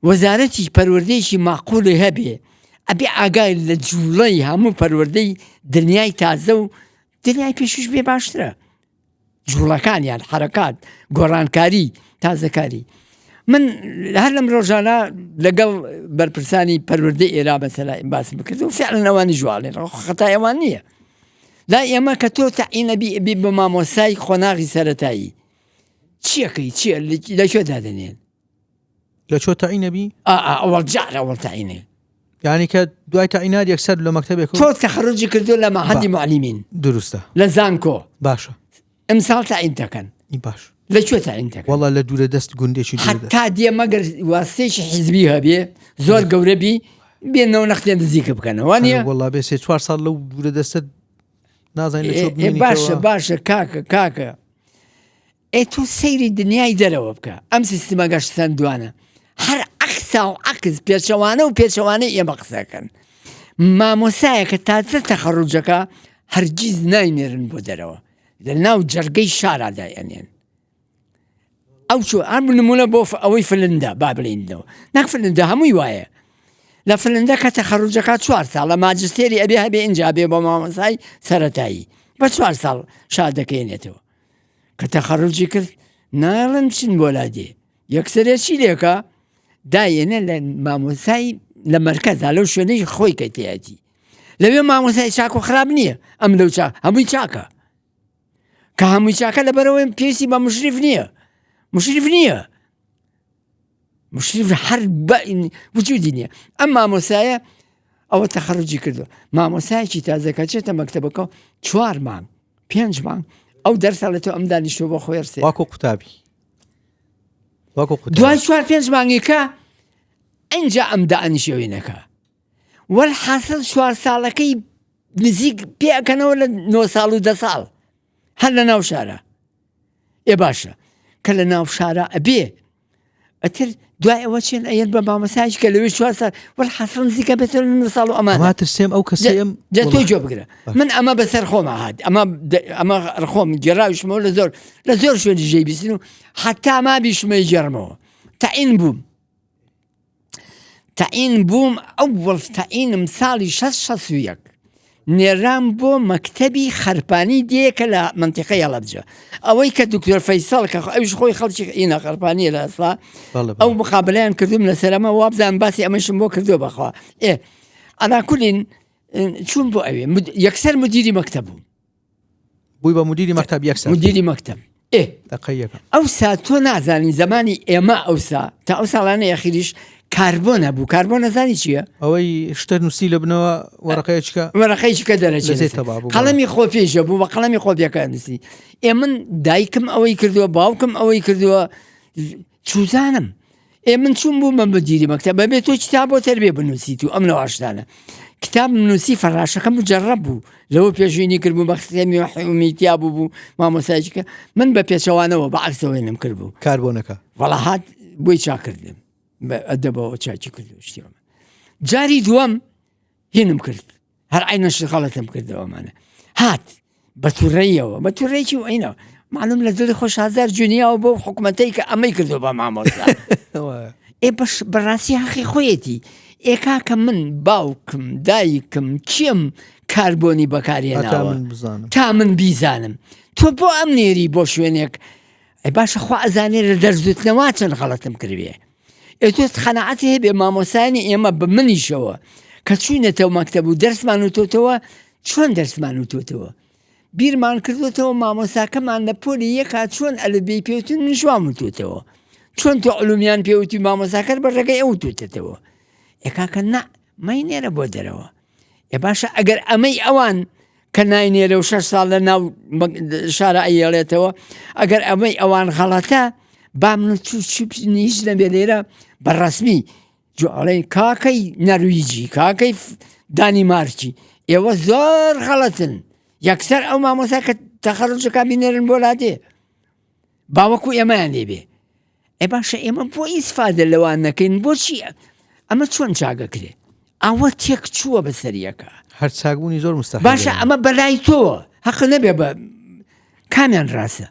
وەزارەتی پەروەردەیەکی ماقوڵی هەبێ ئەبێ ئاگای لە جوڵەی هەموو پەروەردەی دنیای تازە و دنیای پێشوش بێ باشترە جوڵەکانیان حرەکات گۆڕانکاری تازەکاری من هەر لەم ڕۆژانە لەگەڵ بەرپرسانی پەروەردەی ئێرا بەسەلا باس بکرد و فعلەن ئەوانی جوڵێن خەتای ئەوان نییە لا ئێمە کە تۆ تەعینە بی بە مامۆسای خۆناغی سەرەتایی چیەکەی چیە لەکوێ دادەنێن لە چۆ تەعینە بی ئەوەڵ جارە ئەوەڵ تەعینێ یعنی کە دوای تەعینات یەکسەر لە مەکتەبێک تۆ تەخەڕوجی کردو لە مەعهەدی معلیمین دروستە لە زانکۆ باشە ئەمساڵ تەعین دەکەن باش لەکوێ تەعین دەکەن وەڵا لە دوورە دەست گوندێکی تا دێ مەگەر واستێکی حیزبی هەبێ زۆر گەورەبی بێنەوە نەختێن نزیکە بکەنەوە نیە وەڵا بێ 3-4 ساڵ لەو دوورە دەستە نازانین باشە کاکە تۆ سەیری دنیای دەرەوە بکە ئەم سیستمە گەشتن دوانە هەر ئەقسا و عەکس پێچەوانە و پێچەوانەی ئێمە قسەکەن مامۆسایە کە تازە تەخەڕوجەکە هەرگیز ناینێرن بۆ دەرەوە لە ناو جەرگەی شارادایەنێن ئەو چۆ ئەم نمونە بۆ ئەوەی فلندا با بڵێنەوە نەک فلندا هەمووی وایە لە فلندا کە تەخەڕوجەکە 4 ساڵ لە ماجستێری ئەبێ هەبێ ئینجا بێ بۆ مامۆسای سەرەتایی بە 4 ساڵ شار دەکەێنێتەوە کە تەخەڕوجی کرد ناڵن چین بۆ لادێ یەکسەرێکی لێکە دایێنە لە مامۆسای لە مەرکەزا لەو شوێنەی خۆی کەتیەتی لەوێ مامۆسای چاک و خراپ نییە ئەم لەو هەمووی چاکە کە هەمووی چاکە لەبەرەوەی پێویستی بە مشریف نییە مشریف هەر وجودی نییە ئەم مامۆسایە ئەوە تەخەڕوجی کردو مامۆسایەکی تازەکە چێتە مەکتەبەکە 4 مانگ 5 مانگ ئەو دەرسە لە تۆ ئەم دانیشتۆ بۆ خۆی سێ واکۆ قوتابی دوای 4-5 مانگێکە ئەنجا ئەم دانیشێوینەکە وەرحاصل 4 ساڵەکەی نزیک پێکەنەوە لە 9 ساڵ و 10 ساڵ هەر لە ناو شارە باشە کە لە ناو شارە ئەبێ ئەتر دوای ئەوە چێن ئەیەن بە مامۆسایش کە لەوێ 4 ساڵ وەرحاصل نزیکە بێتە لە 9 ساڵ و ئەمانە ترسێم ئەو کەسێم جا تۆ جۆ بگرە من ئەمە بەسەر خۆمە هات ئەمە ڕخۆم گێڕاویشمەوە لە زۆر شوێنی ژێی بیستن و حتا ما بیشمەی جێڕمەوە تەعین بووم ئەوڵ تەعینم ساڵی 6 نێران بۆ مەکتەبی خەرپانی دیەکە لە منتیقەی هەڵەبجە ئەوەی کە دکتۆر فەیساڵ کە ئەوش خۆی خەڵکی ئینە خەرپانیە لە ئەسڵا ئەو مقابلەیان کردوم لە سەرەمە وابزان باسی ئەمەشم بۆ کردو بەخوا ئەناکولین چوون بۆ ئەوێ یەکسەر مدیری مەکتەب بوو بووی بە مدیری مەکتەب یەکسەر مدیری مەکتەب ئەوسا تۆ نازانی زمانی ئێمە ئەوسا تا ئەو ساڵانە یەخیریش کاربۆ نەبوو کاربۆ نەزانی چییە ئەوەی شتە نووسی لە بنەوە وەرەقەیەکە دەرەچێت قەڵەمی خۆ پێشە بوو بە قەڵەمی خۆ پێەکە نووسی من دایکم ئەوەی کردووە باوکم ئەوەی کردووە چوزانم من چوون بوو من بەدیری مەکتەب بەبێت تۆ کتاب بۆ تەربێ بنووسیت و ئەم لەواشدانە کتاب نووسی فەراشەکەم جەڕەب بوو لەوە پێشوینی کردبوو بە خستێمی حمیتیا بوو مامۆسایکە من بە پێچەوانەوە بە عکسەوەینم کرد بوو کاربۆنەکە وەڵا هات بۆی چاکردم ئەدەبەوە چاکی کردو شتیوە جاری دووەم هینم کرد هەر عینەش خەڵەتم کردەوەمانە هات بە تووڕێیەوە بە تووڕێکی و عینەوە معلوم لە دڵی خۆش هازار جونیاوە بۆ حکوومەتەی کە ئەمەی کردو بە مامۆستا بەڕاستی حەقی خۆیەتی ئێکاکە من باوکم دایکم کیم کاربۆنی بەکارێناوە تا من بیزانم تۆ بۆ ئەم نێری بۆ شوێنێک باشە خوا ئەزانێ لە دەرزوتنەوە چەند غەڵەتم کردوێ ئێتۆ خەنەعەت هەیە بێ مامۆسانی ئێمە بە منیشەوە کە چوینەتەوە مەکتەب و دەرسمان وتۆتەوە چۆن دەرسمان وتۆتەوە بیرمان کردوتەوە مامۆساکەمان لە پۆلی یەکا چۆن ئەلەبێی پێوتن نشوان وتۆتەوە چۆن تۆ علومیان پێوتی مامۆساکەر بە ڕێگەی ئەو وتۆتەوە ئێکاکە نا ماینێرە بۆ دەرەوە باشە ئەگەر ئەمەی ئەوان کە ناینێرە و 6 ساڵ لە ناو شارە ئەیێڵێتەوە ئەگەر ئەمەی ئەوان غەڵەتە با من نیش نەبێ لێرە بەڕەسمی جوڵی کاکەی نەرویجی کاکەی دانیمارکی ئێوە زۆر غەڵەتن یەکسەر ئەو مامۆسا کە تەخەڕوجەکە بینێرن بۆ لادێ باوەکو ئێمەیان لێبێ باشە ئێمە بۆ ئیسفادە لەوان نەکەین بۆچی ئەمە چۆن چاگەکرێ ئەوە تێک چووە بەسەریەکە هەر چاکبوونی زۆر مستەحیل باشە ئەمە بەلای تۆوە حەق نەبێ بە کامیان ڕاستە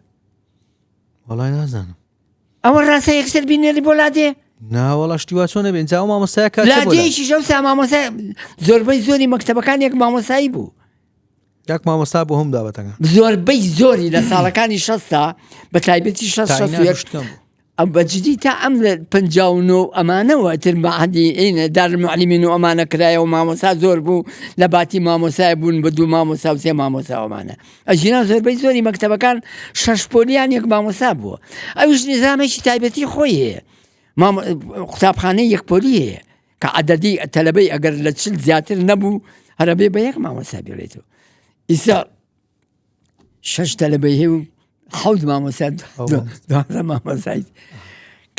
وەڵای نازانم ئەوە ڕاستە یەکسەر بینێری بۆ لادێ ناوەڵا شتیوا چۆنە بێن جا مامۆستای لادێشی شەوسا مامۆسای زۆربەی زۆری مەکتەبەکان یەک مامۆسایی بوو یاک مامۆستا بۆ هەم دابەتەکان زۆربەی زۆری لە ساڵەکانی 60 بە تایبەتی 60 ئەم بەجددی تا ئەم لە 59 ئەمانەوە تر بەعادی ئینە دارالمعلمین و ئەمانە کرایە و مامۆسا زۆر بوو لە باتی مامۆسای بوون بە 2 مامۆسا و 3 مامۆساوەمانە ئەژینا زۆربەی زۆری مەکتەبەکان 6 پۆلیان یەک مامۆسا بووە ئەوش نظامێکی تایبەتی خۆی هەیە قوتابخانەی یەک پۆلی هەیە کە عەدەدی تەلەبەی ئەگەر لە 40 زیاتر نەبوو هەرەبێ بە یەک مامۆسا بێڵێتەوە ئیسا 6 تەلەبەی هەیە و 7 مامۆسا مامۆسای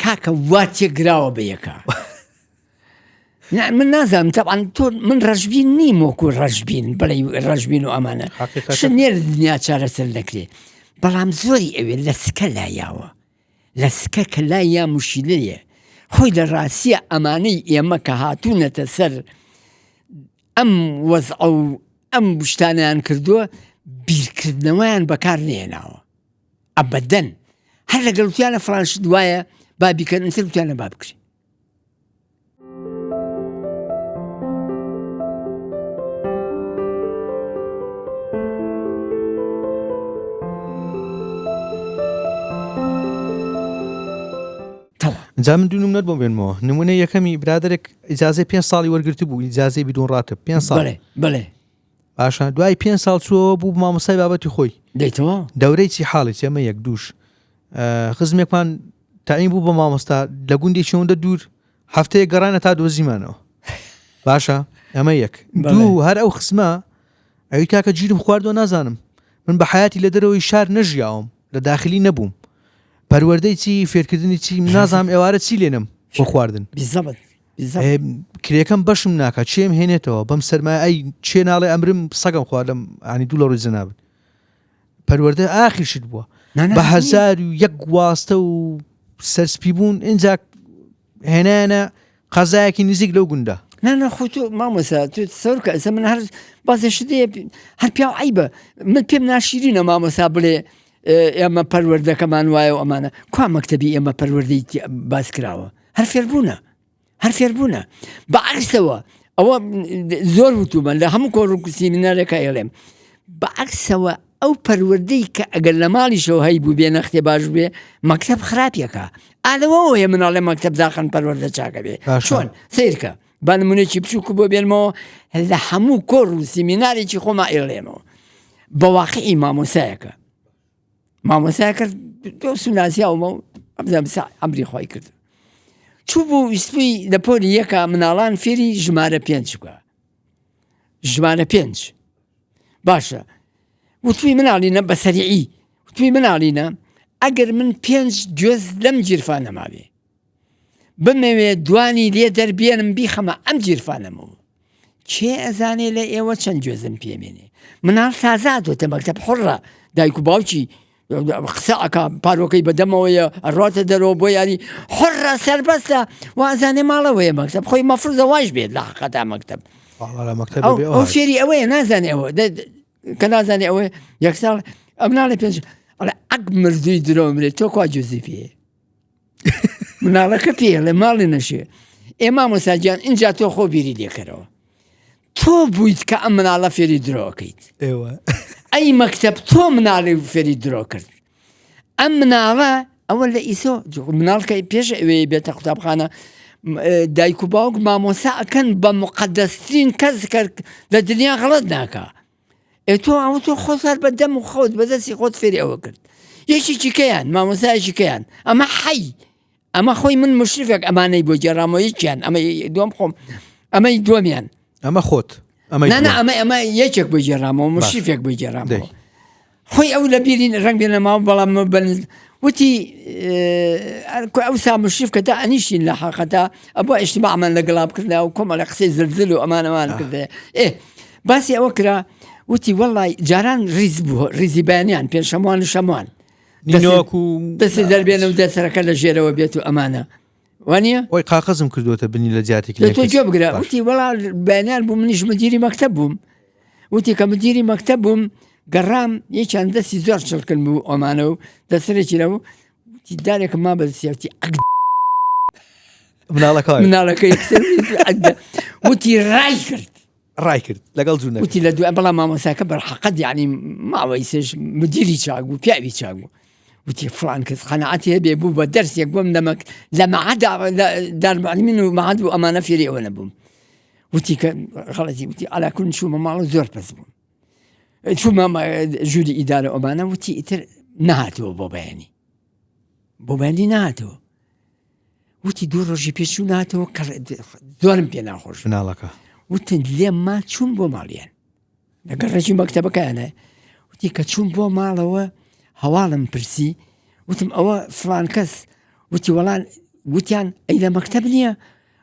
کاکە وا تێگراوە بە یەکە من نازانم تەبعاً تۆ من ڕەشبین نیم وەکو ڕەشبین بەڵێ ڕەشبین و ئەمانە شنێر دنیا چارەسەر دەکرێت بەڵام زۆری ئەوێ لە سکە لایاوە لە سکە کە لای یا موشیلەیە خۆی لە ڕاستیە ئەمانەی ئێمە کە هاتوونەتە سەر ئەم وەزع و ئەم شتانیان کردووە بیرکردنەوەیان بەکار نێناوە ئەبەدەن هەر لەگەڵ وتیانە فڵانش دوایە با بیکەن ئەتر وتیانە با بکرێ جا من دوو نمونەت بۆ بێنمەوە نمونە یەکەمی برادێک ئیجازەی 5 ساڵی وەرگرتی بوو ئیجازەی بدون ڕاتب 5 ساڵ بڵێ باشە دوای 5 ساڵ چووە بوو مامۆسای بابەتی خۆی دەیتەوە دەورەی چی حاڵی ئێمە یەک دووش خزمێکمان تاین بوو بە مامۆستا لە گوندی چۆندە دوور هەفتەیە گەڕانە تا دۆزیمانەوە باشە ئەمە یەک دوو هەر ئەو خزمە ئەوی کاکە گیرم خواردۆ نازانم من بە حیاتی لە دەرەوەی شار نەژیاوم لە داخلی نەبووم پەروەردەی چی فێرکردنی چی نازام ئێوارە چی لێنم بۆ خواردن کرێکەم بەشم ناکات چێم هێنێتەوە بەم سەرمایە ئەی چێ ناڵێ ئەمرم سەگم خواردم ئانی دوو لە ڕووی زەنابن پەروەردە ئاخیرشت بووە بە 1001 واستە و سەرسپی بوون اینجا هێنانە قەزایەکی نزیک لەو گوندە خۆتۆ مامۆسا تو سەرکە ئەسە من هەر بازێشتەیە هەر پیا عیبە من پێم ناشیرینە مامۆسا بڵێ ئێمە پەروەردەکەمان وایە و ئەمانە کوا مەکتەبی ئێمە پەروەردەی باس کراوە هەر فێربوونە بەعکسەوە ئەوە زۆر وتومە لە هەموو کۆڕووکسی منارێکە ئێڵێم بەعکسەوە ئەو پەروەردەی کە ئەگەر لە ماڵیشەوە هەی بوو بێ نەختێ باش بێ مەکتەب خراپێکە ئالەوە هەیە مناڵێ مەکتەب داخن پەروەردە چاکە بێ چۆن سیرکە با نمونێکی بچووکە بۆ بێنمەوە لە هەموو کۆڕ و سیمینارێکی خۆما ئێڵێمەوە بەواقعی مامۆسایەکە تۆ سوناسیاومە و ئەمری خۆی کرد چوو بوو ویستبووی لە پۆلی یەکە مناڵان فێری ژمارە 5 بکە ژمارە 5 باشە وتوی مناڵینە بە سەریعی وتوی مناڵینە ئەگەر من 5 گوێز لەم جیرفانەما بێ بمەوێ دوانی لێ دەربێنم بیخەمە ئەم جیرفانەمەوە چێ ئەزانێ لە ئێوە چەند گوێزم پێمێنێ مناڵ تازادۆتە مەکتەب حڕە دایک و باوکی قسە ئەکا پارۆکەی بەدەمەوەیە ئەڕاتە دەرەوە بۆ یاری حڕە سەربەستە وازانێ ماڵەوەیە مەکتەب خۆی مەفرزە واش بێت لە حقەتا مەکتەب ئەو فێری ئەوەیە نازانێ ئەوە کە نازانێ ئەوە یەک ساڵ ئەم ناڵێ پێنج ئەک مردووی درۆ مرێت تۆ کوا جوزی پێ مناڵەکە پێ لە ماڵی نەشێ ئێمە مۆساجیان اینجا تۆ خۆ بیری لێکەرەوە تۆ بوویت کە ئەم مناڵە فێری درۆکەیت ئەی مەکتەب تۆ مناڵی فێری درۆ کرد ئەم مناڵە ئەوە لە ئیسۆ مناڵکە پێش ئەوەیە بێتە قوتابخانە دایک و باوک مامۆسا ئەکەن بە مقەدەسترین کەس کرد لە دنیا غەڵەت ناکە تۆ ئەو تۆ خۆسار بە دەم و خۆت بەدەستی خۆت فێری ئەوە کرد یەکێکی کەیان مامۆسایەکی کەیان ئەمە حەی ئەمە خۆی من مشرفێک ئەمانەی بۆ گێڕامەوە یەکیان ئەمە دوم خۆم ئەمەی دومیان ئەمە خۆت ئەمە یەکێک بۆ گێڕامەوە مشرفێک بۆ گێڕامەوە خۆی ئەو لە بیرین ڕنگ بێنەماوە بەڵام وتی ئەو سا مشرف کە تا ئەنیشین لە حەقەتا ئەبوو ئیجتیماعمان لەگەڵا بکردە و کۆمەڵە قسەی زلزل و ئەمانەمان کردێ باسی ئەوە کرا وتی وەڵای جاران ریز بوو ریزی بەیانیان پێنجشەموان و شەموان دەستی دەربێنە و دەسەرەکە لە ژێرەوە بێت و ئەمانە وانە وای قاقەزم کردوتە بنی لە جاتێکی تۆ گوێ بگرە وتی وەڵا بەیانیان بوو منیش مدیری مەکتەب بووم وتی کە مدیری مەکتەب بووم گەڕام یەکیان دەستی زۆر چڵکن بوو ئەمانە و دەسەرێکی لەو وتی دارێکم ما بەدەستیوتی مناڵەکەی وتی ڕای کرد لەگەڵ جوونە وتی لە دوای بەڵام مامۆساکە بەرحەقەت یعنی ماوەی سێژ مدیری چاک بوو پیاوی چاک بوو وتی فڵان کەس قەنەعەتی هەبێ بوو بە دەرسێک بۆم لە مەعهەد دارالمعلمین و مەعهەد بوو ئەمانە فێری ئەوە نەبووم وتی کە غەڵەتی وتی عەلا کول چوومە ماڵ زۆر پەس بووم چوومە ژووری ئیدارە ئەمانە وتی ئیتر نهاتەوە بۆ بەیانی نهاتەوە وتی دوو ڕۆژی پێچوو نهاتەوە زۆرم پێ ناخۆش مناڵەکە وتن لێم ما چوون بۆ ماڵیان لەگەڵ ڕێکی مەکتەبەکانە وتی کە چوون بۆ ماڵەوە هەواڵم پرسی وتم ئەوە فڵان کەس وتی وەڵان وتیان ئەی لە مەکتەب نییە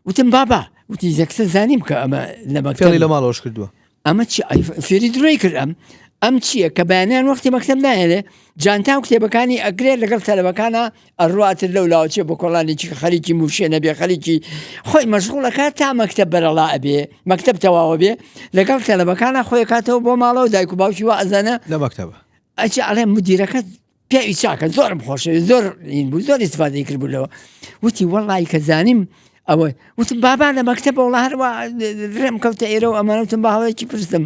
وتم بابا وتی زەکسە زانیم کە ئەمە لە مەکتەبی لە ماڵەوەش کردووە ئەمە چی فێری درۆی کرد ئەم چییە کە بەیانیان وەختی مەکتەب نایێنێ جانتا و کتێبەکانی ئەگرێت لەگەڵ تەلەبەکانە ئەڕواتر لەو لاوچێ بۆ کۆڵانێکی خەریکی موشێنە بێ خەریکی خۆی مەشغوڵەکە تا مەکتەب بەرەڵا ئەبێ مەکتەب تەواوە بێ لەگەڵ تەلەبەکانە خۆی کاتەوە بۆ ماڵەوە دایک و باوکی وا ئەزانە لە مەکتەبە ئەچی ئەڵێ مدیرەکە پیاوی چاکە زۆرم خۆشە زۆر بوو زۆر ئیسفادەی کرد بوو وتی وەڵی کە زانیم ئەوە وتم بابا لە مەکتەبە وڵا هەروە ڕێم کەوتە ئێرە و ئەمانە وتم با هەڵەیەکی پرسم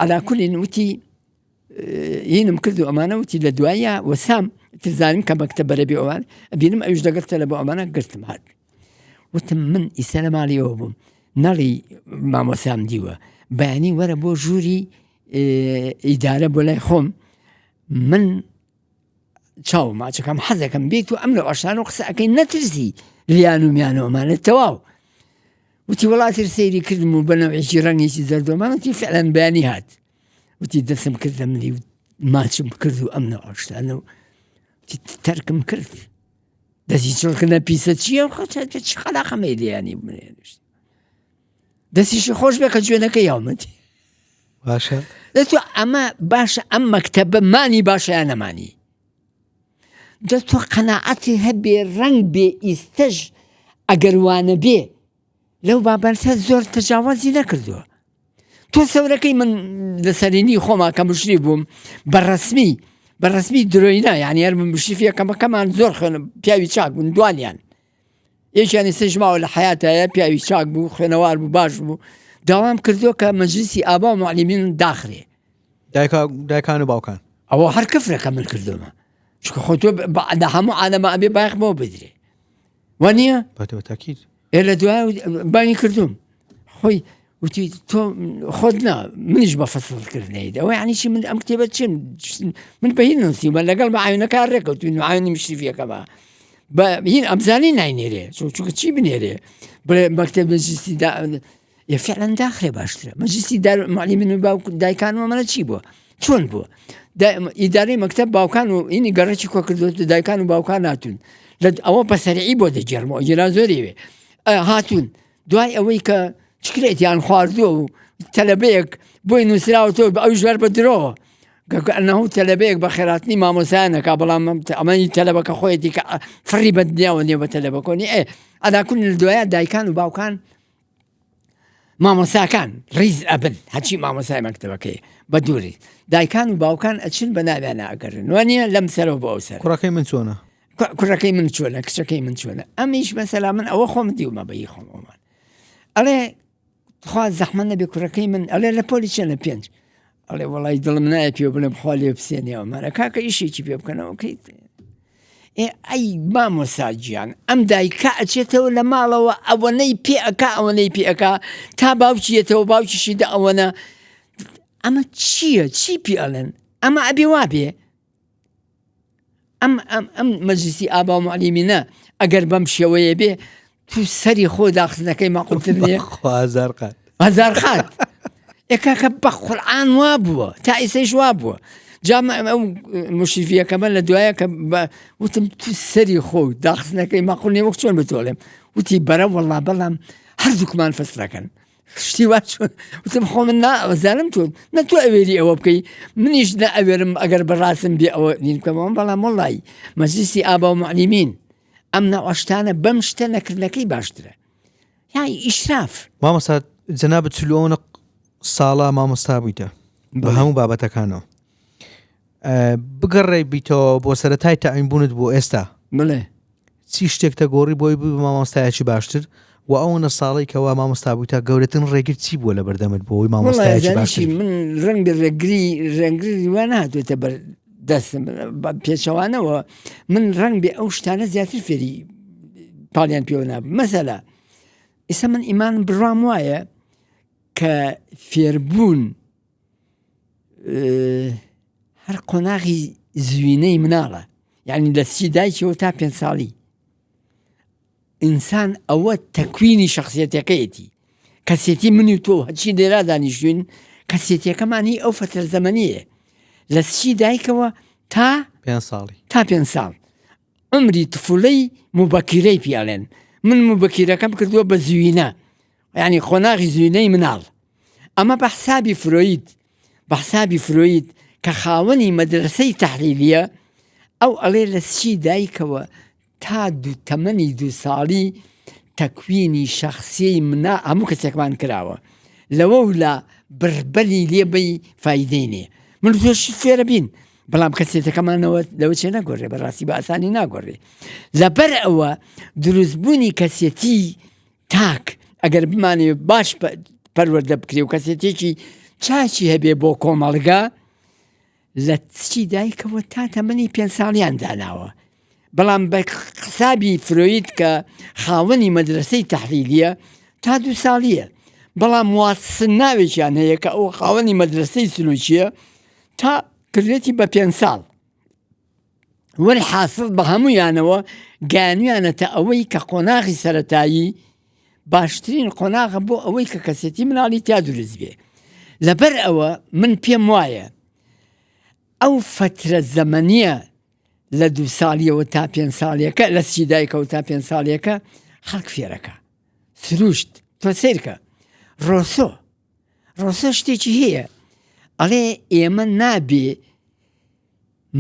عەلا کولین وتی هینم کرد و ئەمانە وتی لە دوایە وەسام تزانیم کە مەکتەب بەرەبێ ئەوان بینم ئەوش دەگەرتە لە بۆ ئەمانە گرتم هات وتم من ئیسە لە ماڵیەوە بووم نەڵی مامۆسام دیوە بەیانی وەرە بۆ ژووری ئیدارە بۆ لای خۆم من چاو ماچەکەم حەزەکەم بێت و ئەم لە ئاشان و قسە ئەەکەی نەترسی لیان و میانەوەمانە تەواو وتی وڵاتی سەیری کردم و بەنەوەیەکی ڕەنگێکی زەردۆمان وتی فعلەن بەیانی هات وتی دەستم کردە منی ماچم کرد و ئەم نەوەشتانە و تەرکم کرد دەستی چۆڵکردنە پیسە چییە چ خەلاقەمەی لێیانی بنێنشت دەستیشی خۆش بێ کە جوێنەکە یاومەتی باشە دەتوە ئەمە باشە ئەم مەکتەبە مانی باشە یان نەمانی دەتوە قەناعەتی هەبێ ڕەنگ بێ ئیستەژ ئەگەر وانە بێ لەو بابەتە زۆر تەجاوازی نەکردووە تۆ سەورەکەی من لە سەرینی خۆما کە مشری بووم بەڕەسمی درۆینا یعنی هەر مشریفیەکەمەکەمان زۆر خوێن پیاوی چاک بوون دوانیان یەکیانی سێژماوە لە حیاتایە پیاوی چاک بوو خوێنەوار بوو باش بوو داوام کردووە کە مەجلیسی ئابا و معلیمین داخرێ دایکان و باوکان ئەوە هەر کەفرەکە من کردومە چکە خۆ تۆ لە هەموو عالەمە ئەبێ بایەخمەوە بدرێ وانە بەتاکید لە دوای بانی کردوم خۆی وتی تۆ خۆت نا منیش بە فەسڵکردنەیە ئەوە یعنی چی من ئەم کتێبە چین من بە هین نووسیمە لەگەڵ بە عیونەکە ڕێکەوتوین عیونی مشریفیەکەمە بە هین ئەمزانی ناینێرێ چونکە چی بنێرێ بڵێ مەکتەب مەجلیسی فعلا داخرێ باشترە مەجلیسی معلیمین و باوک دایکانەوە منە چی بووە چۆن بووە ئیدارەی مەکتەب باوکان و ئینی گەڕێکی کۆ کردووە دایکان و باوکان هاتوون ئەوە بەسەرعی بۆ دەجێڕمەوە جێرا زۆری هاتوون دوای ئەوەی کە چکرێتیان خواردووە و تەلەبەیەک بۆی نووسراوە تۆ ئەو ژوەر بە درۆوە ئەنەهوو تەلەبەیەک بە خێراتنی مامۆسایانەکە بەڵام ئەمەنی تەلەبەکە خۆیەتی کە فڕی بەدنیاوە نێ بە تەلەبەکۆنی ئەداکون لە دوایە دایکان و باوکان مامۆساکان ڕیز ئەبن هەچی مامۆسای مەکتەبەکەی بە دووری دایکان و باوکان ئەچن بە ناویانە ئەگەڕن وانە لەم سەرەوە بۆ ئەو سەر کوڕەکەی من چۆنە کوڕەکەی من چۆنە کچەکەی من چۆنە ئەمیش مەسەلا من ئەوە خۆم دیومە بەی خۆمەوەمان ئەڵێ خوا زەحمە نەبێ کوڕەکەی من ئەڵێ لە پۆلی چێنە پێنج ئەڵێ وەڵای دڵم نایە پێ بڵێم خوا لێ بسێنێەوەمانە کاکە ئیشێکی پێ بکەنەوەکەیت ئەی مامۆساجیان ئەم دایکە ئەچێتەوە لە ماڵەوە ئەوەنەی پێئەکە ئەوەنەی پێئەکە تا باوکیێتەوە باوکیشیدا ئەوەنە ئەمە چییە چی پێ ئەڵێن ئەمە ئەبێ وابێ ئەم مەجلیسی ئابا و معلیمینە ئەگەر بەم شێوەیە بێ تو سەری خۆ داخستنەکەی ماقولتر نیە هەزار قات ئێکاکە بە قورئان وا بووە تا ئیسەیش وا بووە جام ئەو مشریفیەکەمە لە دوایە کە وتم تو سەری خۆ داخستنەکەی ماقول نیە وەک چۆن بتۆڵێم وتی بەرە وەڵا بەڵام هەردووکمان فەسرەکەن شتی وا چۆن وتم خۆ من نازانم تۆ نەتوە ئەوێری ئەوە بکەی منیش نە ئەوێرم ئەگەر بەڕاستم بێ ئەوە نین بکەمەوە بەڵام وەڵی مەجلیسی ئابا و معلیمین ئەم ناوەشتانە بەم شتە نەکردنەکەی باشترە یای ئیشراف مامۆستا جەنابەت چلۆنە ساڵا مامۆستا بوویتە بە هەموو بابەتەکانەوە بگەڕێ بیتەوە بۆ سەرەتای تەعیینبوونت بۆ ئێستا بڵێ چی شتێکتە گۆڕی بۆی بوو مامۆستایەکی باشتر و ئەوەنە ساڵی کەوا مامۆستا بوویتە گەورەترین ڕێگر چی بووە لە بەردەمت بۆ ئەوی مامۆستایەکی باشتر من ڕەنگی ڕێگری وان هاتوێتە بەر دەستم پێچەوانەوە من ڕەنگ بێ ئەو شتانە زیاتر فێری پاڵیان پێوە نابم مەسەلا ئێستا من ئیمان بڕام وایە کە فێربوون هەر قۆناغی زوینەی مناڵە یعنی دەستی دایکەوە تا 5 ساڵی ئینسان ئەوە تەکوینی شخصیەتەکەیەتی کەسێتی منی و تۆ هەچی لێرا دانیشتوین کەسێتیەکەمانی ئەو فترە زەمەنیە لە سچی دایکەوە تا 5 ساڵی تا 5 ساڵ عمری طفولەی مبەکیرەی پیاڵێن من مبەکیرەکەم کردووە بە زوینە یعنی خۆناغی زوینەی مناڵ ئەمە بە حسابی فرۆید کە خاوەنی مەدرسەی تەحلیلیە ئەو ئەڵێ لە سچی دایکەوە تا تەمەنی 2 ساڵی تەکوینی شخصی منا هەموو کەسێکمان کراوە لەوە و لە بربەلی لێبەی فایدەی نیە من تۆش فێرە بین بەڵام کەسێتەکەمانەوە لەوە چێ ناگۆڕێ بەڕاستی بە ئاسانی ناگۆڕێ لەبەر ئەوە دروستبوونی کەسێتی تاک ئەگەر بمانێ باش پەروەردە بکرێ و کەسێتێکی چاچی هەبێ بۆ کۆمەڵگا لە چی دایکەوە تا تەمەنی 5 ساڵیان داناوە بەڵام بە حسابی فرۆید کە خاوەنی مەدرسەی تەحلیلیە تا 2 ساڵیە بەڵام واتسن ناوێکیان هەیە کە ئەو خاوەنی مەدرسەی سلوکیە تا کردێتی بە 5 ساڵ وەری حاصل بە هەموویانەوە گیانویانەتە ئەوەی کە قۆناغی سەرەتایی باشترین قۆناغە بۆ ئەوەی کە کەسێتی مناڵی تا دروست بێ لەبەر ئەوە من پێم وایە ئەو فترە زەمەنیە لە 2 ساڵیەوە تا 5 ساڵیەکە لە سیدایکەوە تا 5 ساڵیەکە خەڵک فێرەکە سروشت تۆ سیرکە ڕۆسۆ شتێکی هەیە ئەڵێ ئێمە نابێ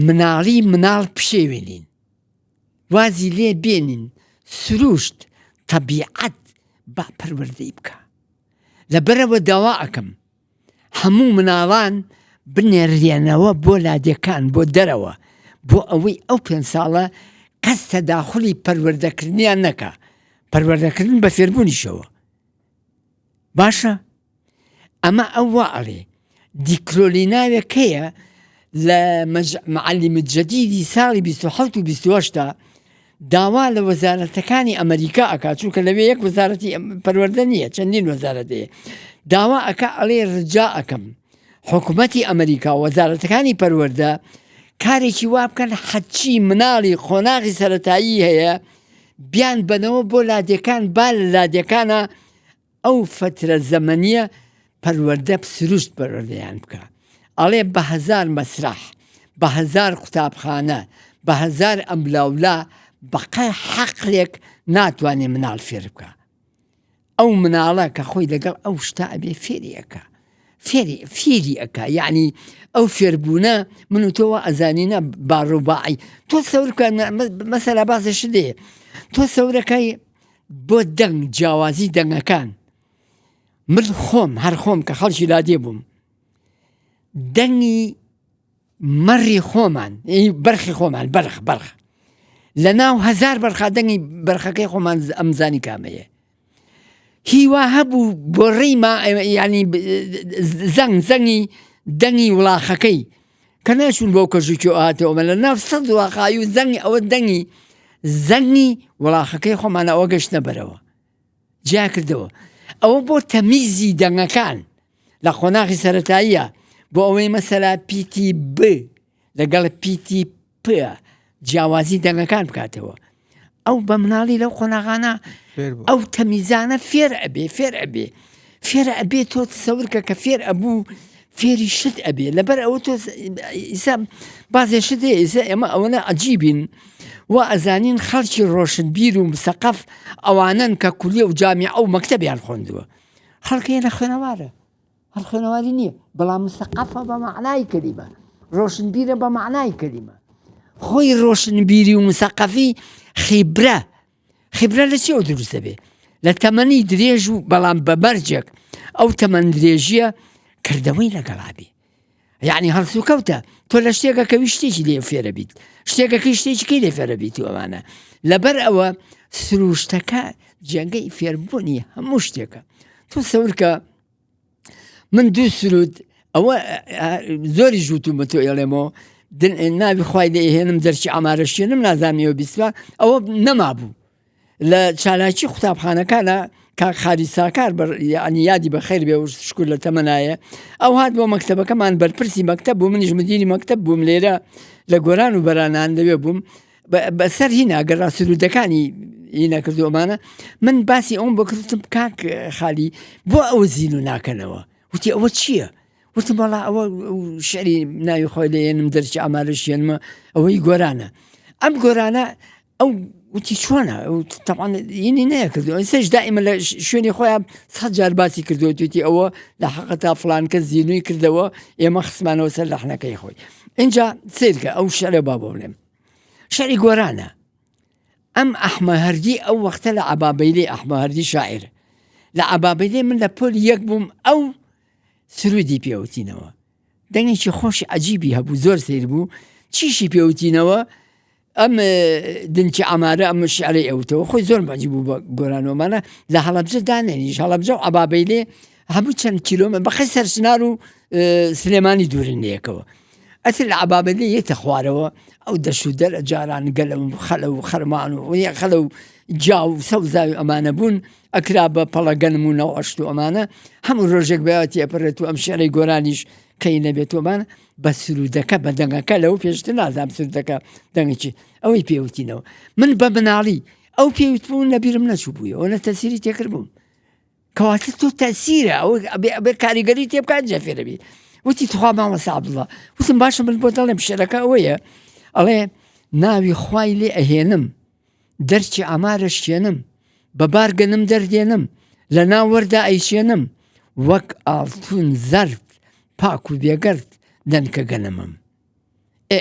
مناڵی مناڵ پشێوێنین وازی لێ بێنین سروشت تەبیعەت با پەروەردەی بکە لەبەرەوە داوا ئەەکەم هەموو مناڵان بنێڕێنەوە بۆ لادەکان بۆ دەرەوە بۆ ئەوەی ئەو 5 ساڵە کەس تەداخلی پەروەردەکردنیان نەکە پەروەردەکردن بە فێربوونیشەوە باشە ئەمە ئەو واڵێ دیکرۆلیناوێک هەیە لە معەلیمە جەدیدی ساڵی 27 و 28 داوا لە وەزارەتەکانی ئەمریکا ئەکات چونکە لەوێ یەک وەزارەتی پەروەردە نییە چەندین وەزارەت هەیە داوا ئەکا ئەڵێ ڕجا ئەەکەم حکوومەتی ئەمریکا وەزارەتەکانی پەروەردە کارێکی وا بکەن حەچی مناڵی خۆناغی سەرەتایی هەیە بیان بنەوە بۆ لادەکان با لە لادەکانە ئەو فترە زەمەنیە پەروەردە سروشت پەروەردەیان بکە ئەڵێ بە 1000 مەسرح بە 1000 قوتابخانە بە 1000 ئەملاولا بەقە حەقێک ناتوانێ مناڵ فێر بکە ئەو مناڵە کە خۆی لەگەڵ ئەو شتا ئەبێ فێریەکە فێری ئەکا یعنی ئەو فێربوونە من و تۆوە ئەزانینە باڕووباعی تۆ سەورکە مەسەلا بازش دێ تۆ سەورەکەی بۆ دەنگ جیاوازی دەنگەکان من هەر خۆم کە خەڵکی لادێ بووم دەنگی مەڕی خۆمان بەرخی خۆمان بەرخ لە ناو 1000 بەرخا دەنگی بەرخەکەی خۆمان ئەمزانی کامەیە هیوا هەبوو بۆ ڕێیما ینی زەنگی دەنگی وڵاخەکەی کە ناچوون بۆ کەژوکی هاتەوەمە لە ناو 100 وڵاخایی و زەنگی ئەوە زەنگی وڵاخەکەی خۆمانە ئەوە گەشتە بەرەوە جیا کردەوە ئەوە بۆ تەمیزی دەنگەکان لە خۆناغی سەرەتاییە بۆ ئەوەی مەسەلا پیتی ب لەگەڵ پیتی پ جیاوازی دەنگەکان بکاتەوە ئەو بە مناڵی لەو خۆناغانە ئەو تەمیزانە فێر ئەبێ تۆ سەورکە کە فێر ئەبوو فێری شت ئەبێ لەبەر ئەوە تۆ ئیسا بازێ شت هەیە ئیسا ئێمە ئەوەنە عەجیبین و ئەزانین خەڵکی ڕۆشنبیر و مسەقەف ئەوانن کە کولیە و جامیع ئەو مەکتەبیان خوێندووە خەڵکەیە لە خوێنەوارە هەر خوێنەواری نییە بەڵام مسەقەفە بە معنای کەلیمە ڕۆشنبیرە بە معنای کەلیمە خۆی ڕۆشنبیری و مسەقەفی خیبرە لە چێوە دروستە بێ لە تەمەنی درێژ و بەڵام بە بەرجێک ئەو تەمەن درێژیە کردەوەی لەگەڵابێ یعنی هەڵسو کەوتە تۆ لە شتێکەکەوی شتێکی لێ فێرە بیت شتێکەکەی شتێکی لێ فێرە بیت و ئەوانە لەبەر ئەوە سروشتەکە جێگەی فێربوونی هەموو شتێکە تۆ سەورکە من 2 سرود ئەوە زۆری ژووتومە تۆ ئێڵێمەوە ناوی خوای دەهێنم دەرچی ئامارەشێنم نازانیەوە بیستوە ئەوە نەمابوو لە چالاکی قوتابخانەکانە کاک خالی ساکار ینی یادی بە خێر بێ و شکر لە تەمەنایە ئەو هات بۆ مەکتەبەکەمان بەرپرسی مەکتەب بوو منیش مدیری مەکتەب بووم لێرە لە گۆران و بەرانان لەوێ بووم بەسەر هینە ئەگەر سرودەکانی هینە کردومانە من باسی ئەوم بۆ کردتم کاک خالی بۆ ئەوە زین و ناکەنەوە وتی ئەوە چییە؟ وتم بەڵا ئەوە شعری ناوی خۆی لێنم دەرچی ئامارەشێنمە ئەوەی گۆرانە ئەم گۆرانە ئەو وتی چۆنە تەوان یعنی نەیە کردو ئێستاش دائیمە لە شوێنی خۆیان 100 جار باسی کردووە توتی ئەوە لە حەقەتا فڵان کەس زینووی کردەوە ئێمە خسمانەوە سەر لەحنەکەی خۆی اینجا سیرکە ئەو شعرە با بۆ بڵێم شعری گۆرانە ئەم ئەحمە هەردی ئەو وەختە لە عەبابەیلێ ئەحمە هەردی شاعر لە عەبابەیلێ من لە پۆل یەک بووم ئەو سرودی پێوتینەوە دەنگێکی خۆشی عەجیبی هەبوو زۆر سیر بوو چیشی پێوتینەوە ئەم دنکی ئامارە ئەم شعرەی ئەوتەوە خۆی زۆر بەجی بوو بە گۆرانۆمانە لە هەڵەبجە دانێنیش هەڵەبجە و عەبابەیلێ هەموو چەند کیلۆمتر بەخەی سەرسنار و سلێمانی دوورنیەکەوە ئەتر لە عەبابەیلێ یەتە خوارەوە ئەو دەش و دەرە جاران گەلە و خەلە و خەرمان و خەلە و جا و سەوزاوی ئەمانە بوون ئەکرا بە پەڵەگەنم و نەو ئەشت و ئەمانە هەموو ڕۆژێک بەیەتی ئەپەرێت و ئەم شعرەی گۆرانیش کەی نەبێتوەمان بە سرودەکە بە دەنگەکە لەو پێشتر نازام سرودەکە دەنگێکی ئەوەی پێوتینەوە من بە مناڵی ئەو پێوت بوون لەبیرم نەچوو بووی ئەوە تەسیری تێکرد بووم کەواتە تۆ تەسیرە ئەوە ئەبێ کاریگەری تێ بکات جە فێرە بیت وتی توخوا مامۆستا عەبدوڵڵا وتم باشە من بۆ دەڵێم شعرەکە ئەوەیە ئەڵێ ناوی خوای لێ ئەهێنم دەرچی ئامارەشێنم بە بارگەنم دەردێنم لە ناو وەردا ئەیشێنم وەک ئاڵتون زەرد پاک و بێگەرد دەنکە گەنمم.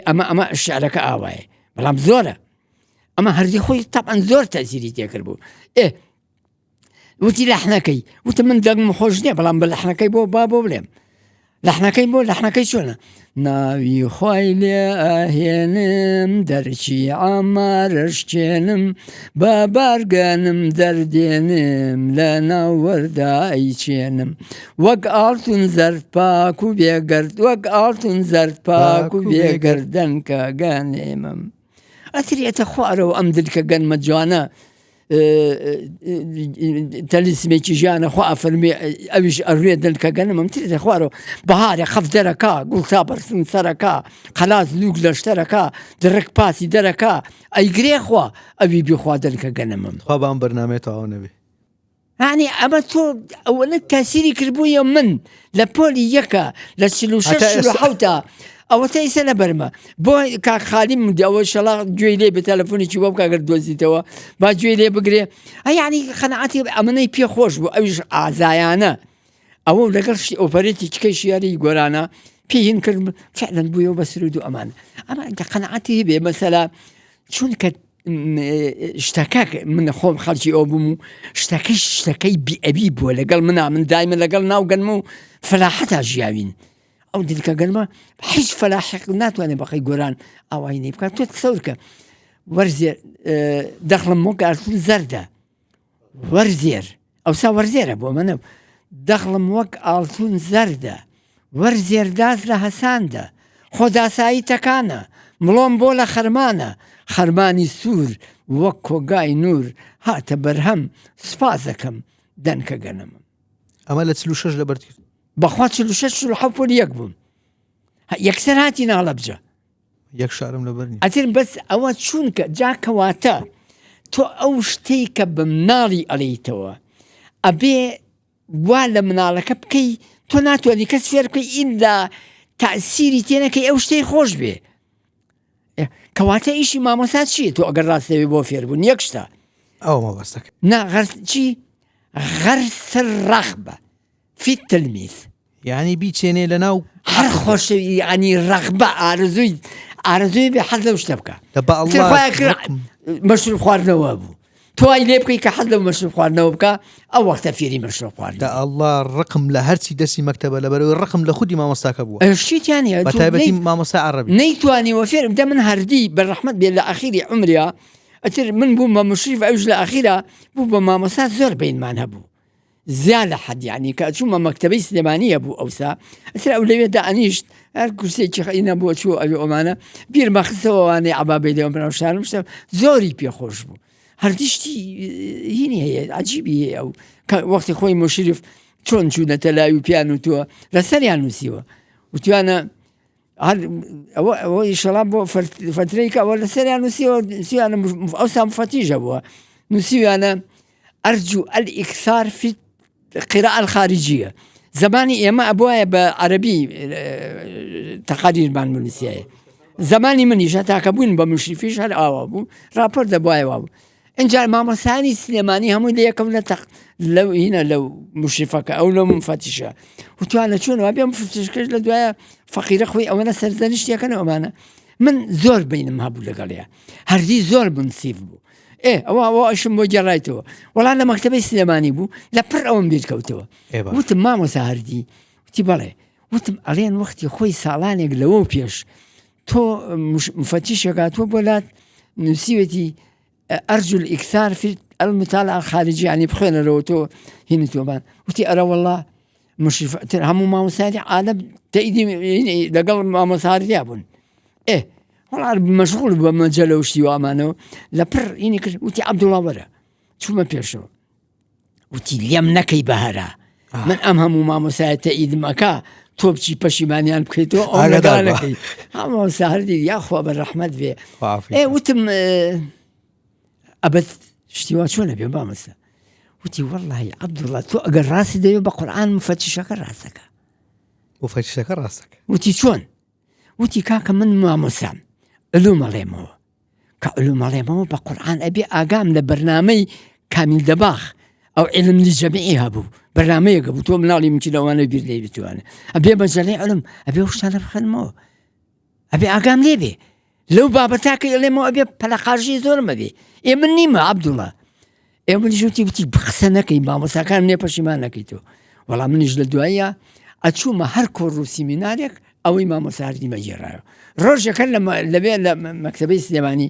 ئەمە شعرەکە ئاوایە بەڵام زۆرە ئەمە هەردی خۆی تەبعەن زۆر تەزیری تێکرد بوو. وتی لەحنەکەی وتم من دەنگم خۆش نییە بەڵام بە لەحنەکەی بۆ بڵێم لەحنەکەی بۆ لەحنەکەی چۆنە ناوی خوای لێ ئاهێنم دەرچی ئامارەشکێنم بە بارگەنم دەردێنم لە ناو وەردا ئەیچێنم وەک ئاڵتون زەرد پاک و بێگەرد وەک ئاڵتون زەرد پاک و بێگەرد دەنکە گەنێمم. ئەترێتە خوارەوە ئەم دلکە گەنمە جوانە تەلیسمێکی ژیانە خوا فەرمێ ئەویش ئەڕوێ دڵکە گەنمم ترێتە خوارەوە بەهارێ خەف دەرەکە گوڵتا بەرسن سەرەکە قەلاس لوک لەشتەرەکە درک پاسی دەرەکە ئەیگرێ خوا ئەوی بیخوا دڵکە گەنمم. خوا بە ئەم بەرنامەیە تەواو نەبێ. یعنی ئەمە تۆ ئەوەنە تاسیری کردبوویە من لە پۆلی یەکە لە 46 ئەوە تا ئیسە لەبەرمە بۆ کاک خالیم ئەوە شەڵا گوێی لێ بە تەلەفۆنێکی بۆ بکەگەر دۆزیتەوە با گوێی لێ بگرێ یعنی خەنەعەتی ئەمەی پێ خۆش بوو ئەویش ئازایانە ئەوە لەگەڵ ئۆپەرێتی چکەی شیاری گۆرانە پێین کرد فعلەن بوویەوە بە سرود و ئەمانە ئەمە خەنەعەتی هەبێ مەسەلا چونکە شتەکە من خۆم خەڵکی ئەو بووم و شتەکەی بیئەبی بووە لەگەڵ من دایمە لەگەڵ ناوگەنم و فەلاحەتا ژیاوین ئەو دلکە گەنمە هیچ فەلاحێک ناتوانێت بەخەی گۆران ئاوای بکات تۆ تەسەورکە وەرزێر دەخڵم وەک ئاڵتون زەردە وەرزێر ئەوسا وەرزێرە بۆ منە دەخڵم وەک ئاڵتون زەردە وەرزێر داز لە هەساندە خۆداسایی تەکانە مڵۆم بۆ لە خەرمانە خەرمانی سوور وەک کۆگای نور هاتە بەرهەم سوپاس دەکەم دەنکە گەنمم. ئەمە لە 46 لە بەرد کرد بەخوا 46 بووم یەکسەر هاتی ناڵە بجە یەک شارم لەبەرنی ئەتر بەس ئەوە چونکە جاکەواتە تۆ ئەو شتەی کە بە مناڵی ئەڵێیتەوە ئەبێ وا لە مناڵەکە بکەی تۆ ناتوانانی کەس فێر بکەی ئیندا تەئسیری تێنەکەی ئەو شتەی خۆش بێ کەواتە ئیشی مامۆستا چیە تۆ ئەگەر ڕاستەوێ بۆ فێربوون یەک شتە ئەوە مەبەستەکە چی غەرس الرەغبە في التلميذ يعني بیچێنێ لە ناو هەر خۆش ینی ڕەغبە ئارزووی بێ حەز لەو شتە بکە مەشروب خواردنەوە بوو توای لێ بکەی کە حەز لەو مەشروب خواردنەوە بکە ئەو وەختە فێری مەشروب خواردن ئەڵڵا ڕقم لە هەرچی دەستی مەکتەبە لەبەرەوەی ڕقم لە خودی مامۆستاکە بووە شتیانە بە تایبەتی مامۆستا عەرەبی نەیتوانیوە فێر بدە من هەردی بەڕەحمەت بێ لە ئەخیری عومریا ئەتر من بووم بە مشریف ئەوش لە ئەخیرا بوو بە مامۆستا زۆر بینمان هەبوو زیاد لە حەد یعنی کە چوومە مەکتەبەی سلێمانیە بوو ئەوسا ئەتر ئەو لەوێ دانیشت هەر کورسێکی خەینە بۆ چوو ئەوێ ئەمانە بیر مەخستەوەوانەی عەبابەی لێوە بناوشارم شتە زۆری پێخۆش بوو هەردیشتی هینی هەیە عەجیبی هەیە ئەو وەختی خۆی مشریف چۆن چوونە تەلاوی و پیان و تووە لەسەریان نووسیوە وتوانە ئەوە ئیشەڵا بۆ فترەی کە ئەوە لەسەریان نووسیوە نووسیوانە ئەوسا مفتیژە بووە نووسیوانە ئەرجو الإكثار في القراءة الخارجية زماني ئێمە ئەبوایە بە عەرەبی تەقاریرمان بنووسیایە زمانی منیش هەتاکە بووین بە مشریفیش هەر ئاوا بوو راپۆر دەبوایەوە بوو ئینجا مامۆستانی سلێمانی هەمووی لە یەکەم لەو هینە لەو مشریفەکە ئەو لەو منفەتیشە وتوانە چۆنەوە بێ مفتیشکەش لە دوایە فەقیرە خۆی ئەوەنە سەرزەنیشتیەکەن ئەومانە من زۆر بینم هەبوو لەگەڵەیە هەردی زۆر بنسیف بوو ئەوە ئەشم بۆ گەڕایتەوە وەڵام لە مەکتەبەی سلێمانی بوو لە پڕ ئەوم بیرکەوتەوە وتم مامۆستا هەردی وتی بەڵێ وتم ئەڵێن وەختی خۆی ساڵانێک لەوە پێش تۆ مفتیشێکا تۆ بۆ لات نووسیوەتی ئەرجو الإكثار في المطالعة الخارجية يعني بخوێنەرەوە تۆ هینی تۆبان وتی ئەرە وەڵڵا مشریف هەموو مامۆستای عالەم تەئیدی لەگەڵ مامۆستایا بوون وەڵا مەشغوڵ بە مەجەلە و شتی و ئەمانەوە لە پڕ هینی کرد وتی عەبدوڵڵا وەرە چوومە پێشەوە وتی لێم نەکەی بەهەرا من ئەم هەموو مامۆستایە تەئیدم ئەکا تۆ بچی پەشیمانیان بکەیتەوە ئەو لەگەڵەکەی مامۆستا هەردی یاخوا بەڕەحمەت بێ وتم ئەبەت شتیوا چۆنە بێ مامۆستا وتی وەڵڵاهی عەبدوڵڵا تۆ ئەگەر ڕاستی دەوێ بە قورئان مفتیشەکە ڕاستەکە وفەی شتەکە ڕاستەکە. وتی چۆن؟ وتی کاکە من مامۆسام علومەڵێمەوە کە علومەڵێمەوە بە قورئان ئەبێ ئاگام لە بەرنامەی کامیل دەباخ ئەو علمنی جەمیعی هەبوو بەرنامەیەکە بوو تۆ مناڵی منچی لەوانە بیر لێ بتوانێت ئەبێ بەجەلەی علم ئەبێ شتانە بخەنمەوە ئەبێ ئاگام لێ بێ لەو بابەتاکە ئەڵێمەوە ئەبێ پەلەقاژی زۆرم ئەبێ ئێ من نیمە عەبدوڵڵا ئێ منیش وتی قسە نەکەی مامۆستاکانم نێ پەشیمان نەکەیتەوە وەڵام منیش لە دواییە ئەچوومە هەر کۆڕ و سیمینارێک ئەوەی مامۆستاردیمە گێڕایەوە ڕۆژەکە لەبێ لە مەکتەبەی سلێمانی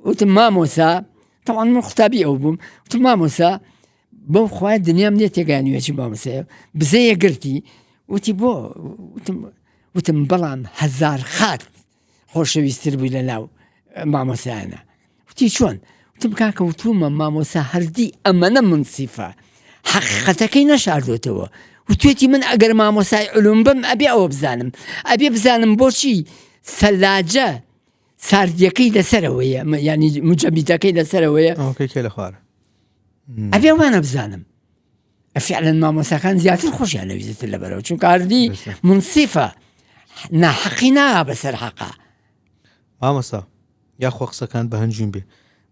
وتم مامۆسا تەواو من خوتابی ئەو بووم وتم مامۆسا بەو خوای دنیام لێ تێگانیوێکی مامۆسایە بزەیە گرتی وتی بۆ وتم بەڵام هەزار خات خۆشەویستتر بووی لە ناو مامۆسایانە وتی چۆن وتم کاکە وتومە مامۆسا هەردی ئەمەنە منسیفە حەقیقەتەکەی نەشاردوێتەوە وتوێتی من ئەگەر مامۆسای علوم بم ئەبێ ئەوە بزانم ئەبێ بزانم بۆچی سەلاجە ساردیەکەی لەسەرەوەیە ینی مجەبیتەکەی لەسەرەوەیە لە خوارە ئەبێ وانە بزانم فعلەن مامۆساکان زیاتر خۆشیان لەویزتر لەبەرەوە چونکە هەردی منسیفە ناحەقی نایە بەسەر حەقا مامۆسا یاخۆ قسەکان بە هەنجوم بێ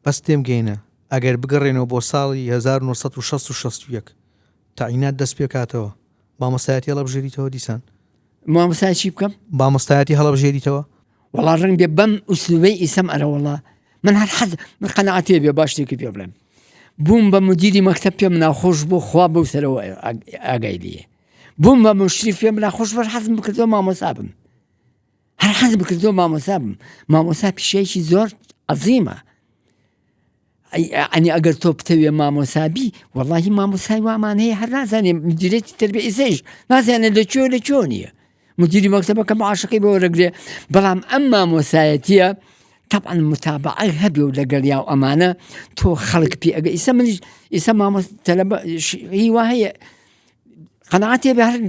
بەس تێم گەینە ئەگەر بگەڕێنەوە بۆ ساڵی 1960 تاعینات دەست پێ کاتەوە مامۆستایەتی هەڵەبژێریتەوە دیسان مامۆستای چی بکەم مامۆستایەتی هەڵەبژێریتەوە وەڵا ڕەنگ بێ بەم ئوسلوبەی ئیسەم ئەرە وەڵا من هەر حەز من قەنەعەتێ بێ باش شتێکی پێ بڵێم بووم بە مدیری مەکتەب پێم ناخۆش بۆ خوا بەو سەرەوە ئاگای لێ بووم بە مشریف پێم ناخۆش بەر حەزم بکردەوە مامۆسا بم هەر حەز بکردەوە مامۆسا بم مامۆسا پیشەیەکی زۆر عەزیمە ئەنی ئەگەر تۆ بتەوێ مامۆسابی وەڵاهی مامۆسای وامان هەیە هەر نازانێ مدیرێتی تربیە ئیسەیش نازانێت لە چۆ نییە مدیری مەکتەبەکە معاشەکەی بۆ وەرەگرێ بەڵام ئەم مامۆسایەتیە طبعا متابعە هەبێ و لەگەڵ یا ئەمانە تۆ خەڵک پێ ئەگە ئیسە منیش ئیسە مامۆستەلەبە هیوا هەیە قەنەعەتێ بێ هەر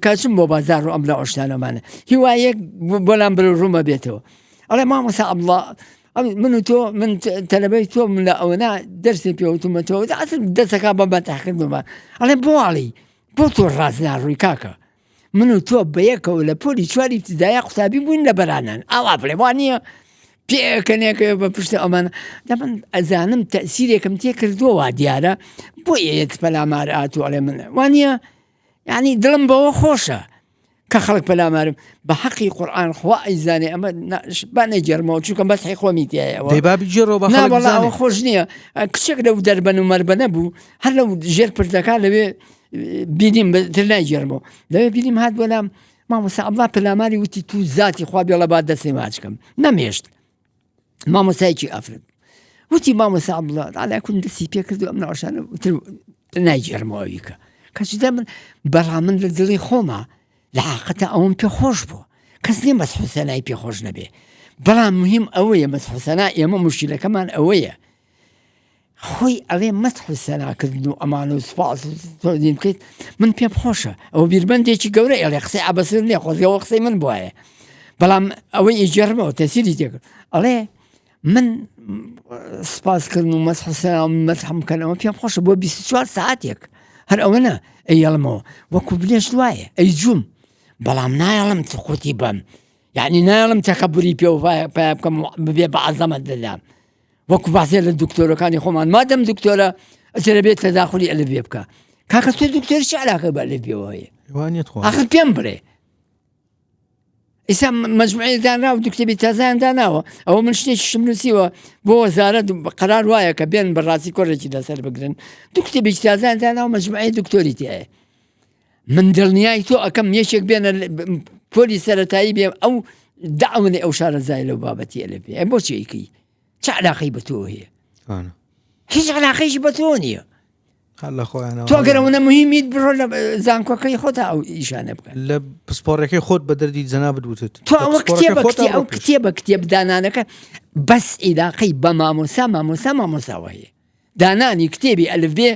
کاچم بۆ بازار و ئەم لە ئەشتانەمانە هیوایەک بۆلام بەرە ڕوومە بێتەوە ئەڵێ مامۆسا عەبدوڵڵا من و تۆ من تەلەبەی تۆ من لە ئەوەنا دەرسی پێوتومەتەوە دەستەکە بە بەتاقیدمە ئەڵێ بۆ ئاڵی بۆ تۆ ڕاست ناڕووی کاکە من و تۆ بەیەکەوە لە پۆلی چواری ابتیدایی قوتابی بووین لە بەرانان ئاوا بڵێ وانە پێکەنێکە بە پشتە ئەمانە دەمن ئەزانم تەسیرێکم تێ کردووە دیارە بۆ ئێت پەلامار ئاتو ئەڵێ من وانە یعنی دڵم بەوە خۆشە کە خەڵک پەلامارم بە حەقی قورئان خوا ئەیزانێ ئەمە با نەیگەڕمەوە چونکە بەسحی خۆمی تایەوە دەیبابی جێڕەوە بە خەڵک بزانێ ئەوە خۆش نییە کچێک لەو دەربەن و مەربە نەبوو هەر لەو ژێر پردەکان لەوێ بینیم تر نایگەڕمەوە لەوێ بینیم هات بۆلام مامۆستا عەبدوڵڵا پەلاماری وتی تو زاتی خوا بێڵە با دەستی ماچکەم نەمێشت مامۆستایەکی ئەفرد وتی مامۆستا عەبدوڵڵا ئالای کون دەستی پێ کردو ئەم ناوەشانە نایگەڕمەوەیکە کەچدا من بەڵام من لە دڵی خۆمە لە حەقەتە ئەوم پێ خۆش بوو کەس نییە مەسح و سەنای پێ خۆش نەبێ بەڵام مهم ئەوەیە مەسح و سەنا ئێمە موشکیلەکەمان ئەوەیە خۆی ئەڵێ مەسح و سەناکردن و ئەمان و سوپاس تۆدین بکەیت من پێم خۆشە ئەوە بیربەندێکی گەورەی ئەڵێ قسەی عەبەسر نییە خۆزیەوە قسەی من بووایە بەڵام ئەوەی ئیجێڕمەوە تەسیری تێکرد ئەڵێ من سوپاسکردن و مەسح و سەنا و مەسحم بکەنەوە پێم خۆشە بۆ 24 ساعاتێک هەر ئەوەنە ئەیەڵمەوە وەکو بلێش دوایە ئەی جووم بەڵام نایەڵم خۆتی بەم یعنی نایەڵم تەکەبوری پێ و پیا بکەم ببێ بە عەزەمەت دەدام وەکو باسێ لە دکتۆرەکانی خۆمان مادەم دکتۆرە ئەجرە بێت تەداخلی ئەلەبێ بکە کاکە تۆ دکتۆر چی عەلاقە بە ئەلەبێەوە هەیە ئاخر پێم بڵێ ئێستا مەجموعەیەک دانراوە دوکتێبی تازایان داناوە ئەوە من شتێکیشم نووسیوە بۆ وەزارەت قەرار وایە کە بێن بەڕاستی کۆڕێکی لەسەر بگرن دوکتێبێکی تازایان داناوە مەجموعەی دکتۆری تایە من دڵنیای تۆ ئەەکەم یەکێک بێنە پۆلی سەرەتایی بێ ئەو داونێ ئەو شارەزای لەو بابەتی ئەلەبێ بۆ چێکی چ عەلاقەی بە تۆ هەیە هیچ عەلاقەیشی بە تۆ نییە تۆ ئەگەرەوەنە مهمیت بڕۆ لە زانکۆکەی خۆتا ئەو ئیشانە بکەن لە پسپۆڕەکەی خۆت بە دەردی جەنا بدوتت تۆ ئەوە کتێبە کتێبدانانەکە بەس عیلاقەی بە مامۆساوە هەیە دانانی کتێبی ئەلفبێ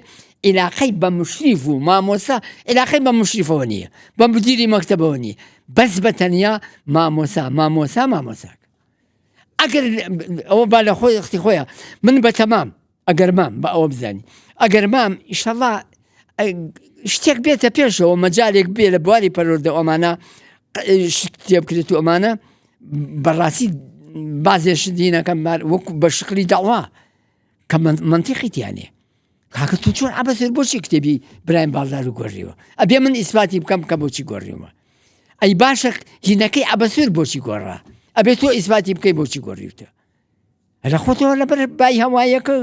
علاقەی بە مشریف و مامۆسا علاقەی بە مشریفەوە نییە بە مدیری مەکتەبەوە نییە بەس بە تەنیا مامۆساک ئەگەر ئەوە با لە خۆی ختی خۆیە من بە تەمام ئەگەر مام بە ئەوە بزانی ئەگەر مام ئیشەڵڵا شتێک بێتە پێشەوە مەجارێک بێ لە بواری پەروەردە ئەمانە تێ بکرێت و ئەمانە بەڕاستی بازێش دینەکەم وەکو بە شکلی داوا کە منتیقی تیانێ کاکە تو چۆن عەبەسێت بۆچی کتێبی برایم باڵدار و گۆڕیوە ئەبێ من ئیسپاتی بکەم کە بۆچی گۆڕیوە ئەی باشە هینەکەی عەبەسوور بۆچی گۆڕا ئەبێت تۆ ئیسپاتی بکەی بۆچی گۆڕیوتە لە خۆتەوە لەبەر بای هەوایەکە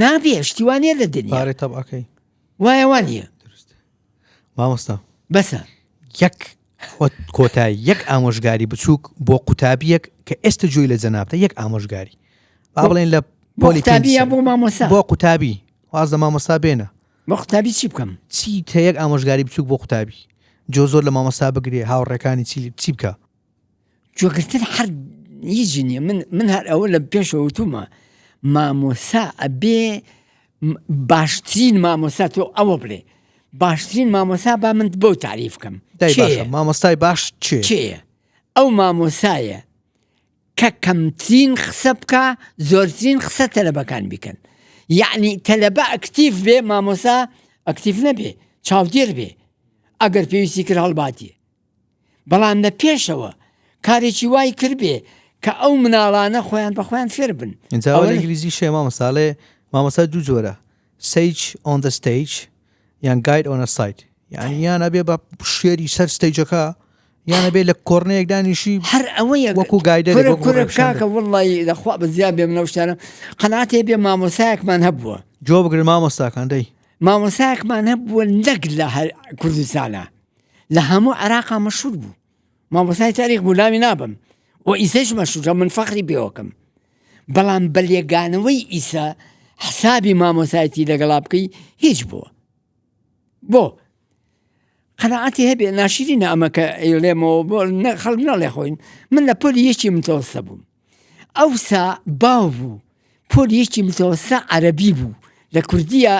نابێ شتیوانێ لە دنیا پارەی تەبعەکەی وایە وانە مامۆستا بەسە یەک کۆتایی یەک ئامۆژگاری بچووک بۆ قوتابیەک کە ئێستا جوۆی لە جەنابتە یەک ئامۆژگاری با بڵێن لە بۆ قوتابیە بۆ مامۆستا بۆ قوتابی واز لە مامۆستا بێنە بۆ قوتابی چی بکەم چی تە یەک ئامۆژگاری بچووک بۆ قوتابی جۆ زۆر لە مامۆستا بگرێ هاوڕێکانی چی بکە جۆگرتن هەر هیچ نییە من هەر ئەوە لە پێشەوە تومە مامۆسا ئەبێ باشترین مامۆسا تۆ ئەوە بڵێ باشترین مامۆسا با من بۆ تعریف بکەم مامۆستای باش چێە ئەو مامۆسایە کە کەمترین قسە بکە زۆرترین قسە تەلەبەکان بیکەن یعنی تەلەبە ئەکتیف بێ مامۆسا ئەکتیف نەبێ چاودێر بێ ئەگەر پێویستی کرد هەڵباتیە بەڵام لە پێشەوە کارێکی وای کرد بێ کە ئەو مناڵانە خۆیان بەخۆیان فێر بن ئەوە لە ئینگلیزی شێ مامۆساڵێ مامۆسا دوو جۆرە sage on the stage یان guide on a site یعنی یانە بێ بە شێری سەر ستەیجەکە یانە بێ لە کۆڕنەیەک دانیشی هەر ئەوەیە وەکو گایدەر کاکە وڵڵی دەخوا بە زیاد بێ منە شتانە قەناتێ بێ مامۆسایەکمان هەبووە جۆ بگرن مامۆستاکان دەی مامۆسایەکمان هەبووە نەک لە کوردستانە لە هەموو عێراقا مەشهور بوو مامۆسای تاریخ بوو ناوی نابم و ئیسەش مەشهورە من فەخری پێوەکەم بەڵام بە لێگانەوەی ئیسا حسابی مامۆسایەتی لەگەڵا بکەی هیچ بووە بۆ قەناعەتی هەبێ ناشرینە ئەمە کە ئێڵێمەوە بۆ خەڵک نەڵێ خۆین من لە پۆلی یەکی متەوەسە بووم ئەوسا باو بوو پۆلی یەکی متەوەسە عەرەبی بوو لە کوردیە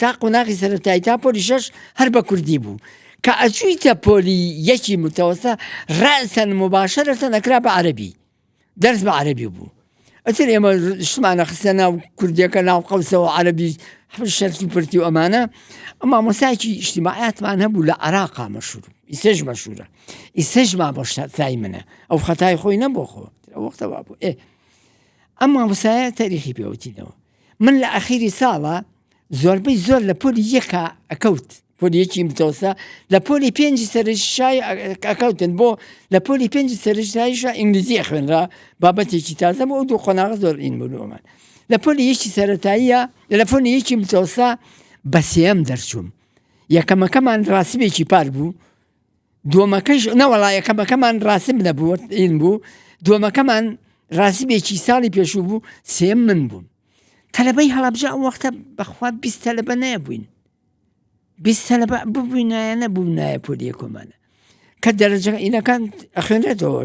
تا قۆناغی سەرەتایی تا پۆلی شەش هەر بە کوردی بوو کە ئەچوویتە پۆلی یەکی متەوەسە ڕەسەن مباشەرەتەن ئەکرا بە عەرەبی دەرس بە عەرەبی بوو ئەتر ئێمە شتمانە خستە ناو کوردیەکە ناو قەوسەوە عەرەبی شەرت و پرتی و ئەمانە مامۆسایەکی ئیجتیماعیاتمان هەبوو لە عێراقا مەشهور ئیسەش مەشهورە ئیسەش مامۆستای منە ئەو خەتای خۆی نەبۆ خۆ وەختەوا بوو ئەم مامۆسایە تاریخی پێوتینەوە من لە ئەخیری ساڵە زۆربەی زۆر لە پۆلی یەکە ئەکەوت پۆلی یەکی متەوەسە لە پۆلی پێنجی سەرشای ئەکەوتن بۆ لە پۆلی پێنجی سەرشایشە ئینگلیزی خوێنرا بابەتێکی تازە بۆ ئەو دوو قۆناغ زۆر ئین بوومان لە پۆلی یەکی سەرەتاییە لە پۆلی یەکی متەوەسە بە سێەم دەرچووم یەکەمەکەمان ڕاستبێکی پار بوو دووەمەکەش نەوەڵا یەکەمەکەمان ڕاستم نەبوو ئین بوو دووەمەکەمان ڕاستبێکی ساڵی پێشوو بوو سێم من بووم تەلەبەی هەڵەبجە ئەو وەختە بەخوا 20 تەلەبە نەبووین 20 تەلەبە ببووینایە نەبوونایە پۆلی یەکۆمانە کە دەرەجە ئینەکان ئەخوێنرێتەوە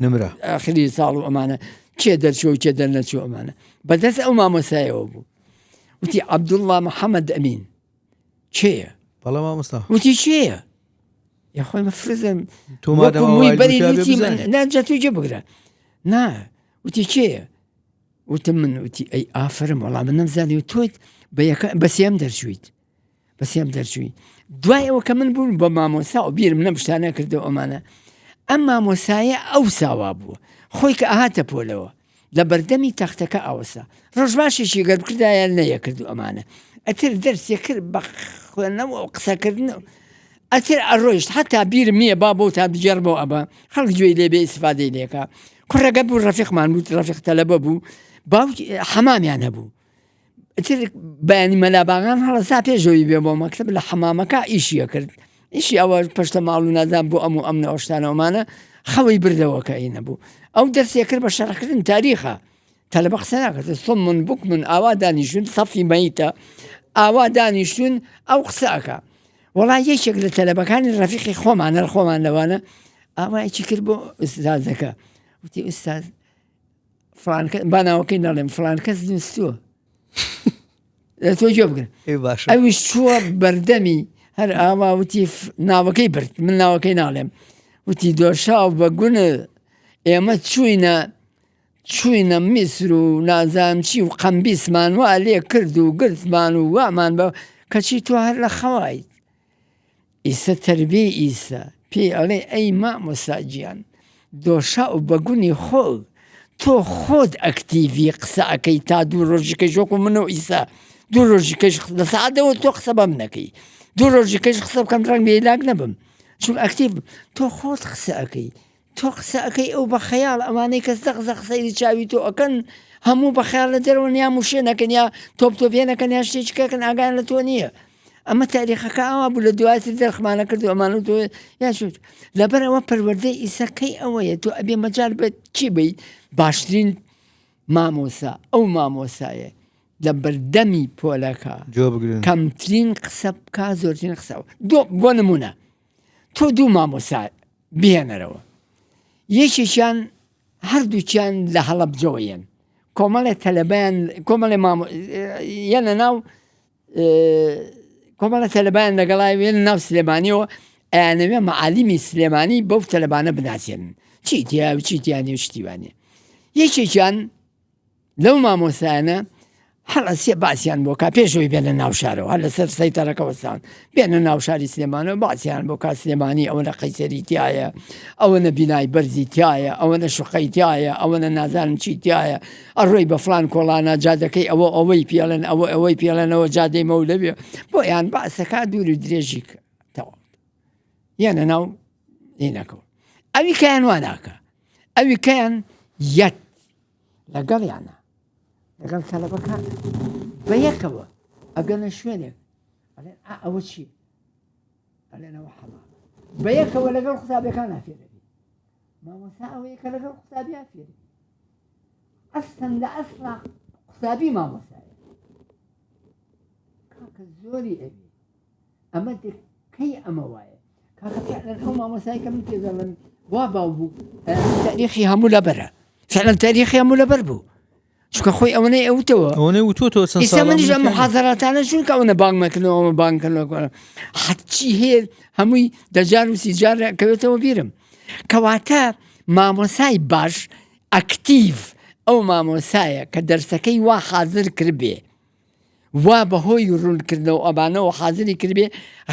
نمرە ئاخری ساڵ و ئەمانە کێ دەرچۆ و کێ دەرنەچوو ئەمانە بەدەست ئەو مامۆسایەوە بوو وتی عەبدوڵڵا محەممەد ئەمین چێیە بەڵام مامۆستا وتی چێیە یاخۆی مەفرزم تۆمادەمەوەی بەری ناجە توی جێ بگرە نا وتی چێیە وتم من وتی ئەی ئافرم وەڵام من نەمزانی و تۆیت بەسیام دەرچوویت بەسیام دەرچووی دوای ئەوە کە من بوون بە مامۆسا و بیرم نەمشتانە کردەوە ئەمانە ئەم مامۆسایە ئەو ساوا بووە خۆی کە ئاهاتە پۆلەوە لە بەردەمی تەختەکە ئەوەسا ڕۆژ باشێکی گەر بکردایە نەیە کردو ئەمانە ئەتر دەرسێ کرد بە خوێندنەوە و قسەکردنەوە ئەتر ئەڕۆیشت حتا بیرم نییە با بۆ تا بجێڕ بۆ ئەبە خەڵک گوێی لێبێ ئیسفادەی لێکە کوڕەکە بوو ڕەفیقمان بوو ڕەفیق تەلەبە بوو باوکی حەمامیان هەبوو ئەتر بەیانی مەلاباغان هەڵەسا پێشەوەی بێ بۆ مەکتەب لە حەمامەکە ئیشیە کرد ئیشی ئەوە پشتە ماڵ و نازان بۆ ئەم و ئەم نەوەشتانەوەمانە خەوەی بردەوە کە ئەی نەبوو ئەو دەرسێ کرد بە شەڕکردن تاریخە تەلەبە قسە ناکرد سڵ من بوک من ئاوا دانیشتون سەفی مەیتە ئاوا دانیشتون ئەو قسەکە وەڵای یەکێک لە تەلەبەکانی ڕەفیقی خۆمانە خۆمان لەوانە ئاوایکی کرد بۆ ئوستازەکە وتی ئوستاز باناوەکەی نەڵێم فڵان کەس نووسووە تۆ جۆ بگرن ئەویش چووە بەردەمی هەر ئاوا وتی ناوەکەی برد من ناوەکەی ناڵێم وتی دۆشاو بە گونە ئێمە چووینە میسر و نازانم چی و قەمبیسمان وا لێ کرد و گرتمان و وامان بە کەچی تۆ هەر لە خەوایت ئیسە تەربیە ئیسە پێی ئەڵێ ئەی مامۆساجیان دۆشا و بەگونی خۆ تۆ خۆت ئەکتیڤی قسە ئەەکەی تا 2 ڕۆژیکەی ژۆک و منەوە ئیسا 2 ڕۆژیکەش لە سعادەوە تۆ قسە بەم نەکەی 2 ڕۆژیکەش قسە بکەم ڕەنگ بێلاک نەبم چون ئەکتیڤ تۆ خۆت قسە ئەەکەی تۆ قسە ئەەکەی ئەو بە خەیاڵ ئەوانەی کەس دەقزە قسەی چاوی تۆ ئەەکەن هەموو بە خەیاڵ لە دەرەوە یا موشێنەکەن یا تۆپتۆپێنەکەن یا شتێکەکەن ئاگیان لە تۆ نییە ئەمە تاریخەکە ئەوە بوو لە دوایتر دەرخمانە کرد و ئەمانە تۆ یاچوت لەبەرەوە پەروەردەی ئیسەکەی ئەوەیە تۆ ئەبێ مەجال بێت چی بیت باشترین مامۆسا ئەو مامۆسایە لە بەردەمی پۆلەکە کەمترین قسە بکە زۆرترین قسە بۆ نمونە تۆ 2 مامۆسا بهێنەرەوە یەکێکیان هەردووچیان لە هەڵەبجەوەیەن کۆمەڵێ تەلەبەیان کۆمەڵێ یەنە ناو کۆمەڵە تەلەبەیان لەگەڵای ناو سلێمانیەوە ئەیانەوێ مەعالیمی سلێمانی بەو تەلەبانە بناسیێنن چیتیا و چیتیانی و شتیوانێ یەکێکیان لەو مامۆسایانە هەڵەسیە باسییان بۆ کا پێشەوەی بێنە ناو شارەوە هەر لەسەر سەیتەرەکەوەستان بێنە ناو شاری سلێمانەوە باسییان بۆ کا سلێمانی ئەوەنە قەیسەری تایە ئەوەنە بینای بەرزی تایە ئەوەنە شوقەی تایە ئەوەنە نازانم چی تایە ئەڕۆی بە فلان کۆڵانە جادەکەی ئەوە ئەوەی پێڵێن ئەوە ئەوەی پێڵێنەوە جادەی مەولەوێ بۆ یان باسەکە دوور و درێژی تەواو یانە ناو دینەکەەوە ئەوی کەیان واناکە ئەوی کەیان یەت لەگەڵ یانە لەگەڵ تەلەبەکان بە یەکەوە ئەگەنە شوێنێک ئەڵێن ئەوە چی ئەلێنەوە حەڵال بە یەکەوە لەگەڵ قوتابیەکان نافێرەبی مامۆستا ئەوەیە کە لەگەڵ قوتابی ئافێری ئەستەن لە ئەسڵا قوتابی مامۆستایە کاکە زۆری ئەبی ئەمە کەی ئەمە وایە کاکە فعلەن ئەو مامۆستایی کە من پێدەڵێن وا باو بوو تاریخی هەموو لەبەرە فعلەن تاریخی هەموو لەبەر بوو چونکە خۆی ئەوەنەی ئەوتەوە ئێستا منیش ئەم محاضەراتانە چونکە ئەوەنە بانگ مەکردنەوە بانگکردنەوە حەچی هەیە هەمووی دەجار و سیجار کەوێتەوە بیرم کەواتە مامۆسای باش ئەکتیڤ ئەو مامۆسایە کە دەرسەکەی وا حاضر کردبێ وا بەهۆی ڕوونکردنەوە ئەبانەوە حاضری کردبێ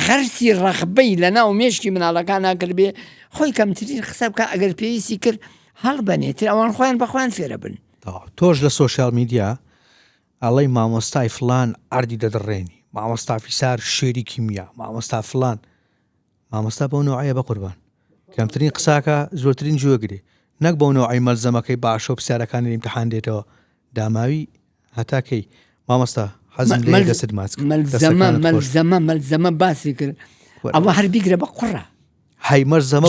غەرسی ڕەخبەی لە ناو مێشکی مناڵەکان ناکردبێ خۆی کەمترین قسە بکە ئەگەر پێویستی کرد هەڵبەنێتر ئەوان خۆیان بەخۆیان فێرە بن تۆش لە سۆشیال میدیا ئەڵەی مامۆستای فلان ئاردی دەدڕێنی مامۆستا فیسار شێری کیمیا مامۆستا فلان مامۆستا بەو نوعایە بە قوربان کەمترین قساکە زۆرترین جوێگرێ نەک بەو نوعی مەلزەمەکەی باشە و پرسیارەکانی ئیمتحان دێتەوە داماوی هەتاکەی مامۆستا حەزم لێ دەست ماچ مەلزەمە باسی کرد ئەوە هەر بیگرە بە قوڕە هەی مەرزەمە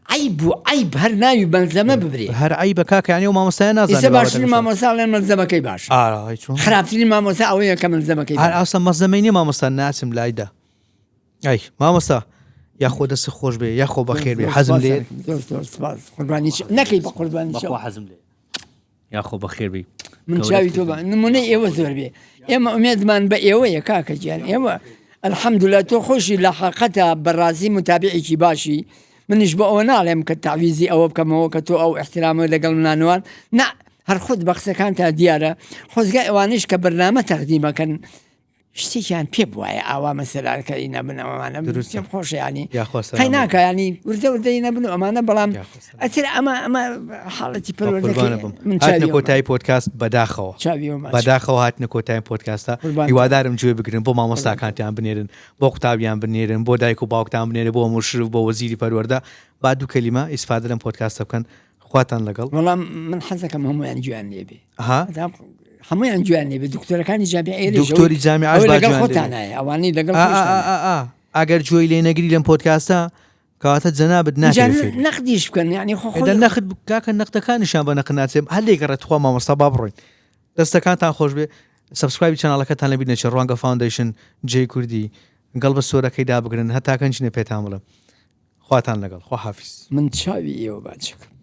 عیب و عیب هەر ناوی مەلزەمە ببرێ هەر عیبە کاکەیانی و مامۆستایە نازانێت ئێستا باشترین مامۆستا لێن مەلزەمەکەی باش خراپترین مامۆستا ئەوەیە کە مەلزەمەکەی هەر ئاستا مەزەمەی نیە مامۆستا ناچم لایدا ئەی مامۆستا یاخۆ دەست خۆش بێ یاخۆ بەخێر بێ حەزم لێ قوربانی نەکەی بە قوربانی حەزم لێ یاخۆ بەخێر بێ من چاوی تۆ نمونەی ئێوە زۆر بێ ئێمە ئومێدمان بە ئێوەیە کاکە گیان ئێوە الحەمدولە تۆ خۆشی لە حەقەتە بەڕازی متابعێکی باشی منیش بە ئەوە ناڵێم کە تعویزی ئەوە بکەمەوە کە تۆ ئەو احترامە لەگەڵ منانوان نا هەر خۆت بە قسەکان تا دیارە خۆزگای ئەوانش کە بەرنامە تەقدیمەکەن شتێکیان پێ بواە ئاوا مەسەلارکەی نەبنەوەمانە دروستم خۆشیانی قەی ناکە ینی وردە وردەی نەبن و ئەمانە بەڵام ئەتر ئەمە حاڵەتی پەروەردەکەی کۆتایی پۆدکاست بەداخەوە هاتنە کۆتایی پۆدکاستە هیوادارم گوێ بگرن بۆ مامۆستاکانتیان بنێرن بۆ قوتابیان بنێرن بۆ دایک و باوکتان بنێرن بۆ مشرف بۆ وەزیری پەروەردە با دوو کەلیمە ئیسفادە لەم پۆدکاستە بکەن خواتان لەگەڵ وەڵام من حەزەکەم هەمویان جویان لێبێ هەمویان جویان لێبێ دکتۆرەکانی جامیعە دکتۆری جامیعە لەگەڵ خۆتانایە ئەوانەی لەگەڵ ئەگەر جوێی لێ نەگری لەم پۆدکاستە کەواتە جەنابەت ناکرێت نەقدیش بکەن یعنی نەخت کاکە نەختەکانیشان بە نەق ناچێم هەر لێگەڕێت خوا مامۆستا با بڕۆین دەستەکانتان خۆش بێ سبسکرایبی چەناڵەکەتان لەبیر نەچێت ڕوانگە فاوندیشن جێی کوردی گەڵ بە سۆرەکەی دابگرن هەتاکەنجینە پێتان بڵم خواتان لەگەڵ خوا حافیز من چاوی ئێوە باچەکەم